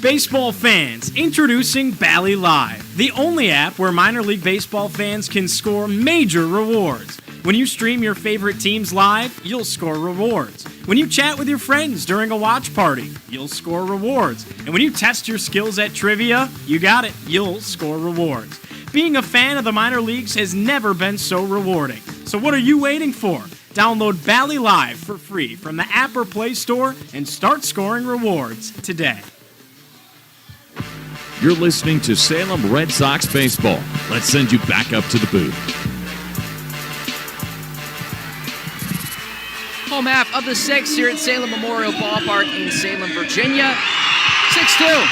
Baseball fans, introducing Bally Live, the only app where minor league baseball fans can score major rewards. When you stream your favorite teams live, you'll score rewards. When you chat with your friends during a watch party, you'll score rewards. And when you test your skills at trivia, you got it, you'll score rewards. Being a fan of the minor leagues has never been so rewarding. So what are you waiting for? Download Bally Live for free from the app or Play Store and start scoring rewards today. You're listening to Salem Red Sox baseball. Let's send you back up to the booth. Home half of the 6th here at Salem Memorial Ballpark in Salem, Virginia. 6-2.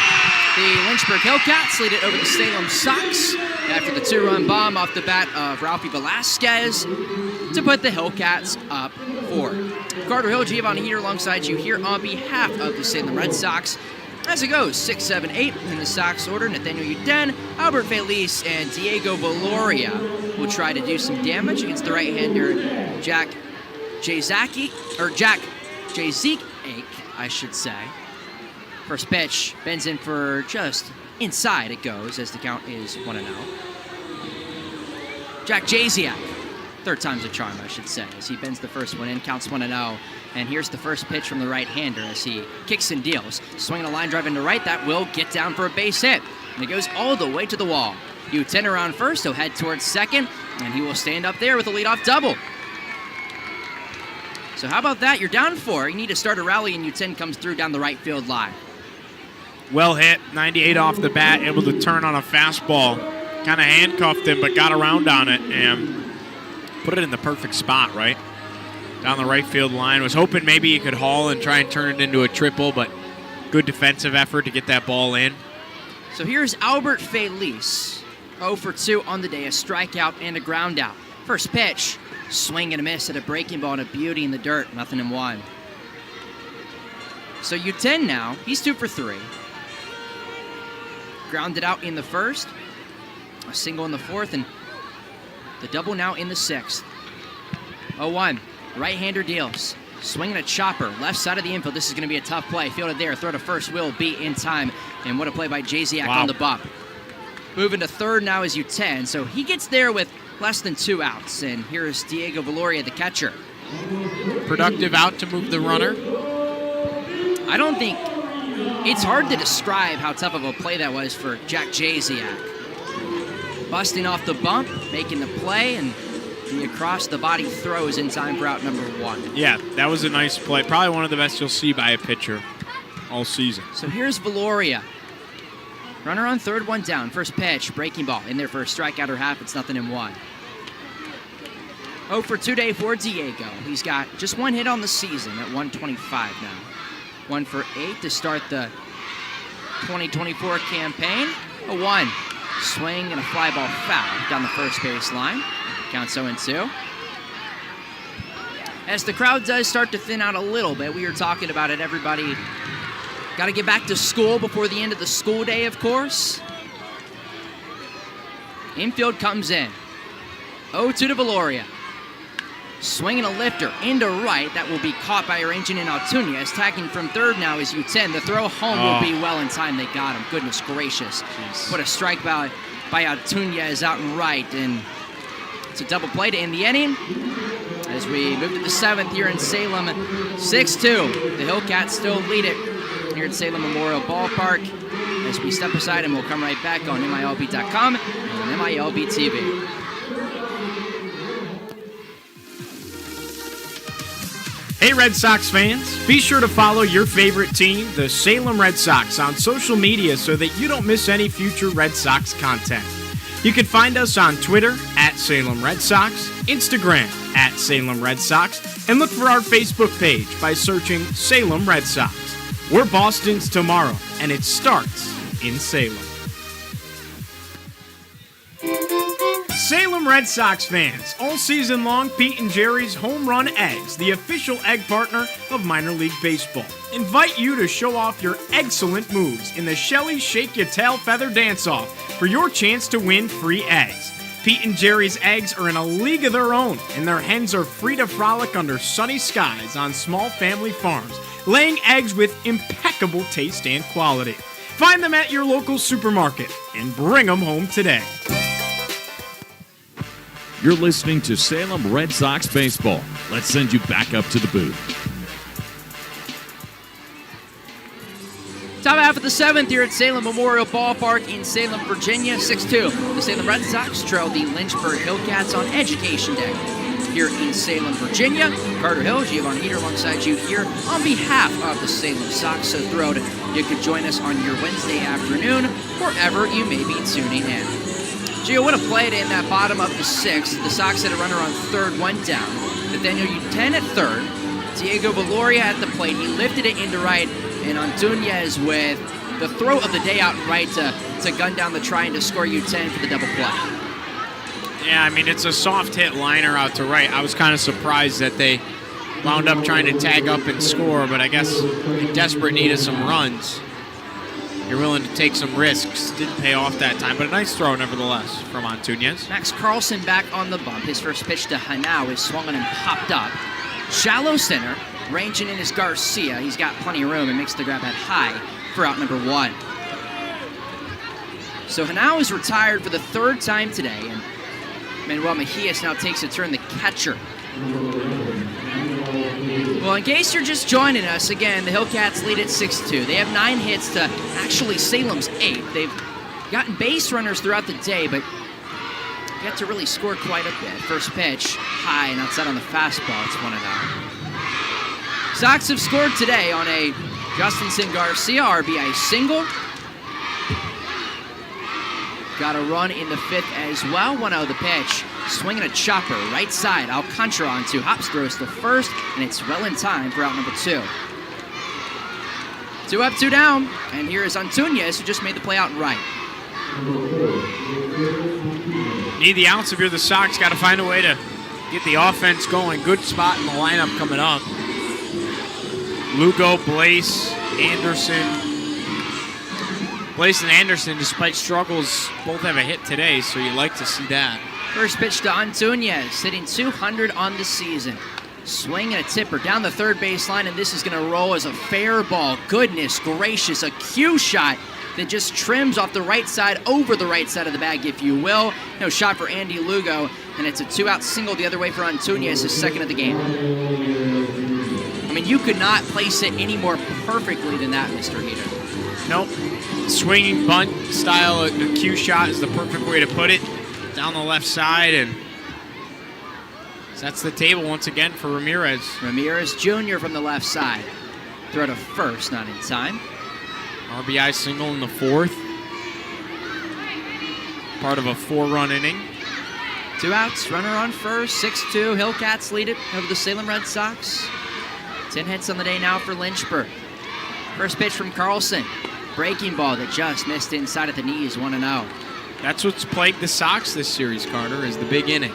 The Lynchburg Hillcats lead it over the Salem Sox after the 2-run bomb off the bat of Ralphie Velasquez to put the Hillcats up 4. Carter Hill, Giovanni Heater alongside you here on behalf of the Salem Red Sox. As it goes, 6, 7, 8 in the Sox order. Nathaniel Uden, Albert Feliz, and Diego Valoria will try to do some damage against the right-hander Jack Jazeki, I should say. First pitch, bends in for just inside it goes, as the count is 1-0. Jack Jasiak, third time's a charm, I should say, as he bends the first one in, counts 1-0. And here's the first pitch from the right-hander as he kicks and deals. Swinging a line drive into right, that will get down for a base hit. And it goes all the way to the wall. Uten around first, he'll head towards second, and he will stand up there with a leadoff double. So how about that? You're down 4. You need to start a rally, and Uten comes through down the right field line. Well hit, 98 off the bat, able to turn on a fastball. Kind of handcuffed him, but got around on it and put it in the perfect spot, right? Down the right field line. Was hoping maybe he could haul and try and turn it into a triple, but good defensive effort to get that ball in. So here's Albert Feliz. 0 for 2 on the day, a strikeout and a ground out. First pitch, swing and a miss at a breaking ball and a beauty in the dirt, 0-1. So Uten now, he's 2 for 3. Grounded out in the first, a single in the fourth, and the double now in the sixth. 0-1. Right-hander deals. Swinging a chopper. Left side of the infield. This is going to be a tough play. Fielded there. Throw to first will be in time. And what a play by Jasiak on the bump. Moving to third now is Uten. So he gets there with less than 2 outs. And here's Diego Valoria, the catcher. Productive out to move the runner. I don't think... It's hard to describe how tough of a play that was for Jack Jasiak. Busting off the bump, making the play, and the across-the-body throws in time for out number 1. Yeah, that was a nice play. Probably one of the best you'll see by a pitcher all season. So here's Valoria. Runner on third, 1 down. First pitch, breaking ball. In there for a strikeout or half. It's 0-1. 0 for 2 day for Diego. He's got just 1 hit on the season at 125 now. 1 for 8 to start the 2024 campaign. A 1. Swing and a fly ball foul down the first base line. Counts 0-2. As the crowd does start to thin out a little bit, we were talking about it, everybody got to get back to school before the end of the school day, of course. Infield comes in. 0-2 to Valoria. Swinging a lifter into right. That will be caught by Arangin and Altunez. Tagging from third now is Uten. The throw home will be well in time. They got him. Goodness gracious. Jeez. What a strike by Altunez out and right. And it's a double play to end the inning. As we move to the 7th here in Salem, 6-2. The Hillcats still lead it here at Salem Memorial Ballpark. As we step aside, and we'll come right back on MILB.com and MILB TV. Hey Red Sox fans, be sure to follow your favorite team, the Salem Red Sox, on social media so that you don't miss any future Red Sox content. You can find us on Twitter at Salem Red Sox, Instagram at Salem Red Sox, and look for our Facebook page by searching Salem Red Sox. We're Boston's tomorrow, and it starts in Salem. Salem Red Sox fans, all season long, Pete and Jerry's Home Run Eggs, the official egg partner of minor league baseball, invite you to show off your excellent moves in the Shelly Shake Your Tail Feather Dance-Off for your chance to win free eggs. Pete and Jerry's eggs are in a league of their own, and their hens are free to frolic under sunny skies on small family farms, laying eggs with impeccable taste and quality. Find them at your local supermarket and bring them home today. You're listening to Salem Red Sox baseball. Let's send you back up to the booth. Top half of the 7th here at Salem Memorial Ballpark in Salem, Virginia, 6-2. The Salem Red Sox trail the Lynchburg Hillcats on Education Day. Here in Salem, Virginia, Carter Hill, Giovanni Heater alongside you here on behalf of the Salem Sox. So thrilled you could join us on your Wednesday afternoon, wherever you may be tuning in. Gio, what a play in that bottom of the 6th. The Sox had a runner on third, 1 down. Nathaniel Uten at third. Diego Valoria at the plate. He lifted it into right. And Altunez with the throw of the day out right to gun down the try and to score Uten for the double play. Yeah, I mean, it's a soft hit liner out to right. I was kind of surprised that they wound up trying to tag up and score, but I guess in desperate need of some runs. You're willing to take some risks. Didn't pay off that time, but a nice throw nevertheless from Antunes. Max Carlson back on the bump. His first pitch to Hanau is swung on and popped up. Shallow center, ranging in is Garcia. He's got plenty of room and makes the grab at high for out number 1. So Hanau is retired for the 3rd time today, and Manuel Mejias now takes a turn, the catcher. Well, in case you're just joining us, again, the Hillcats lead at 6-2. They have 9 hits to actually Salem's 8. They've gotten base runners throughout the day, but got to really score quite a bit. First pitch, high and outside on the fastball. It's 1-0. Sox have scored today on a Justinson Garcia RBI single. Got a run in the 5th as well. 1-0 the pitch. Swinging a chopper, right side. Alcantara on 2. Hops throws to first, and it's well in time for out number 2. 2 up, 2 down. And here is Antunes, who just made the play out right. Need the outs if you're the Sox. Got to find a way to get the offense going. Good spot in the lineup coming up. Lugo, Blaze, Anderson. Blaze and Anderson, despite struggles, both have a hit today, so you like to see that. First pitch to Antunes, hitting 200 on the season. Swing and a tipper down the third baseline, and this is going to roll as a fair ball. Goodness gracious, a cue shot that just trims off the right side, over the right side of the bag, if you will. No shot for Andy Lugo, and it's a 2-out single the other way for Antunes, his 2nd of the game. I mean, you could not place it any more perfectly than that, Mr. Heater. Nope. Swinging bunt style, a cue shot is the perfect way to put it. Down the left side, and sets the table once again for Ramirez. Ramirez Jr. from the left side. Throw to first, not in time. RBI single in the 4th. Part of a 4-run inning. 2 outs, runner on first, 6-2. Hillcats lead it over the Salem Red Sox. 10 hits on the day now for Lynchburg. First pitch from Carlson. Breaking ball that just missed inside of the knees, 1-0. That's what's plagued the Sox this series, Carter, is the big inning.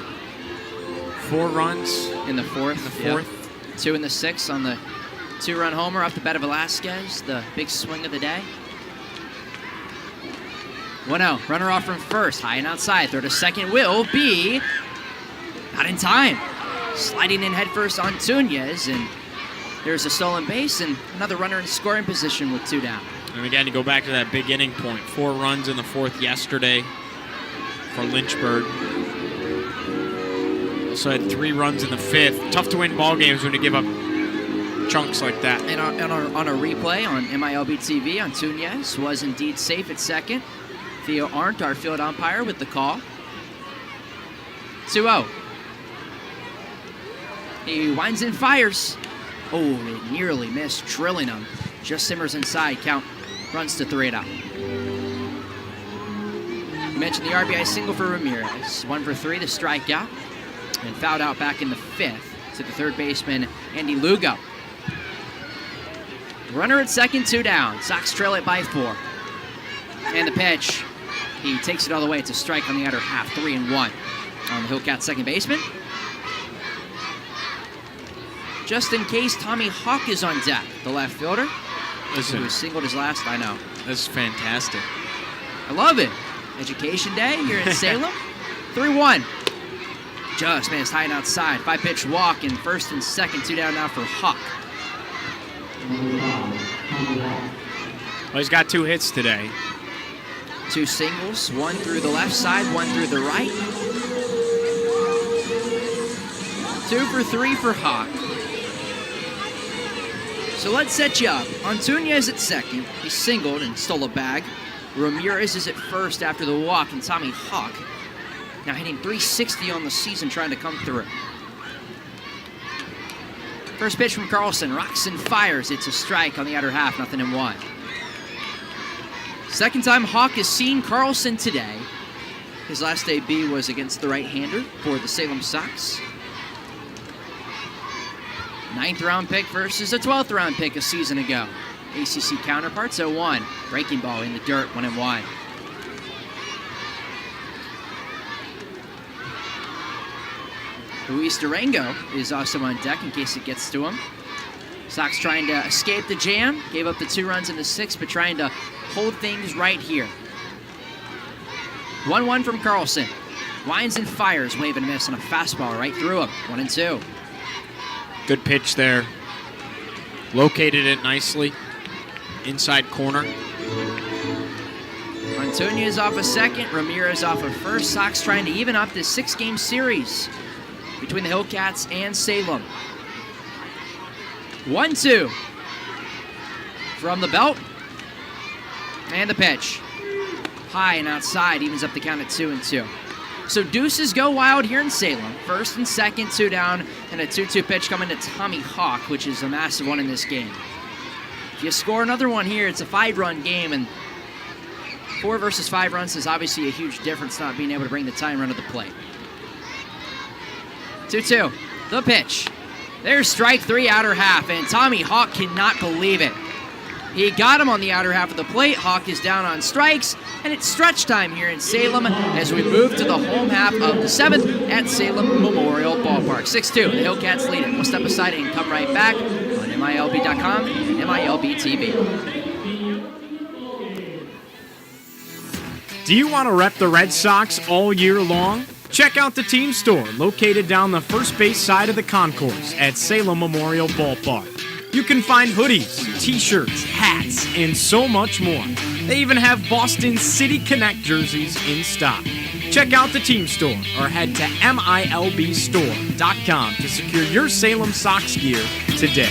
4 runs in the 4th. Yep. 2 in the 6th on the 2-run homer off the bat of Velasquez. The big swing of the day. 1-0. Runner off from first. High and outside. Throw to second will be not in time. Sliding in headfirst on Antunes, and there's a stolen base and another runner in scoring position with 2 down. And again, to go back to that big inning point, 4 runs in the 4th yesterday for Lynchburg. Also had 3 runs in the 5th. Tough to win ball games when you give up chunks like that. And on a replay on MILB TV, Antunes was indeed safe at second. Theo Arndt, our field umpire, with the call. 2-0. He winds and fires. Oh, it nearly missed, drilling him. Just simmers inside, count runs to 3-0. You mentioned the RBI single for Ramirez. 1 for 3, the strikeout. And fouled out back in the 5th to the third baseman, Andy Lugo. Runner at second, 2 down. Sox trail it by 4. And the pitch. He takes it all the way. It's a strike on the outer half, 3-1 on the Hillcats second baseman. Just in case Tommy Hawk is on deck, the left fielder. Listen, who singled his last, I know. This is fantastic. I love it. Education Day here in Salem. 3-1. Just missed high and outside. 5-pitch walk in first and second. 2 down now for Hawk. Well, he's got 2 hits today. 2 singles, 1 through the left side, 1 through the right. 2 for 3 for Hawk. So let's set you up. Antunes at second. He singled and stole a bag. Ramirez is at first after the walk, and Tommy Hawk now hitting .360 on the season, trying to come through. First pitch from Carlson. Rocks and fires. It's a strike on the outer half, 0-1. Second time Hawk has seen Carlson today. His last debut was against the right-hander for the Salem Sox. 9th round pick versus a 12th round pick a season ago. ACC counterparts 0-1. Breaking ball in the dirt, 1-1. Luis Durango is also on deck in case it gets to him. Sox trying to escape the jam. Gave up the 2 runs in the 6th, but trying to hold things right here. 1-1 from Carlson. Winds and fires, wave and miss on a fastball right through him. 1-2. Good pitch there. Located it nicely. Inside corner. Antonio off a second, Ramirez off a first. Sox trying to even up this 6-game series between the Hillcats and Salem. 1-2 from the belt. And the pitch. High and outside, evens up the count at 2-2. So deuces go wild here in Salem. First and second, 2 down, and a 2-2 pitch coming to Tommy Hawk, which is a massive one in this game. If you score another one here, it's a 5-run game, and 4 versus 5 runs is obviously a huge difference, not being able to bring the tying run to the plate. 2-2, the pitch. There's strike 3, outer half, and Tommy Hawk cannot believe it. He got him on the outer half of the plate. Hawk is down on strikes, and it's stretch time here in Salem as we move to the home half of the 7th at Salem Memorial Ballpark. 6-2, the Hillcats lead it. We'll step aside and come right back on MILB.com and MILB TV. Do you want to rep the Red Sox all year long? Check out the team store located down the first base side of the concourse at Salem Memorial Ballpark. You can find hoodies, t-shirts, hats, and so much more. They even have Boston City Connect jerseys in stock. Check out the team store or head to MILBstore.com to secure your Salem Sox gear today.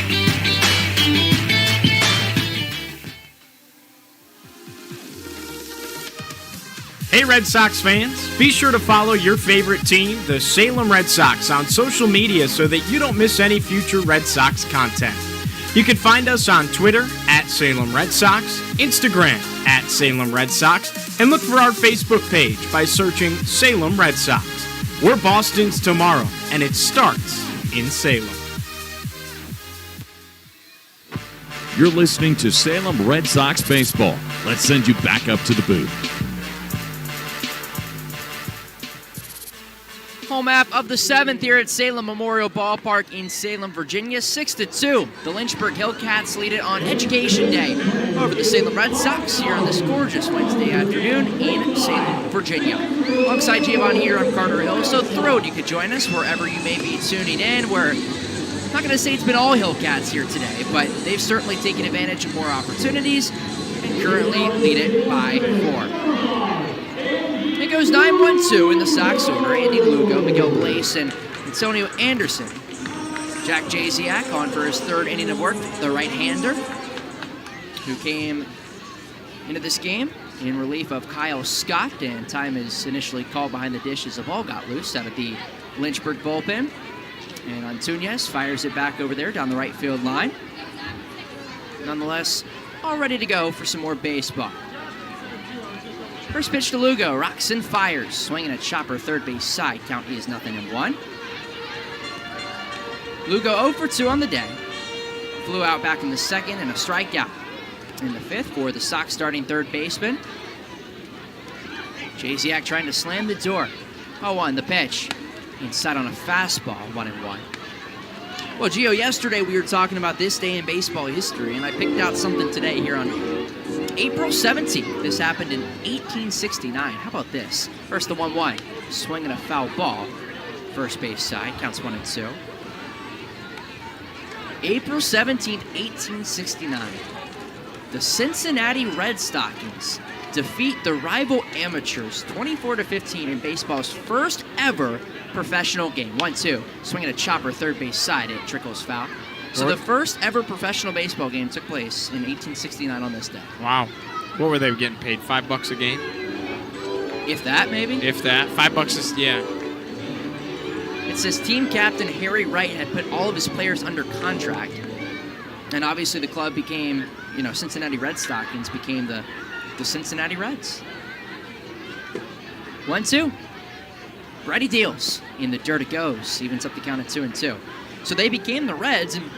Hey Red Sox fans, be sure to follow your favorite team, the Salem Red Sox, on social media so that you don't miss any future Red Sox content. You can find us on Twitter at Salem Red Sox, Instagram at Salem Red Sox, and look for our Facebook page by searching Salem Red Sox. We're Boston's tomorrow, and it starts in Salem. You're listening to Salem Red Sox baseball. Let's send you back up to the booth. Home half of the 7th here at Salem Memorial Ballpark in Salem, Virginia. 6-2. The Lynchburg Hillcats lead it on Education Day over the Salem Red Sox here on this gorgeous Wednesday afternoon in Salem, Virginia. Alongside Giovanni here, I'm Carter Hill. So thrilled you could join us wherever you may be tuning in. We're not going to say it's been all Hillcats here today, but they've certainly taken advantage of more opportunities and currently lead it by 4. It goes 9-1-2 in the Sox order. Andy Lugo, Miguel Blaze, and Antonio Anderson. Jack Jasiak on for his 3rd inning of work, the right-hander, who came into this game in relief of Kyle Scott, and time is initially called behind the dish as the ball got loose out of the Lynchburg bullpen. And Antunes fires it back over there down the right field line. Nonetheless, all ready to go for some more baseball. First pitch to Lugo, rocks and fires, swinging a chopper 3rd base side. Count is 0-1. Lugo 0 for 2 on the day. Flew out back in the 2nd and a strikeout in the 5th for the Sox starting 3rd baseman. Jasiak trying to slam the door. 0-1, the pitch. Inside on a fastball, 1-1. Well, Gio, yesterday we were talking about this day in baseball history, and I picked out something today here on April 17th. This happened in 1869. How about this? First the 1-1. Swinging a foul ball. First base side. Counts 1-2. April 17th, 1869. The Cincinnati Red Stockings defeat the rival amateurs 24-15 in baseball's first ever professional game. 1-2. Swinging a chopper 3rd base side. It trickles foul. So the first ever professional baseball game took place in 1869 on this day. Wow. What were they getting paid? $5 a game? If that, maybe? If that. $5 is, yeah. It says team captain Harry Wright had put all of his players under contract. And obviously the club became, Cincinnati Red Stockings became the Cincinnati Reds. 1-2. Brady deals. In the dirt it goes. Evens up the count at 2-2. So they became the Reds, and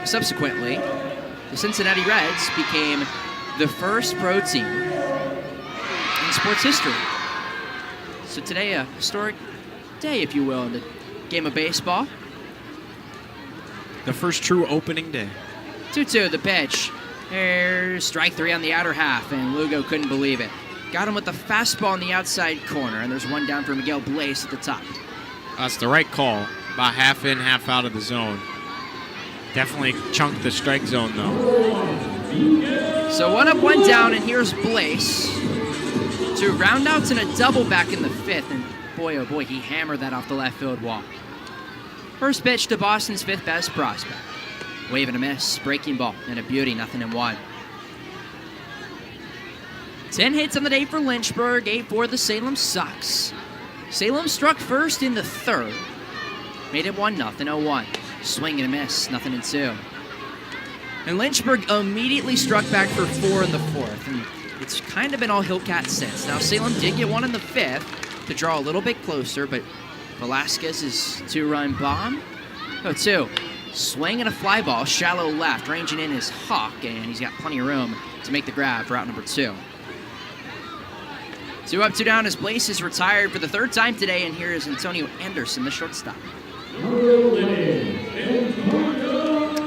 subsequently, the Cincinnati Reds became the first pro team in sports history. So today, a historic day, if you will, in the game of baseball. the first true opening day. 2-2, the pitch. There's strike 3 on the outer half, and Lugo couldn't believe it. Got him with the fastball in the outside corner, and there's one down for Miguel Blaze at the top. That's the right call. About half in, half out of the zone. Definitely chunked the strike zone, though. So 1 up, 1 down, and here's Blaze. 2 roundouts and a double back in the 5th, and boy, oh boy, he hammered that off the left field wall. First pitch to Boston's 5th best prospect. Wave and a miss, breaking ball, and a beauty, 0-1. 10 hits on the day for Lynchburg, 8 for the Salem Sox. Salem struck first in the 3rd. Made it 1-0, 0-1. Swing and a miss, 0-2. And Lynchburg immediately struck back for 4 in the 4th. And it's kind of been all Hillcats since. Now Salem did get 1 in the 5th to draw a little bit closer, but Velasquez's 2-run bomb. 0-2. Swing and a fly ball, shallow left, ranging in his Hawk, and he's got plenty of room to make the grab for out number 2. 2 up, 2 down as Blaze is retired for the 3rd time today, and here is Antonio Anderson, the shortstop.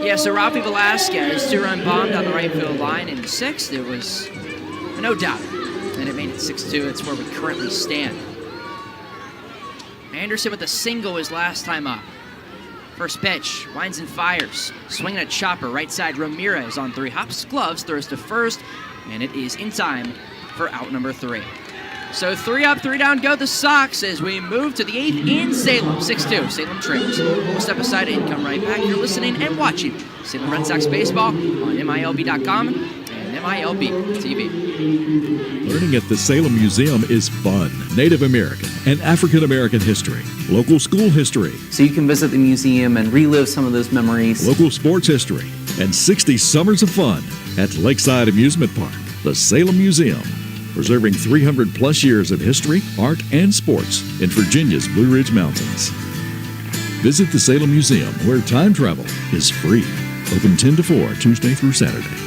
Yeah, so Rafi Velasquez, 2-run bomb down the right field line in the 6th. It was no doubt, and it made it 6-2. It's where we currently stand. Anderson with a single his last time up. First pitch, winds and fires. Swinging a chopper, right side. Ramirez on 3 hops, gloves, throws to first, and it is in time for out number 3. So 3 up, 3 down go the Sox as we move to the 8th in Salem. 6-2, Salem trails. We'll step aside and come right back. You're listening and watching Salem Red Sox baseball on MILB.com and MILB TV. Learning at the Salem Museum is fun. Native American and African American history, local school history, So you can visit the museum and relive some of those memories. local sports history, and 60 summers of fun at Lakeside Amusement Park, the Salem Museum, preserving 300-plus years of history, art, and sports in Virginia's Blue Ridge Mountains. Visit the Salem Museum, where time travel is free. Open 10 to 4, Tuesday through Saturday.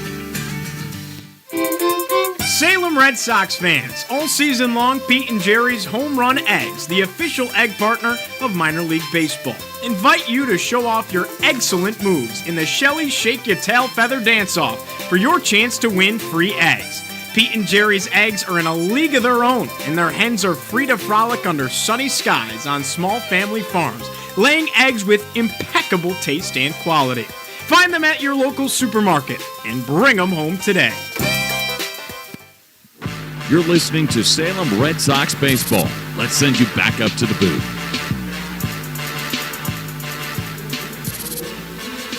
Salem Red Sox fans, all season long, Pete and Jerry's Home Run Eggs, the official egg partner of minor league baseball, invite you to show off your excellent moves in the Shelly Shake Your Tail Feather Dance-Off for your chance to win free eggs. Pete and Jerry's eggs are in a league of their own, and their hens are free to frolic under sunny skies on small family farms, laying eggs with impeccable taste and quality. Find them at your local supermarket and bring them home today. You're listening to Salem Red Sox baseball. Let's send you back up to the booth.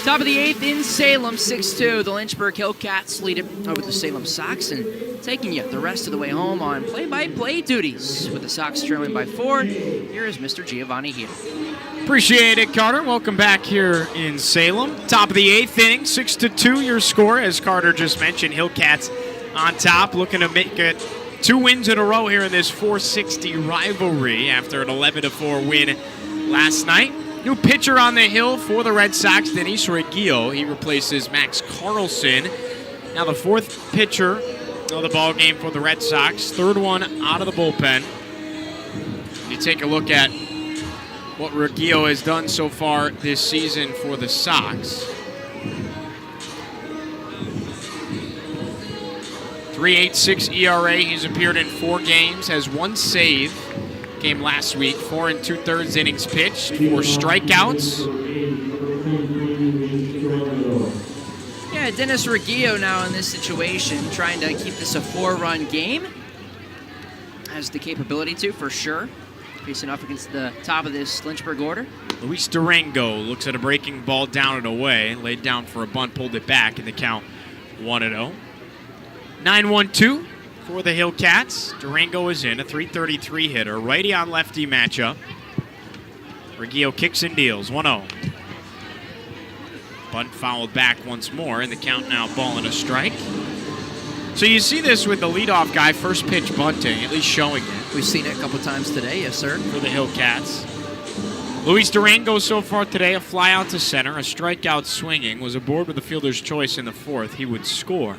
Top of the 8th in Salem, 6-2. The Lynchburg Hillcats lead it over the Salem Sox and taking you the rest of the way home on play-by-play duties. With the Sox trailing by 4, here is Mr. Giovanni Hill. Appreciate it, Carter. Welcome back here in Salem. Top of the 8th inning, 6-2 your score. As Carter just mentioned, Hillcats on top, looking to make it 2 wins in a row here in this 460 rivalry after an 11-4 win last night. New pitcher on the hill for the Red Sox, Denis Reguillo. He replaces Max Carlson. Now the 4th pitcher of the ball game for the Red Sox. 3rd one out of the bullpen. You take a look at what Reguillo has done so far this season for the Sox. 3.86 ERA. He's appeared in 4 games, has 1 save. Game last week, 4 2/3 innings pitched, 4 strikeouts. Yeah, Denis Reguillo now in this situation, trying to keep this a 4-run game. Has the capability to, for sure. Facing off against the top of this Lynchburg order. Luis Durango looks at a breaking ball down and away, laid down for a bunt, pulled it back, and the count 1-0. 9-1-2 for the Hillcats. Durango is in, a .333 hitter. Righty on lefty matchup. Reguillo kicks and deals, 1-0. Bunt fouled back once more, and the count now ball and a strike. So you see this with the leadoff guy, first pitch bunting, at least showing it. We've seen it a couple times today, yes, sir. For the Hillcats. Luis Durango so far today, a fly out to center, a strikeout swinging, was aboard with the fielder's choice in the 4th. He would score.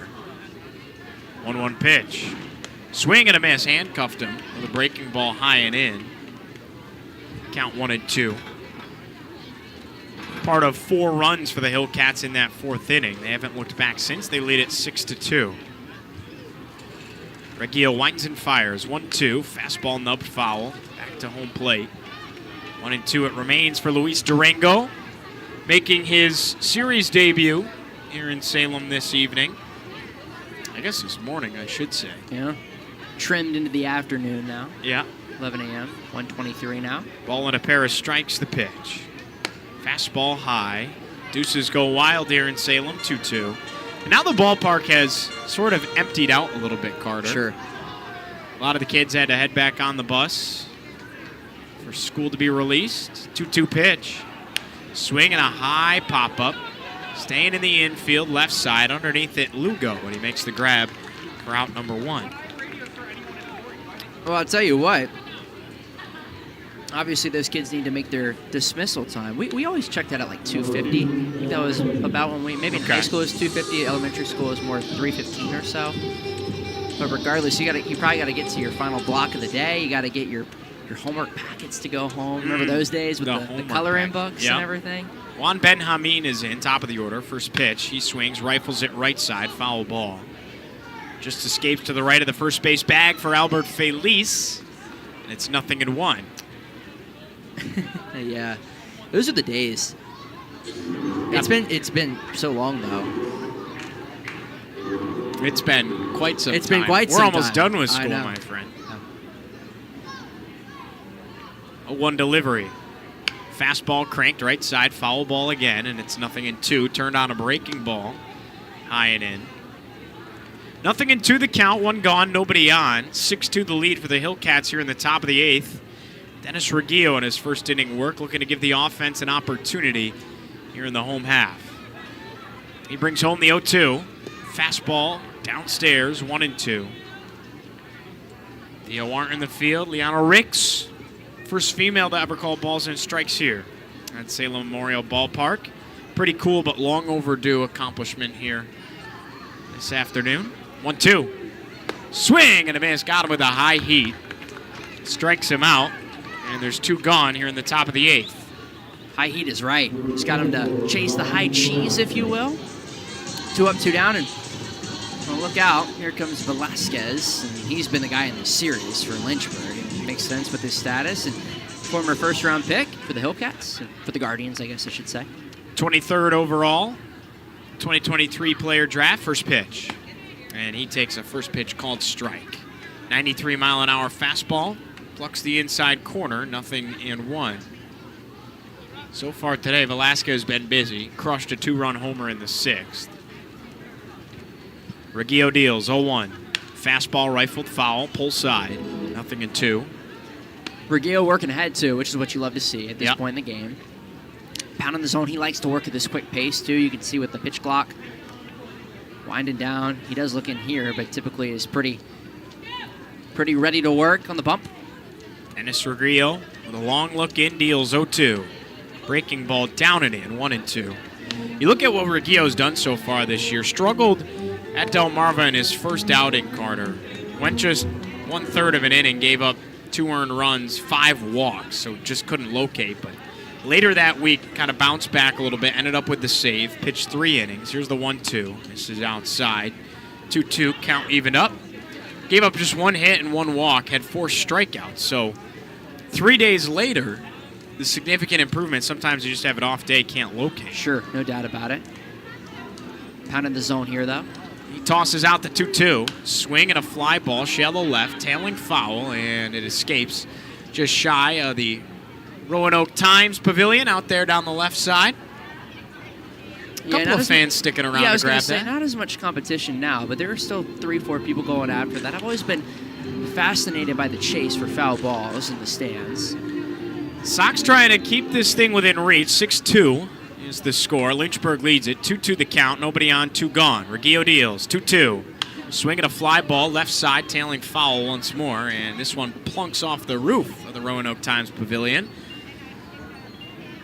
1-1 pitch. Swing and a miss. Handcuffed him with a breaking ball high and in. Count 1-2. part of 4 runs for the Hillcats in that 4th inning. They haven't looked back since. They lead it 6-2. Reggio winds and fires. 1-2. Fastball nubbed foul. Back to home plate. 1-2 it remains for Luis Durango, making his series debut here in Salem this evening. I guess this morning, I should say. Yeah. Trimmed into the afternoon now. Yeah. 11 a.m., 1:23 now. Ball and a pair of strikes, the pitch. Fastball high. Deuces go wild here in Salem, 2-2. And now the ballpark has sort of emptied out a little bit, Carter. Sure. A lot of the kids had to head back on the bus for school to be released. 2-2 pitch. Swing and a high pop-up. Staying in the infield, left side, underneath it, Lugo, and he makes the grab for out number 1. Well, I'll tell you what. Obviously, those kids need to make their dismissal time. We always checked that at like 2:50. I think that was about when maybe in high school it was 2:50. Elementary school is more 3:15 or so. But regardless, you probably got to get to your final block of the day. You got to get your homework packets to go home. Remember those days with the coloring books and everything? Juan Benjamin is in, top of the order. First pitch. He swings, rifles it right side, foul ball. Just escapes to the right of the first base bag for Albert Feliz. And it's 0-1. Yeah. Those are the days. It's been so long, though. It's been quite some time. It's been quite some We're time. almost done with school, my friend. A 1 delivery. Fastball cranked right side, foul ball again, and it's 0-2. Turned on a breaking ball. High and in. 0-2 the count, 1 gone, nobody on. 6-2 the lead for the Hillcats here in the top of the 8th. Dennis Reggio in his first inning work, looking to give the offense an opportunity here in the home half. He brings home the 0-2. Fastball downstairs, 1-2. Theo Arndt in the field. Liana Ricks, first female to ever call balls and strikes here at Salem Memorial Ballpark. Pretty cool but long overdue accomplishment here this afternoon. 1-2. Swing, and a man's got him with a high heat. Strikes him out, and there's 2 gone here in the top of the 8th. High heat is right. Just got him to chase the high cheese, if you will. 2 up, 2 down, and well, look out. Here comes Velasquez, and he's been the guy in this series for Lynchburg. It makes sense with his status, and former first-round pick for the Hillcats, for the Guardians, I guess I should say. 23rd overall, 2023 player draft, first pitch. And he takes a first pitch called strike. 93-mile-an-hour fastball, plucks the inside corner, 0-1. So far today, Velasquez has been busy. Crushed a 2-run homer in the 6th. Reggio deals, 0-1. Fastball rifled foul, pull side, 0-2. Reggio working ahead, too, which is what you love to see at this point in the game. Pounding the zone, he likes to work at this quick pace, too. You can see with the pitch clock. Winding down. He does look in here, but typically is pretty ready to work on the bump. Dennis Reggio with a long look in, deals 0-2. Breaking ball down and in, 1-2. You look at what Reggio's done so far this year. Struggled at Delmarva in his first outing, Carter. Went just 1/3 of an inning, gave up 2 earned runs, 5 walks, so just couldn't locate. But later that week, kind of bounced back a little bit, ended up with the save, pitched 3 innings. Here's the 1-2. This is outside. 2-2, count evened up. Gave up just 1 hit and 1 walk, had 4 strikeouts. So 3 days later, the significant improvement. Sometimes you just have an off day, can't locate. Sure, no doubt about it. Pounding the zone here, though. He tosses out the 2-2. Swing and a fly ball, shallow left, tailing foul, and it escapes just shy of the Roanoke Times Pavilion out there down the left side. A couple of fans sticking around I was to grab say, that. not as much competition now, but there are still 3-4 people going after that. I've always been fascinated by the chase for foul balls in the stands. Sox trying to keep this thing within reach. 6-2 is the score. Lynchburg leads it. 2-2 the count. Nobody on, 2 gone. Reggio deals. 2-2. Swinging a fly ball, left side, tailing foul once more, and this one plunks off the roof of the Roanoke Times Pavilion.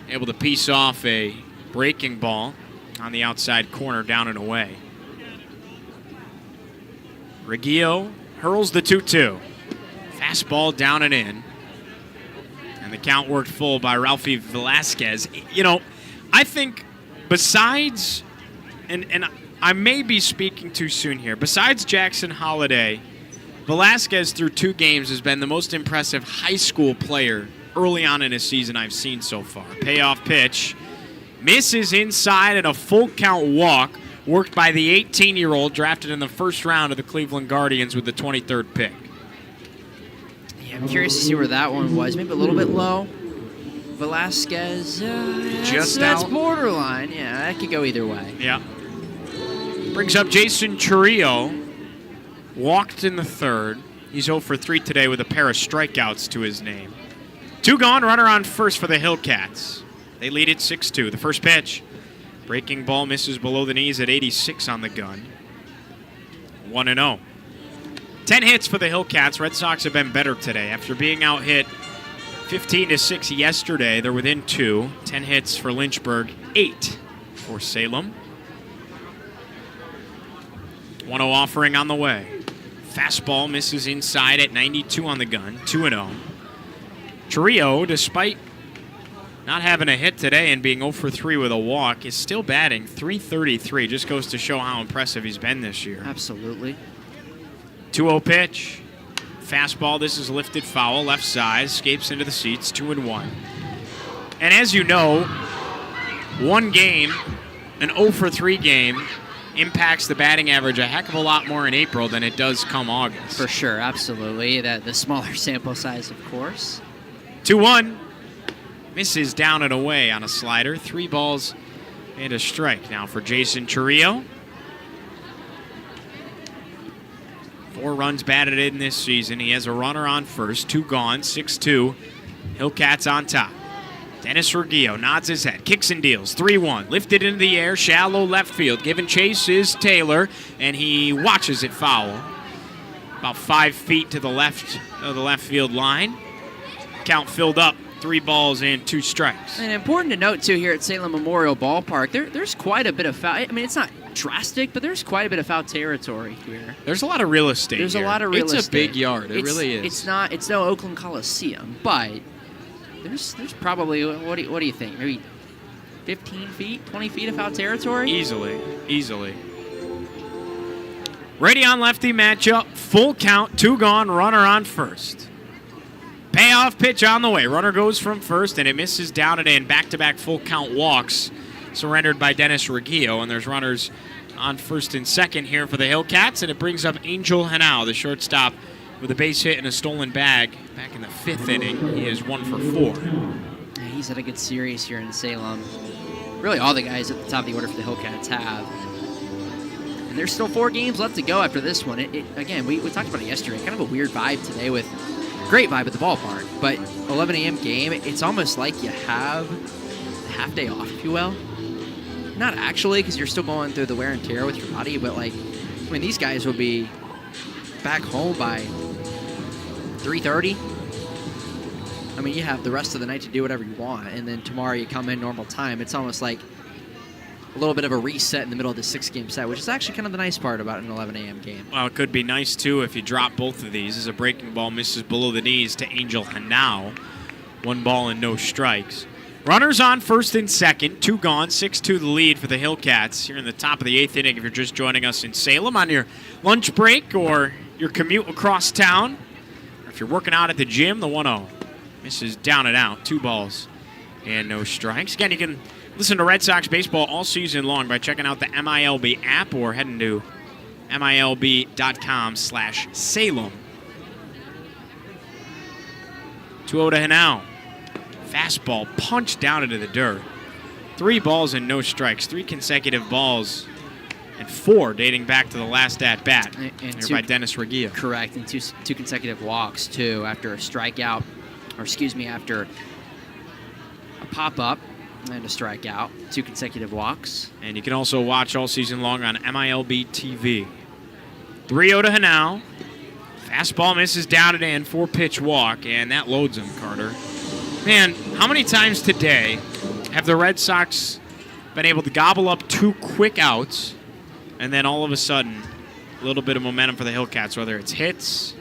Able to piece off a breaking ball on the outside corner, down and away. Reggio hurls the 2-2. Fastball down and in. And the count worked full by Ralphie Velasquez. You know, I think besides, and I may be speaking too soon here, besides Jackson Holiday, Velasquez through 2 games has been the most impressive high school player early on in his season I've seen so far. Payoff pitch. Misses inside and a full count walk worked by the 18-year-old drafted in the first round of the Cleveland Guardians with the 23rd pick. Yeah, I'm curious to see where that one was. Maybe a little bit low. Velasquez, that's out. borderline. Yeah, that could go either way. Yeah. Brings up Jason Churillo. Walked in the 3rd. He's 0 for 3 today with a pair of strikeouts to his name. 2 gone, runner on first for the Hillcats. They lead it 6-2. The first pitch. Breaking ball misses below the knees at 86 on the gun. 1-0. 10 hits for the Hillcats. Red Sox have been better today. After being out hit 15-6 yesterday, they're within 2. 10 hits for Lynchburg, 8 for Salem. 1-0 offering on the way. Fastball misses inside at 92 on the gun, 2-0. Churillo, despite not having a hit today and being 0 for 3 with a walk, is still batting .333. Just goes to show how impressive he's been this year. Absolutely. 2-0 pitch. Fastball, this is lifted foul, left side, escapes into the seats, 2-1. And as you know, one game, an 0 for 3 game, impacts the batting average a heck of a lot more in April than it does come August. For sure, absolutely. The smaller sample size, of course. 2-1. Misses down and away on a slider. 3 balls and a strike now for Jason Churillo. 4 runs batted in this season. He has a runner on first. 2 gone, 6-2. Hillcats on top. Dennis Ruggiero nods his head, kicks and deals, 3-1. Lifted into the air, shallow left field. Giving chase is Taylor, and he watches it foul. About 5 feet to the left of the left field line. Count filled up, 3 balls and 2 strikes. And important to note, too, here at Salem Memorial Ballpark, there's quite a bit of foul. I mean, it's not drastic, but there's quite a bit of foul territory here. There's a lot of real estate There's here. a lot of real estate. It's a big yard. It really is. It's no Oakland Coliseum, but there's probably, what do you think? Maybe 15 feet, 20 feet of foul territory? Easily. Righty on lefty matchup, full count, 2 gone, runner on first. Payoff pitch on the way. Runner goes from first, and it misses down and in. Back-to-back full count walks surrendered by Dennis Ruggiero, and there's runners on first and second here for the Hillcats, and it brings up Angel Henao, the shortstop, with a base hit and a stolen bag back in the 5th inning. He is 1 for 4. Yeah, he's had a good series here in Salem. Really, all the guys at the top of the order for the Hillcats have. And there's still 4 games left to go after this one. Again, we talked about it yesterday. Kind of a weird vibe today with great vibe at the ballpark. But 11 a.m. game, it's almost like you have a half day off, if you will. Not actually, because you're still going through the wear and tear with your body. But, these guys will be back home by 3:30. I mean, you have the rest of the night to do whatever you want, and then tomorrow you come in normal time. It's almost like a little bit of a reset in the middle of the 6-game set, which is actually kind of the nice part about an 11 a.m. game. Well, it could be nice, too, if you drop both of these. As a breaking ball misses below the knees to Angel Henao. 1 ball and no strikes. Runners on first and second, 2 gone, 6-2 the lead for the Hillcats here in the top of the 8th inning. If you're just joining us in Salem on your lunch break or your commute across town, or if you're working out at the gym, the 1-0 misses down and out, 2 balls and no strikes. Again, you can listen to Red Sox baseball all season long by checking out the MILB app or heading to MILB.com/Salem. 2-0 to Henao. Fastball punched down into the dirt. 3 balls and no strikes. 3 consecutive balls and 4 dating back to the last at-bat here by Dennis Ruggiero. Correct, and two consecutive walks, too, after a strikeout, after a pop-up and a strikeout. 2 consecutive walks. And you can also watch all season long on MILB TV. 3-0 to Henao. Fastball misses down and in, 4-pitch walk, and that loads him, Carter. Man, how many times today have the Red Sox been able to gobble up 2 quick outs, and then all of a sudden, a little bit of momentum for the Hillcats, whether it's hits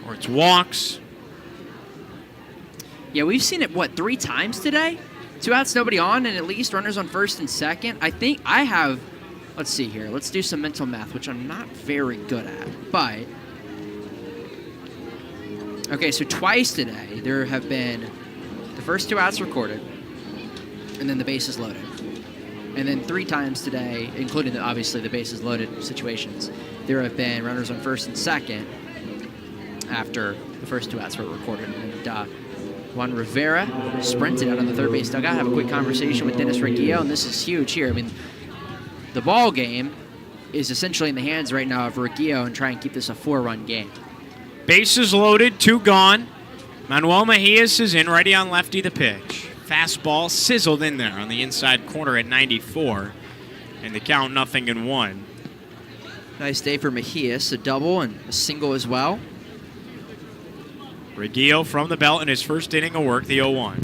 or it's walks? Yeah, we've seen it, 3 times today? 2 outs, nobody on, and at least runners on first and second. I think I have, let's see here. Let's do some mental math, which I'm not very good at. But, okay, so twice today there have been the first 2 outs recorded, and then the bases loaded. And then 3 times today, including obviously the bases loaded situations, there have been runners on first and second after the first 2 outs were recorded. And Juan Rivera sprinted out on the third base dugout. Have a quick conversation with Dennis Reggio, and this is huge here. I mean, the ball game is essentially in the hands right now of Reggio and try and keep this a 4-run game. Bases loaded, 2 gone. Manuel Mejias is in, righty on lefty the pitch. Fastball sizzled in there on the inside corner at 94. And the count 0-1. Nice day for Mejias, a double and a single as well. Reggio from the belt in his first inning of work, the 0-1.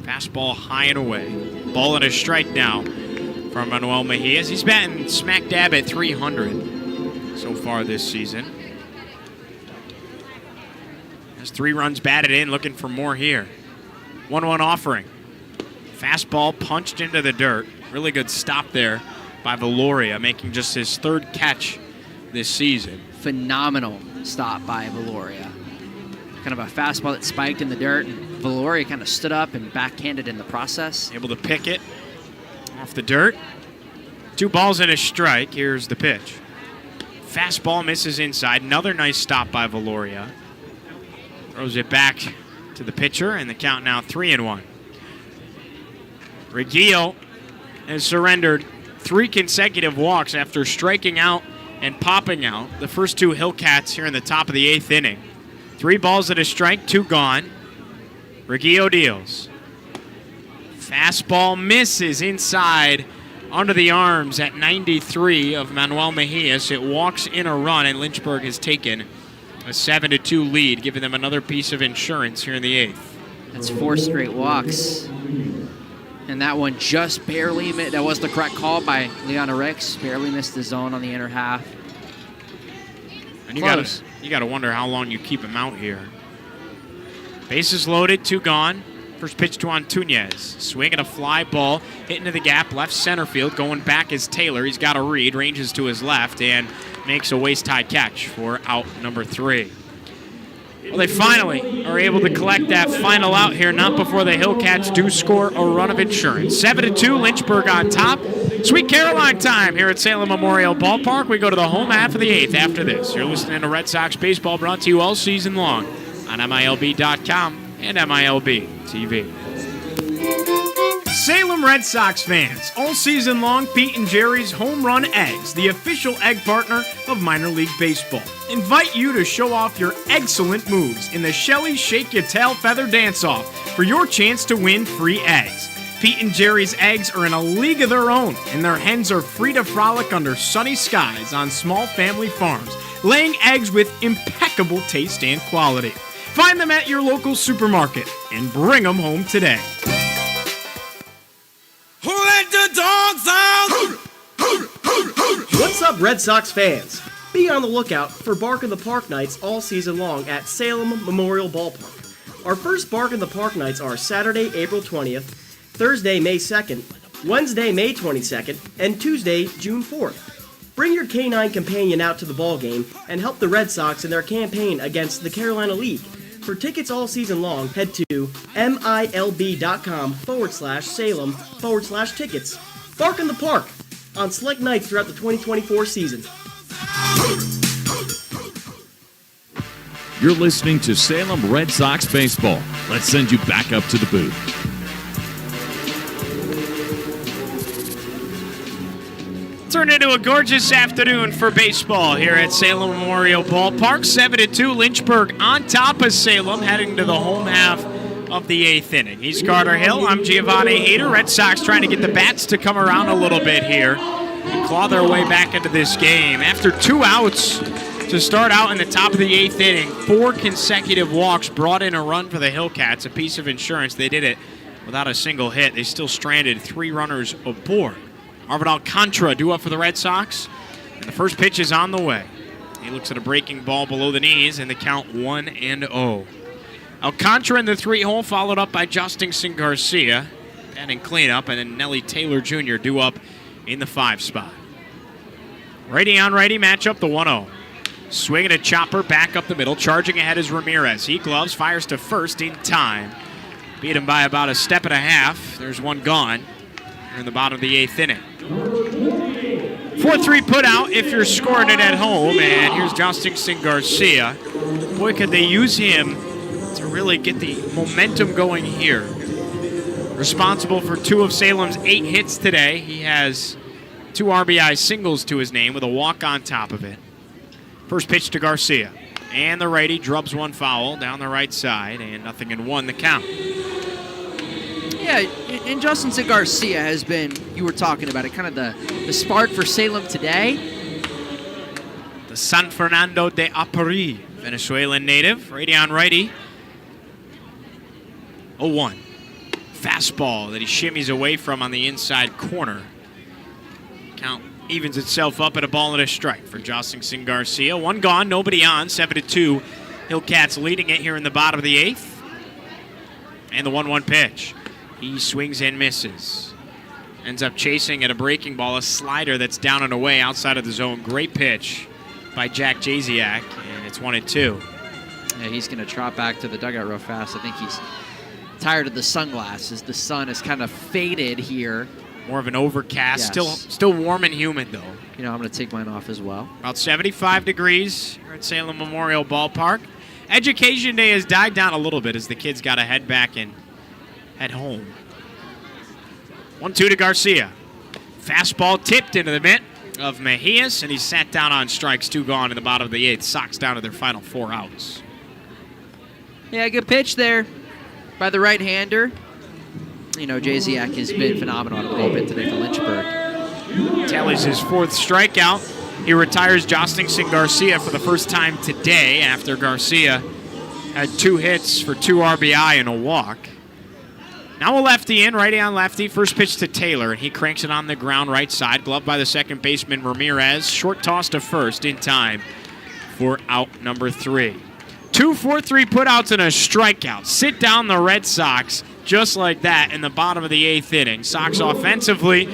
Fastball high and away. Ball and a strike now from Manuel Mejias. He's batting smack dab at 300 so far this season. Has 3 runs batted in, looking for more here. 1-1 offering. Fastball punched into the dirt. Really good stop there by Valoria, making just his 3rd catch this season. Phenomenal stop by Valoria. Kind of a fastball that spiked in the dirt, and Valoria kind of stood up and backhanded in the process. Able to pick it off the dirt. 2 balls and a strike. Here's the pitch. Fastball misses inside. Another nice stop by Valoria. Throws it back to the pitcher, and the count now 3-1. Reggio has surrendered 3 consecutive walks after striking out and popping out the first 2 Hillcats here in the top of the 8th inning. 3 balls and a strike, 2 gone. Reggio deals. Fastball misses inside under the arms at 93 of Manuel Mejias. It walks in a run, and Lynchburg has taken a 7-2 lead, giving them another piece of insurance here in the 8th. That's 4 straight walks. And that one just barely missed. That was the correct call by Leona Ricks. Barely missed the zone on the inner half. And you gotta wonder how long you keep him out here. Bases loaded, 2 gone. First pitch to Antunes. Swinging a fly ball, hitting to the gap, left center field. Going back is Taylor. He's got a read, ranges to his left, and makes a waist-high catch for out number 3. Well, they finally are able to collect that final out here, not before the Hillcats do score a run of insurance. 7-2, Lynchburg on top. Sweet Caroline time here at Salem Memorial Ballpark. We go to the home half of the 8th after this. You're listening to Red Sox baseball, brought to you all season long on MILB.com and MILB TV. Salem Red Sox fans, all season long, Pete and Jerry's Home Run Eggs, the official egg partner of minor league baseball, invite you to show off your excellent moves in the Shelly Shake Your Tail Feather Dance-Off for your chance to win free eggs. Pete and Jerry's eggs are in a league of their own, and their hens are free to frolic under sunny skies on small family farms, laying eggs with impeccable taste and quality. Find them at your local supermarket and bring them home today. Who let the dogs out? What's up, Red Sox fans? Be on the lookout for Bark in the Park nights all season long at Salem Memorial Ballpark. Our first Bark in the Park nights are Saturday, April 20th, Thursday, May 2nd, Wednesday, May 22nd, and Tuesday, June 4th. Bring your canine companion out to the ball game and help the Red Sox in their campaign against the Carolina League. For tickets all season long, head to milb.com/Salem/tickets. Bark in the Park on select nights throughout the 2024 season. You're listening to Salem Red Sox baseball. Let's send you back up to the booth. Turned into a gorgeous afternoon for baseball here at Salem Memorial Ballpark. 7-2, Lynchburg on top of Salem, heading to the home half of the 8th inning. He's Carter Hill. I'm Giovanni Hayter. Red Sox trying to get the bats to come around a little bit here and claw their way back into this game. After 2 outs to start out in the top of the 8th inning, 4 consecutive walks brought in a run for the Hillcats, a piece of insurance. They did it without a single hit. They still stranded 3 runners aboard. Arvin Alcantara due up for the Red Sox, and the first pitch is on the way. He looks at a breaking ball below the knees, and the count 1-0. Alcantara in the 3-hole, followed up by Justin Garcia. batting cleanup, and then Nelly Taylor Jr. due up in the 5 spot. Righty on righty matchup, the 1-0. Swinging a chopper back up the middle. Charging ahead is Ramirez. He gloves, fires to first in time. Beat him by about a step and a half. There's one gone. Here in the bottom of the 8th inning. 4-3 put out if you're scoring it at home. And here's Justin Garcia. Boy, could they use him to really get the momentum going here. Responsible for 2 of Salem's 8 hits today. He has 2 RBI singles to his name with a walk on top of it. First pitch to Garcia. And the righty drubs one foul down the right side. And 0-1 the count. Yeah, and Justin Garcia has been, you were talking about it, kind of the spark for Salem today. The San Fernando de Apuri, Venezuelan native. Righty on righty. 0-1. Fastball that he shimmies away from on the inside corner. Count evens itself up at a ball and a strike for Justin Garcia. 1 gone, nobody on. 7-2. Hillcats leading it here in the bottom of the 8th. And the 1-1 pitch. He swings and misses. Ends up chasing at a breaking ball, a slider that's down and away outside of the zone. Great pitch by Jack Jasiak, and it's 1-2. Yeah, he's going to trot back to the dugout real fast. I think he's tired of the sunglasses. The sun is kind of faded here. More of an overcast. Yes. Still warm and humid, though. You know, I'm going to take mine off as well. About 75 degrees here at Salem Memorial Ballpark. Education Day has died down a little bit as the kids got to head back and head home. 1-2 to Garcia. Fastball tipped into the mitt of Mejias, and he sat down on strikes. 2 gone in the bottom of the 8th. Sox down to their final 4 outs. Yeah, good pitch there by the right-hander. You know, Jasiak has been phenomenal in the bullpen today for Lynchburg. Tallies his 4th strikeout. He retires Justin Garcia for the first time today after Garcia had 2 hits for 2 RBI and a walk. Now a lefty in, righty on lefty. First pitch to Taylor, and he cranks it on the ground right side. Gloved by the second baseman Ramirez. Short toss to first in time for out number 3. 2 4-3 putouts and a strikeout. Sit down the Red Sox just like that in the bottom of the 8th inning. Sox offensively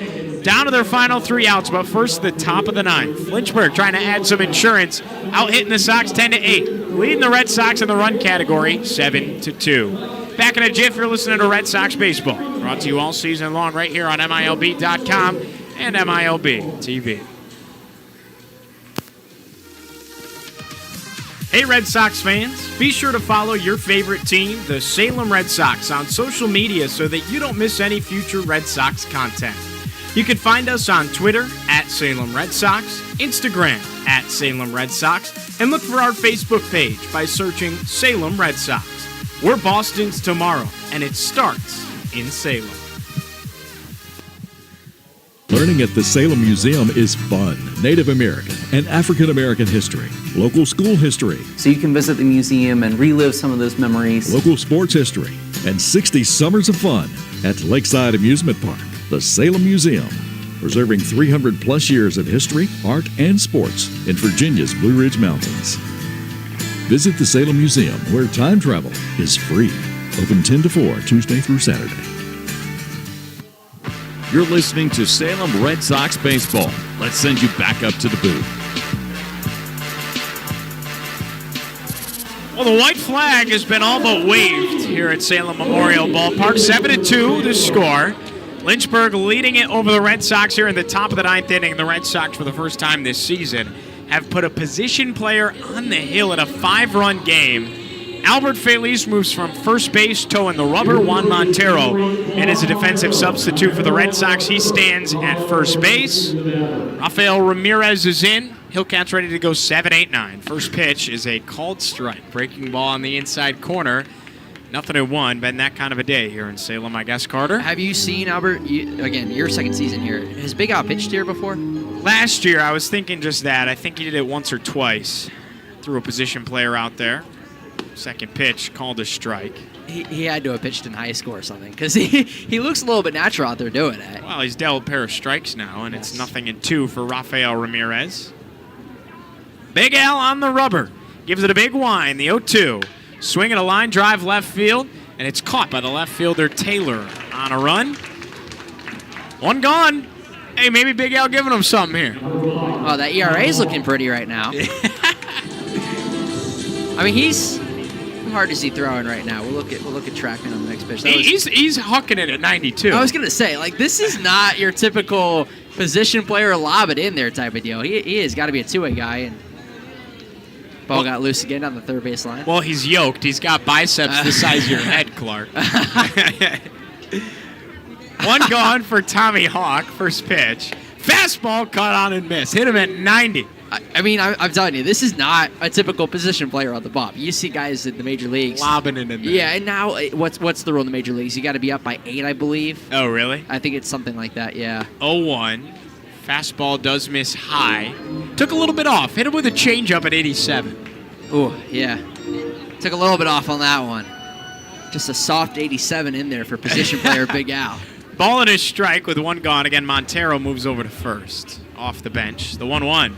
down to their final 3 outs, but first the top of the 9th. Lynchburg trying to add some insurance, out hitting the Sox 10-8. Leading the Red Sox in the run category 7-2. Back in a jiff, you're listening to Red Sox Baseball. Brought to you all season long right here on MILB.com and MILB TV. Hey Red Sox fans, be sure to follow your favorite team, the Salem Red Sox, on social media so that you don't miss any future Red Sox content. You can find us on Twitter at Salem Red Sox, Instagram at Salem Red Sox, and look for our Facebook page by searching Salem Red Sox. We're Boston's tomorrow, and it starts in Salem. Learning at the Salem Museum is fun. Native American and African American history, local school history, So you can visit the museum and relive some of those memories. local sports history, and 60 summers of fun at Lakeside Amusement Park, the Salem Museum, preserving 300 plus years of history, art, and sports in Virginia's Blue Ridge Mountains. Visit the Salem Museum, where time travel is free. Open 10 to 4, Tuesday through Saturday. You're listening to Salem Red Sox Baseball. Let's send you back up to the booth. Well, the white flag has been all but waved here at Salem Memorial Ballpark. 7-2 the score. Lynchburg leading it over the Red Sox here in the top of the 9th inning. The Red Sox, for the first time this season, have put a position player on the hill in a 5-run game. Albert Feliz moves from first base, toeing the rubber. Juan Montero, and is a defensive substitute for the Red Sox. He stands at first base. Rafael Ramirez is in. Hillcats ready to go 7-8-9. First pitch is a called strike. Breaking ball on the inside corner. 0-1. Been that kind of a day here in Salem, I guess, Carter. Have you seen, Albert, again, your second season here, has Big Al pitched here before? Last year, I was thinking just that. I think he did it once or twice. Threw a position player out there. Second pitch, called a strike. He had to have pitched in high school or something, because he looks a little bit natural out there doing it. Well, he's dealt a pair of strikes now, and it's 0-2 for Rafael Ramirez. Big Al on the rubber. Gives it a big whine, the 0-2. Swinging a line drive left field, and it's caught by the left fielder Taylor on a run. One gone. Hey, maybe Big Al giving him something here. Oh, that ERA is looking pretty right now. I mean, how hard is he throwing right now? We'll look at tracking on the next pitch. He's hucking it at 92. I was gonna say, like, this is not your typical position player lob it in there type of deal. He has got to be a two-way guy, and ball got loose again on the third base line. Well, he's yoked. He's got biceps the size of your head, Clark. One gone for Tommy Hawk, first pitch. Fastball caught on and missed. Hit him at 90. I mean, I'm telling you, this is not a typical position player on the bump. You see guys in the major leagues lobbing it in there. Yeah, and now what's the rule in the major leagues? You got to be up by 8, I believe. Oh, really? I think it's something like that. Yeah. 0-1. Fastball does miss high. Took a little bit off. Hit him with a changeup at 87. Oh, yeah. Took a little bit off on that one. Just a soft 87 in there for position player Big Al. Ball and a strike with one gone. Again, Montero moves over to first. Off the bench. The 1-1.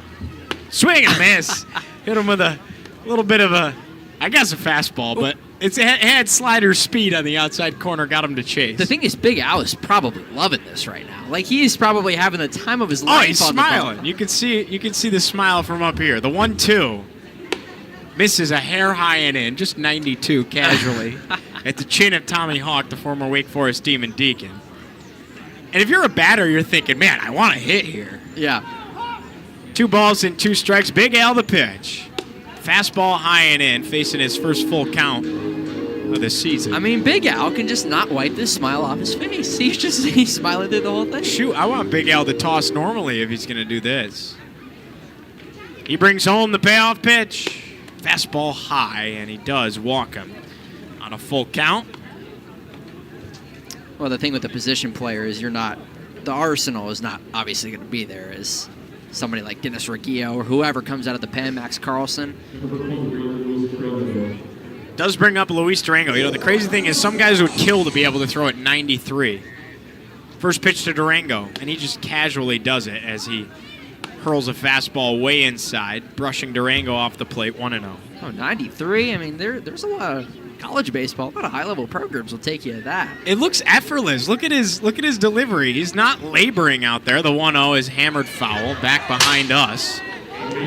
Swing and miss. Hit him with a little bit of a fastball, but it had slider speed on the outside corner, got him to chase. The thing is, Big Al is probably loving this right now. Like, he's probably having the time of his life. Oh, he's smiling. You can see the smile from up here. The 1-2 misses a hair high and in, just 92 casually at the chin of Tommy Hawk, the former Wake Forest Demon Deacon. And if you're a batter, you're thinking, man, I want to hit here. Yeah. 2 balls and 2 strikes. Big Al the pitch. Fastball high and in, facing his first full count of the season. I mean, Big Al can just not wipe this smile off his face. He's smiling through the whole thing. Shoot, I want Big Al to toss normally if he's going to do this. He brings home the payoff pitch. Fastball high, and he does walk him on a full count. Well, the thing with the position player is the arsenal is not obviously going to be there as somebody like Dennis Reggio or whoever comes out of the pen, Max Carlson. Does bring up Luis Durango. You know, the crazy thing is some guys would kill to be able to throw at 93. First pitch to Durango, and he just casually does it as he hurls a fastball way inside, brushing Durango off the plate, 1-0. Oh, 93? I mean, there's a lot of college baseball, a lot of high-level programs will take you to that. It looks effortless. Look at his delivery. He's not laboring out there. The 1-0 is hammered foul back behind us.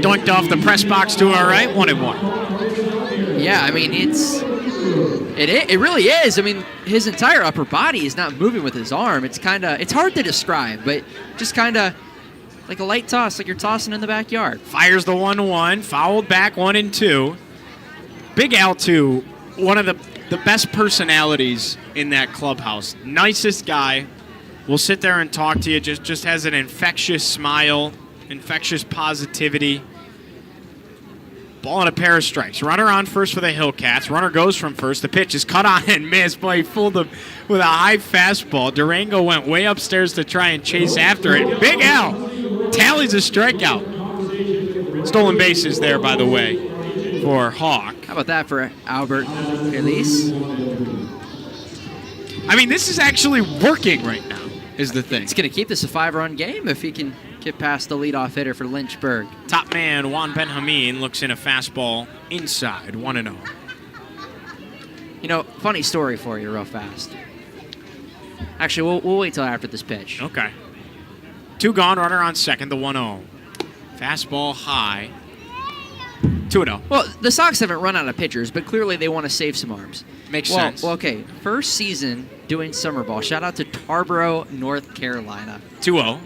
Doinked off the press box to our right, 1-1. Yeah, I mean, it really is. I mean, his entire upper body is not moving with his arm. It's hard to describe, but just kind of like a light toss, like you're tossing in the backyard. Fires the 1-1, fouled back 1-2. Big Al, too. One of the best personalities in that clubhouse. Nicest guy. Will sit there and talk to you. Just has an infectious smile, infectious positivity. Ball and a pair of strikes. Runner on first for the Hillcats. Runner goes from first. The pitch is cut on and missed. Boy, he fooled him with a high fastball. Durango went way upstairs to try and chase after it. Big Al tallies a strikeout. Stolen bases there, by the way, for Hawk. How about that for Albert Elise? I mean, this is actually working right now, is the thing. It's going to keep this a 5-run game if he can get past the leadoff hitter for Lynchburg. Top man Juan Benjamin looks in a fastball inside, 1-0. You know, funny story for you real fast. Actually, we'll wait till after this pitch. Okay. 2 gone, runner on second, the 1-0. Fastball high. 2-0. Well, the Sox haven't run out of pitchers, but clearly they want to save some arms. Makes sense. Well, okay. First season doing summer ball. Shout out to Tarboro, North Carolina. 2-0.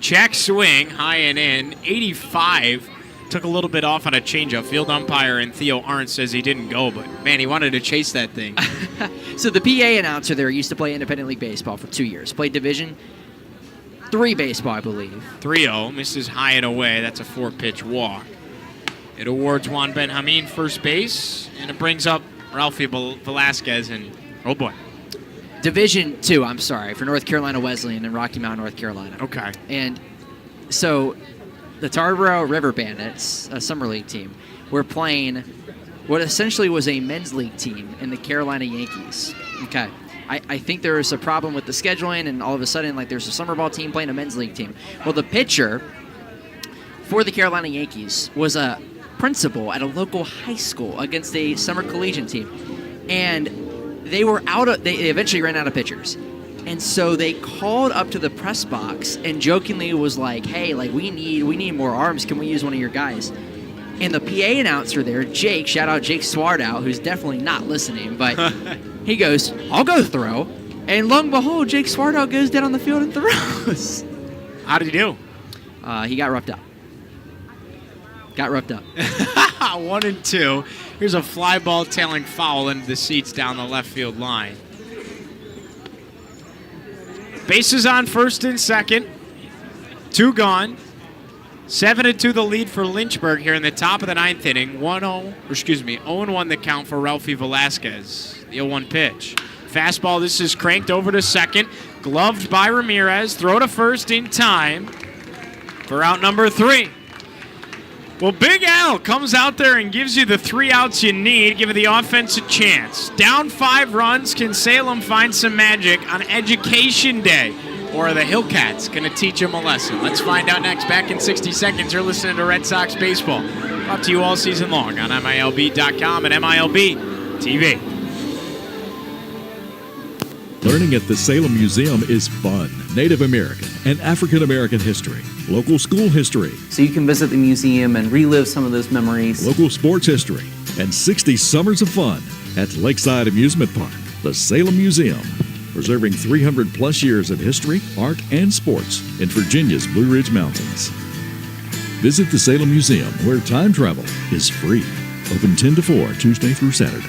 Check swing, high and in. 85. Took a little bit off on a changeup. Field umpire and Theo Arndt says he didn't go, but man, he wanted to chase that thing. So the PA announcer there used to play independent league baseball for 2 years. Played Division III baseball, I believe. 3-0. Misses high and away. That's a 4-pitch walk. It awards Juan Benjamin first base, and it brings up Ralphie Velasquez and, oh boy. Division II, I'm sorry, for North Carolina Wesleyan in Rocky Mount, North Carolina. Okay. And so the Tarboro River Bandits, a summer league team, were playing what essentially was a men's league team in the Carolina Yankees. Okay. I think there was a problem with the scheduling, and all of a sudden, like, there's a summer ball team playing a men's league team. Well, the pitcher for the Carolina Yankees was a principal at a local high school against a summer collegiate team. And they eventually ran out of pitchers. And so they called up to the press box and jokingly was like, hey, like we need more arms. Can we use one of your guys? And the PA announcer there, Jake, shout out Jake Swardow, who's definitely not listening, but he goes, I'll go throw. And lo and behold, Jake Swardow goes down on the field and throws. How did he do? He got roughed up. 1 and 2. Here's a fly ball tailing foul into the seats down the left field line. Bases on first and second. 2 gone. 7-2 the lead for Lynchburg here in the top of the 9th inning. 0-1 the count for Ralphie Velasquez. The 0-1 pitch. Fastball, this is cranked over to second. Gloved by Ramirez. Throw to first in time for out number 3. Well, Big Al comes out there and gives you the 3 outs you need, giving the offense a chance. Down 5 runs, can Salem find some magic on Education Day? Or are the Hillcats going to teach them a lesson? Let's find out next. Back in 60 seconds, you're listening to Red Sox Baseball. Brought to you all season long on MILB.com and MILB TV. Learning at the Salem Museum is fun. Native American and African American history, local school history, So you can visit the museum and relive some of those memories. local sports history, and 60 summers of fun at Lakeside Amusement Park, the Salem Museum, preserving 300 plus years of history, art, and sports in Virginia's Blue Ridge Mountains. Visit the Salem Museum, where time travel is free. Open 10 to 4, Tuesday through Saturday.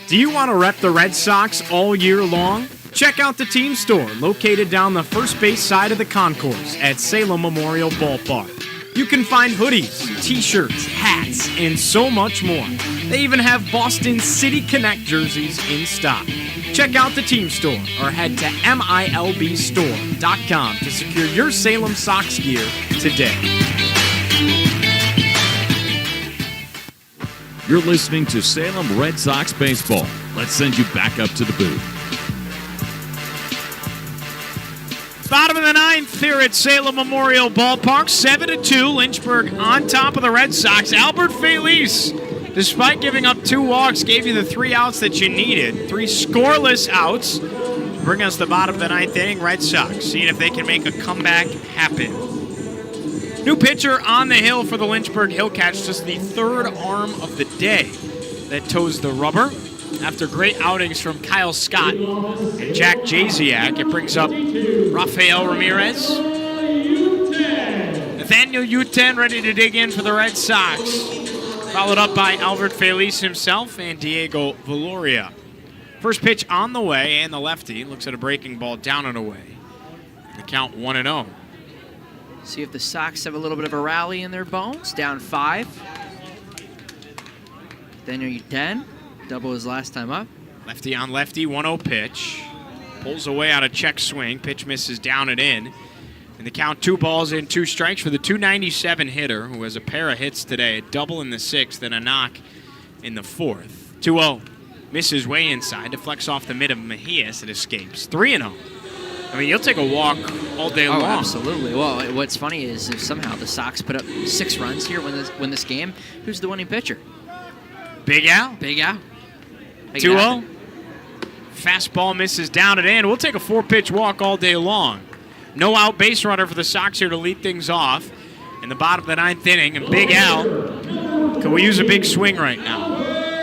Do you want to rep the Red Sox all year long? Check out the team store located down the first base side of the concourse at Salem Memorial Ballpark. You can find hoodies, t-shirts, hats, and so much more. They even have Boston City Connect jerseys in stock. Check out the team store or head to MILBstore.com to secure your Salem Sox gear today. You're listening to Salem Red Sox Baseball. Let's send you back up to the booth. Bottom of the 9th here at Salem Memorial Ballpark. 7-2, Lynchburg on top of the Red Sox. Albert Felice, despite giving up 2 walks, gave you the 3 outs that you needed. 3 scoreless outs. Bring us the bottom of the 9th inning. Red Sox seeing if they can make a comeback happen. New pitcher on the hill for the Lynchburg Hillcats, just the 3rd arm of the day that toes the rubber. After great outings from Kyle Scott and Jack Jasiak, it brings up Rafael Ramirez. Nathaniel Uten ready to dig in for the Red Sox. Followed up by Albert Felice himself and Diego Valoria. First pitch on the way, and the lefty looks at a breaking ball down and away. The count 1-0. See if the Sox have a little bit of a rally in their bones. Down 5. Daniel Uten, double his last time up. Lefty on lefty, 1-0 pitch. Pulls away on a check swing. Pitch misses down and in. And the count 2 balls and 2 strikes for the 297 hitter, who has a pair of hits today. A double in the 6th and a knock in the 4th. 2-0. Misses way inside. Deflects off the mid of Mejias. It escapes. 3-0. I mean, you'll take a walk all day long. Absolutely. Well, what's funny is if somehow the Sox put up 6 runs here, win this game, who's the winning pitcher? Big Al. Big Al. 2-0. Fastball misses down and in. We'll take a 4-pitch walk all day long. No out base runner for the Sox here to lead things off in the bottom of the 9th inning. And Big Al, could we use a big swing right now?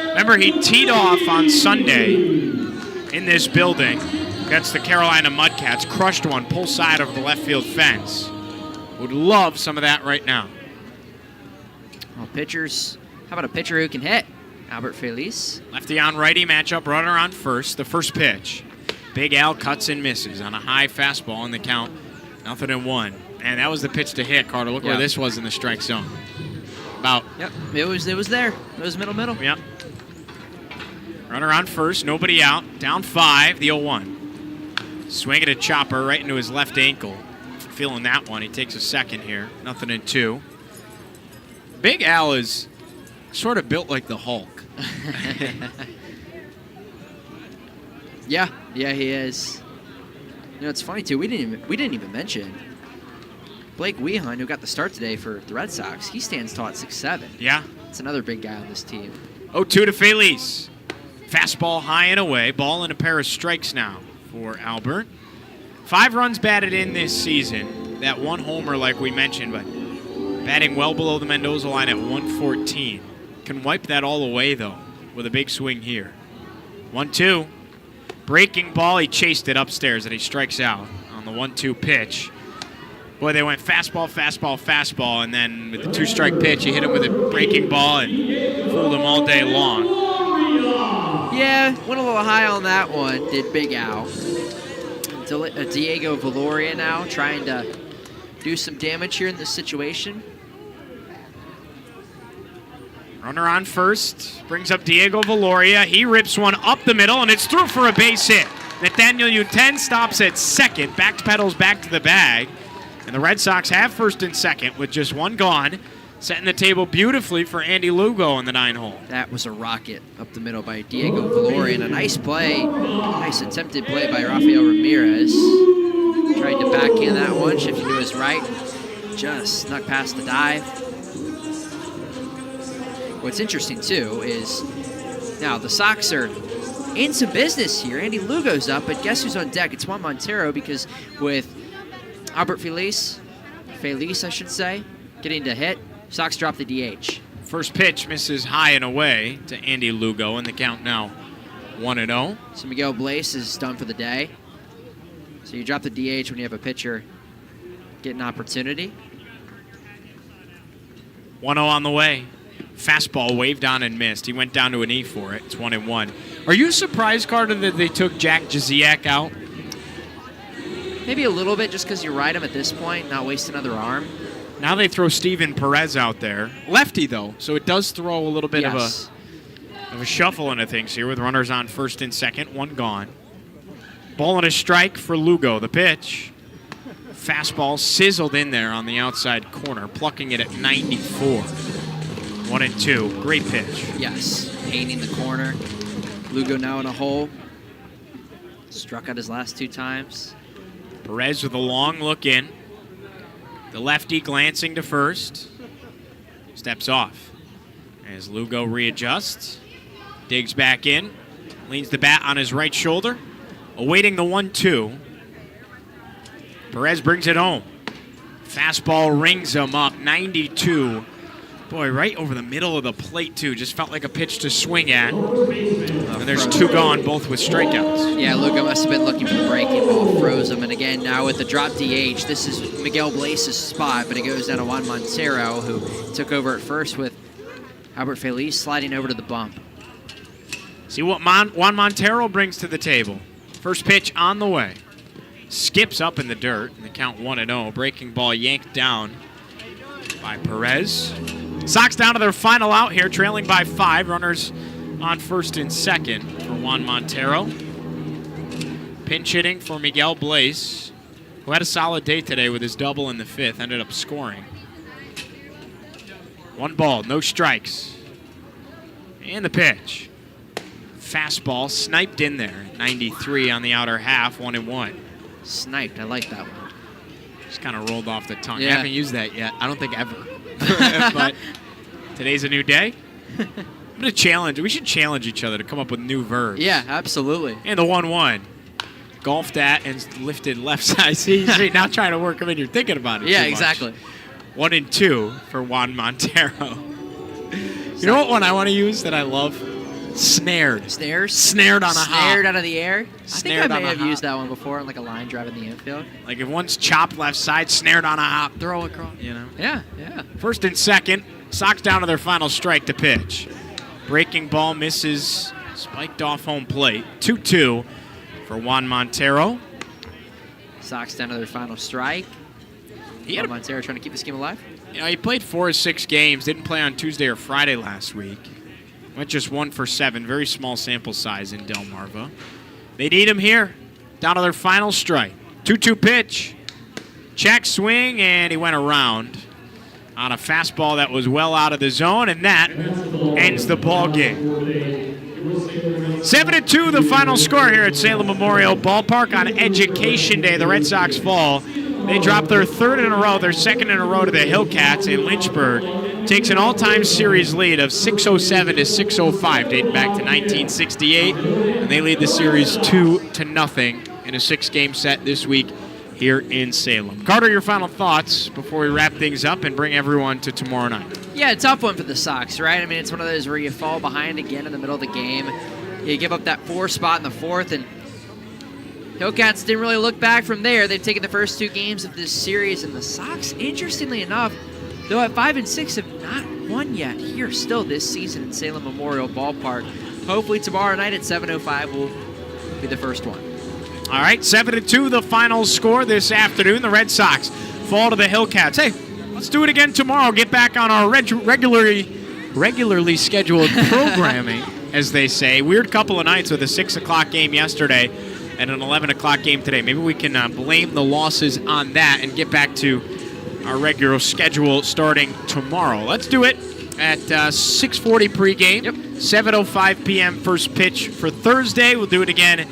Remember, he teed off on Sunday in this building against the Carolina Mudcats. Crushed one, pull side over the left field fence. Would love some of that right now. Well, pitchers, how about a pitcher who can hit? Albert Felice. Lefty on righty, matchup runner on first. The first pitch. Big Al cuts and misses on a high fastball in the count. 0-1. And that was the pitch to hit, Carter. Look where this was in the strike zone. Yep, it was there. It was middle. Yep. Runner on first, nobody out. Down 5, the 0-1. Swing at a chopper right into his left ankle. Feeling that one. He takes a second here. 0-2. Big Al is sort of built like the Hulk. Yeah, he is. You know, it's funny too. We didn't even mention Blake Wehan, who got the start today for the Red Sox. He stands tall at 6'7". Yeah. It's another big guy on this team. 0-2 to Felice. Fastball high and away. Ball and a pair of strikes now for Albert. 5 runs batted in this season. That 1 homer, like we mentioned, but batting well below the Mendoza line at 114. Can wipe that all away, though, with a big swing here. 1-2. Breaking ball. He chased it upstairs, and he strikes out on the 1-2 pitch. Boy, they went fastball, fastball, fastball, and then with the 2-strike pitch, he hit him with a breaking ball and fooled him all day long. Yeah, went a little high on that one, did Big Al. Diego Valoria now trying to do some damage here in this situation. Runner on first, brings up Diego Valoria. He rips one up the middle, and it's through for a base hit. Nathaniel Uten stops at second, pedals back to the bag. And the Red Sox have first and second with just 1 gone, setting the table beautifully for Andy Lugo in the 9-hole. That was a rocket up the middle by Diego Valoria, and a nice play, nice attempted play by Rafael Ramirez. Tried to backhand that one, shifting to his right, just snuck past the dive. What's interesting, too, is now the Sox are in some business here. Andy Lugo's up, but guess who's on deck? It's Juan Montero, because with Albert Feliz, I should say, getting to hit, Sox drop the DH. First pitch misses high and away to Andy Lugo, and the count now 1-0. So Miguel Blaze is done for the day. So you drop the DH when you have a pitcher get an opportunity. 1-0 on the way. Fastball waved on and missed. He went down to an E for it. It's 1-1. Are you surprised, Carter, that they took Jack Jaziak out? Maybe a little bit, just because you ride him at this point, not waste another arm. Now they throw Steven Perez out there. Lefty, though, so it does throw a little bit of a shuffle into things here with runners on first and second, 1 gone. Ball and a strike for Lugo. The pitch. Fastball sizzled in there on the outside corner, plucking it at 94. 1-2. Great pitch. Yes, painting the corner. Lugo now in a hole. Struck out his last 2 times. Perez with a long look in. The lefty glancing to first. Steps off. As Lugo readjusts. Digs back in. Leans the bat on his right shoulder. Awaiting the 1-2. Perez brings it home. Fastball rings him up. 92. Boy, right over the middle of the plate, too. Just felt like a pitch to swing at. And there's 2 gone, both with strikeouts. Yeah, Lugo must have been looking for the breaking ball, froze him. And again, now with the drop DH, this is Miguel Blaze's spot, but it goes down to Juan Montero, who took over at first with Albert Feliz sliding over to the bump. See what Juan Montero brings to the table. First pitch on the way. Skips up in the dirt, and the count 1-0. Breaking ball yanked down by Perez. Sox down to their final out here, trailing by 5. Runners on first and second for Juan Montero. Pinch hitting for Miguel Blaze, who had a solid day today with his double in the 5th, ended up scoring. 1 ball, no strikes. And the pitch. Fastball sniped in there. 93 on the outer half, 1-1. Sniped, I like that one. Just kind of rolled off the tongue. Yeah. I haven't used that yet. I don't think ever. But today's a new day. I'm going to challenge. We should challenge each other to come up with new verbs. Yeah, absolutely. And the 1-1. Golfed at and lifted left side. See, now trying to work them in. You're thinking about it. Yeah, too exactly. Much. 1-2 for Juan Montero. You know what one I want to use that I love? Snared. Snared on a hop. Snared out of the air. Snared I think I may on a have hop. used that one before on like a line drive in the infield. Like if one's chopped left side, snared on a hop, throw across. You know. Yeah. First and second. Sox down to their final strike to pitch. Breaking ball misses. Spiked off home plate. 2-2 for Juan Montero. Sox down to their final strike. Juan Montero trying to keep this game alive. You know, he played 4 of 6 games. Didn't play on Tuesday or Friday last week. Went just 1 for 7. Very small sample size in Delmarva. They need him here. Down to their final strike. 2-2 pitch. Check swing, and he went around on a fastball that was well out of the zone, and that ends the ball game. 7-2 the final score here at Salem Memorial Ballpark on Education Day. The Red Sox fall. They drop their 3rd in a row, their 2nd in a row to the Hillcats in Lynchburg. takes an all-time series lead of 607 to 605, dating back to 1968, and they lead the series 2-0 in a 6-game set this week here in Salem. Carter, your final thoughts before we wrap things up and bring everyone to tomorrow night. Yeah, a tough one for the Sox, right? I mean, it's one of those where you fall behind again in the middle of the game. You give up that 4 spot in the 4th, and Hillcats didn't really look back from there. They've taken the first 2 games of this series, and the Sox, interestingly enough, though at 5-6, have not won yet here still this season in Salem Memorial Ballpark. Hopefully tomorrow night at 7:05 will be the first one. All right, 7-2 the final score this afternoon. The Red Sox fall to the Hillcats. Hey, let's do it again tomorrow. Get back on our regularly scheduled programming, as they say. Weird couple of nights with a 6 o'clock game yesterday and an 11 o'clock game today. Maybe we can blame the losses on that and get back to our regular schedule starting tomorrow. Let's do it at 6:40 pregame, 7:05 p.m. first pitch for Thursday. We'll do it again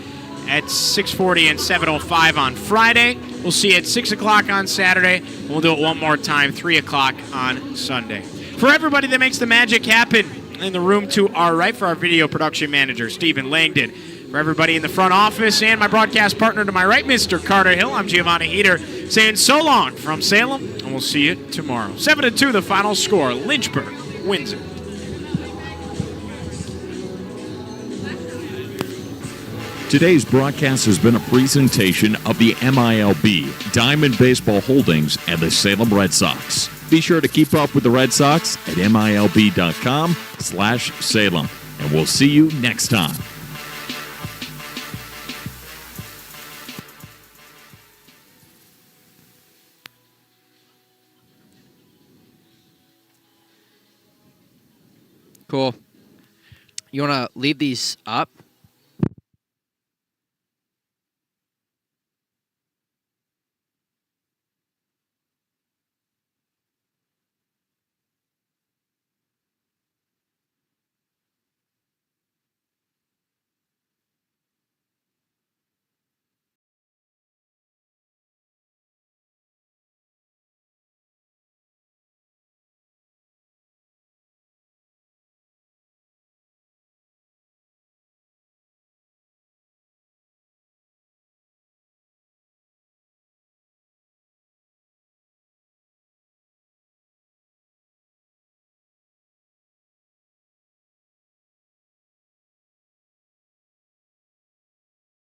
at 6:40 and 7:05 on Friday. We'll see you at 6 o'clock on Saturday, and we'll do it one more time, 3 o'clock on Sunday. For everybody that makes the magic happen in the room to our right, for our video production manager, Stephen Langdon, for everybody in the front office and my broadcast partner to my right, Mr. Carter Hill, I'm Giovanni Heater, saying so long from Salem, and we'll see you tomorrow. 7-2 the final score. Lynchburg wins it. Today's broadcast has been a presentation of the MILB, Diamond Baseball Holdings, and the Salem Red Sox. Be sure to keep up with the Red Sox at MILB.com/Salem. And we'll see you next time. Cool. You want to leave these up?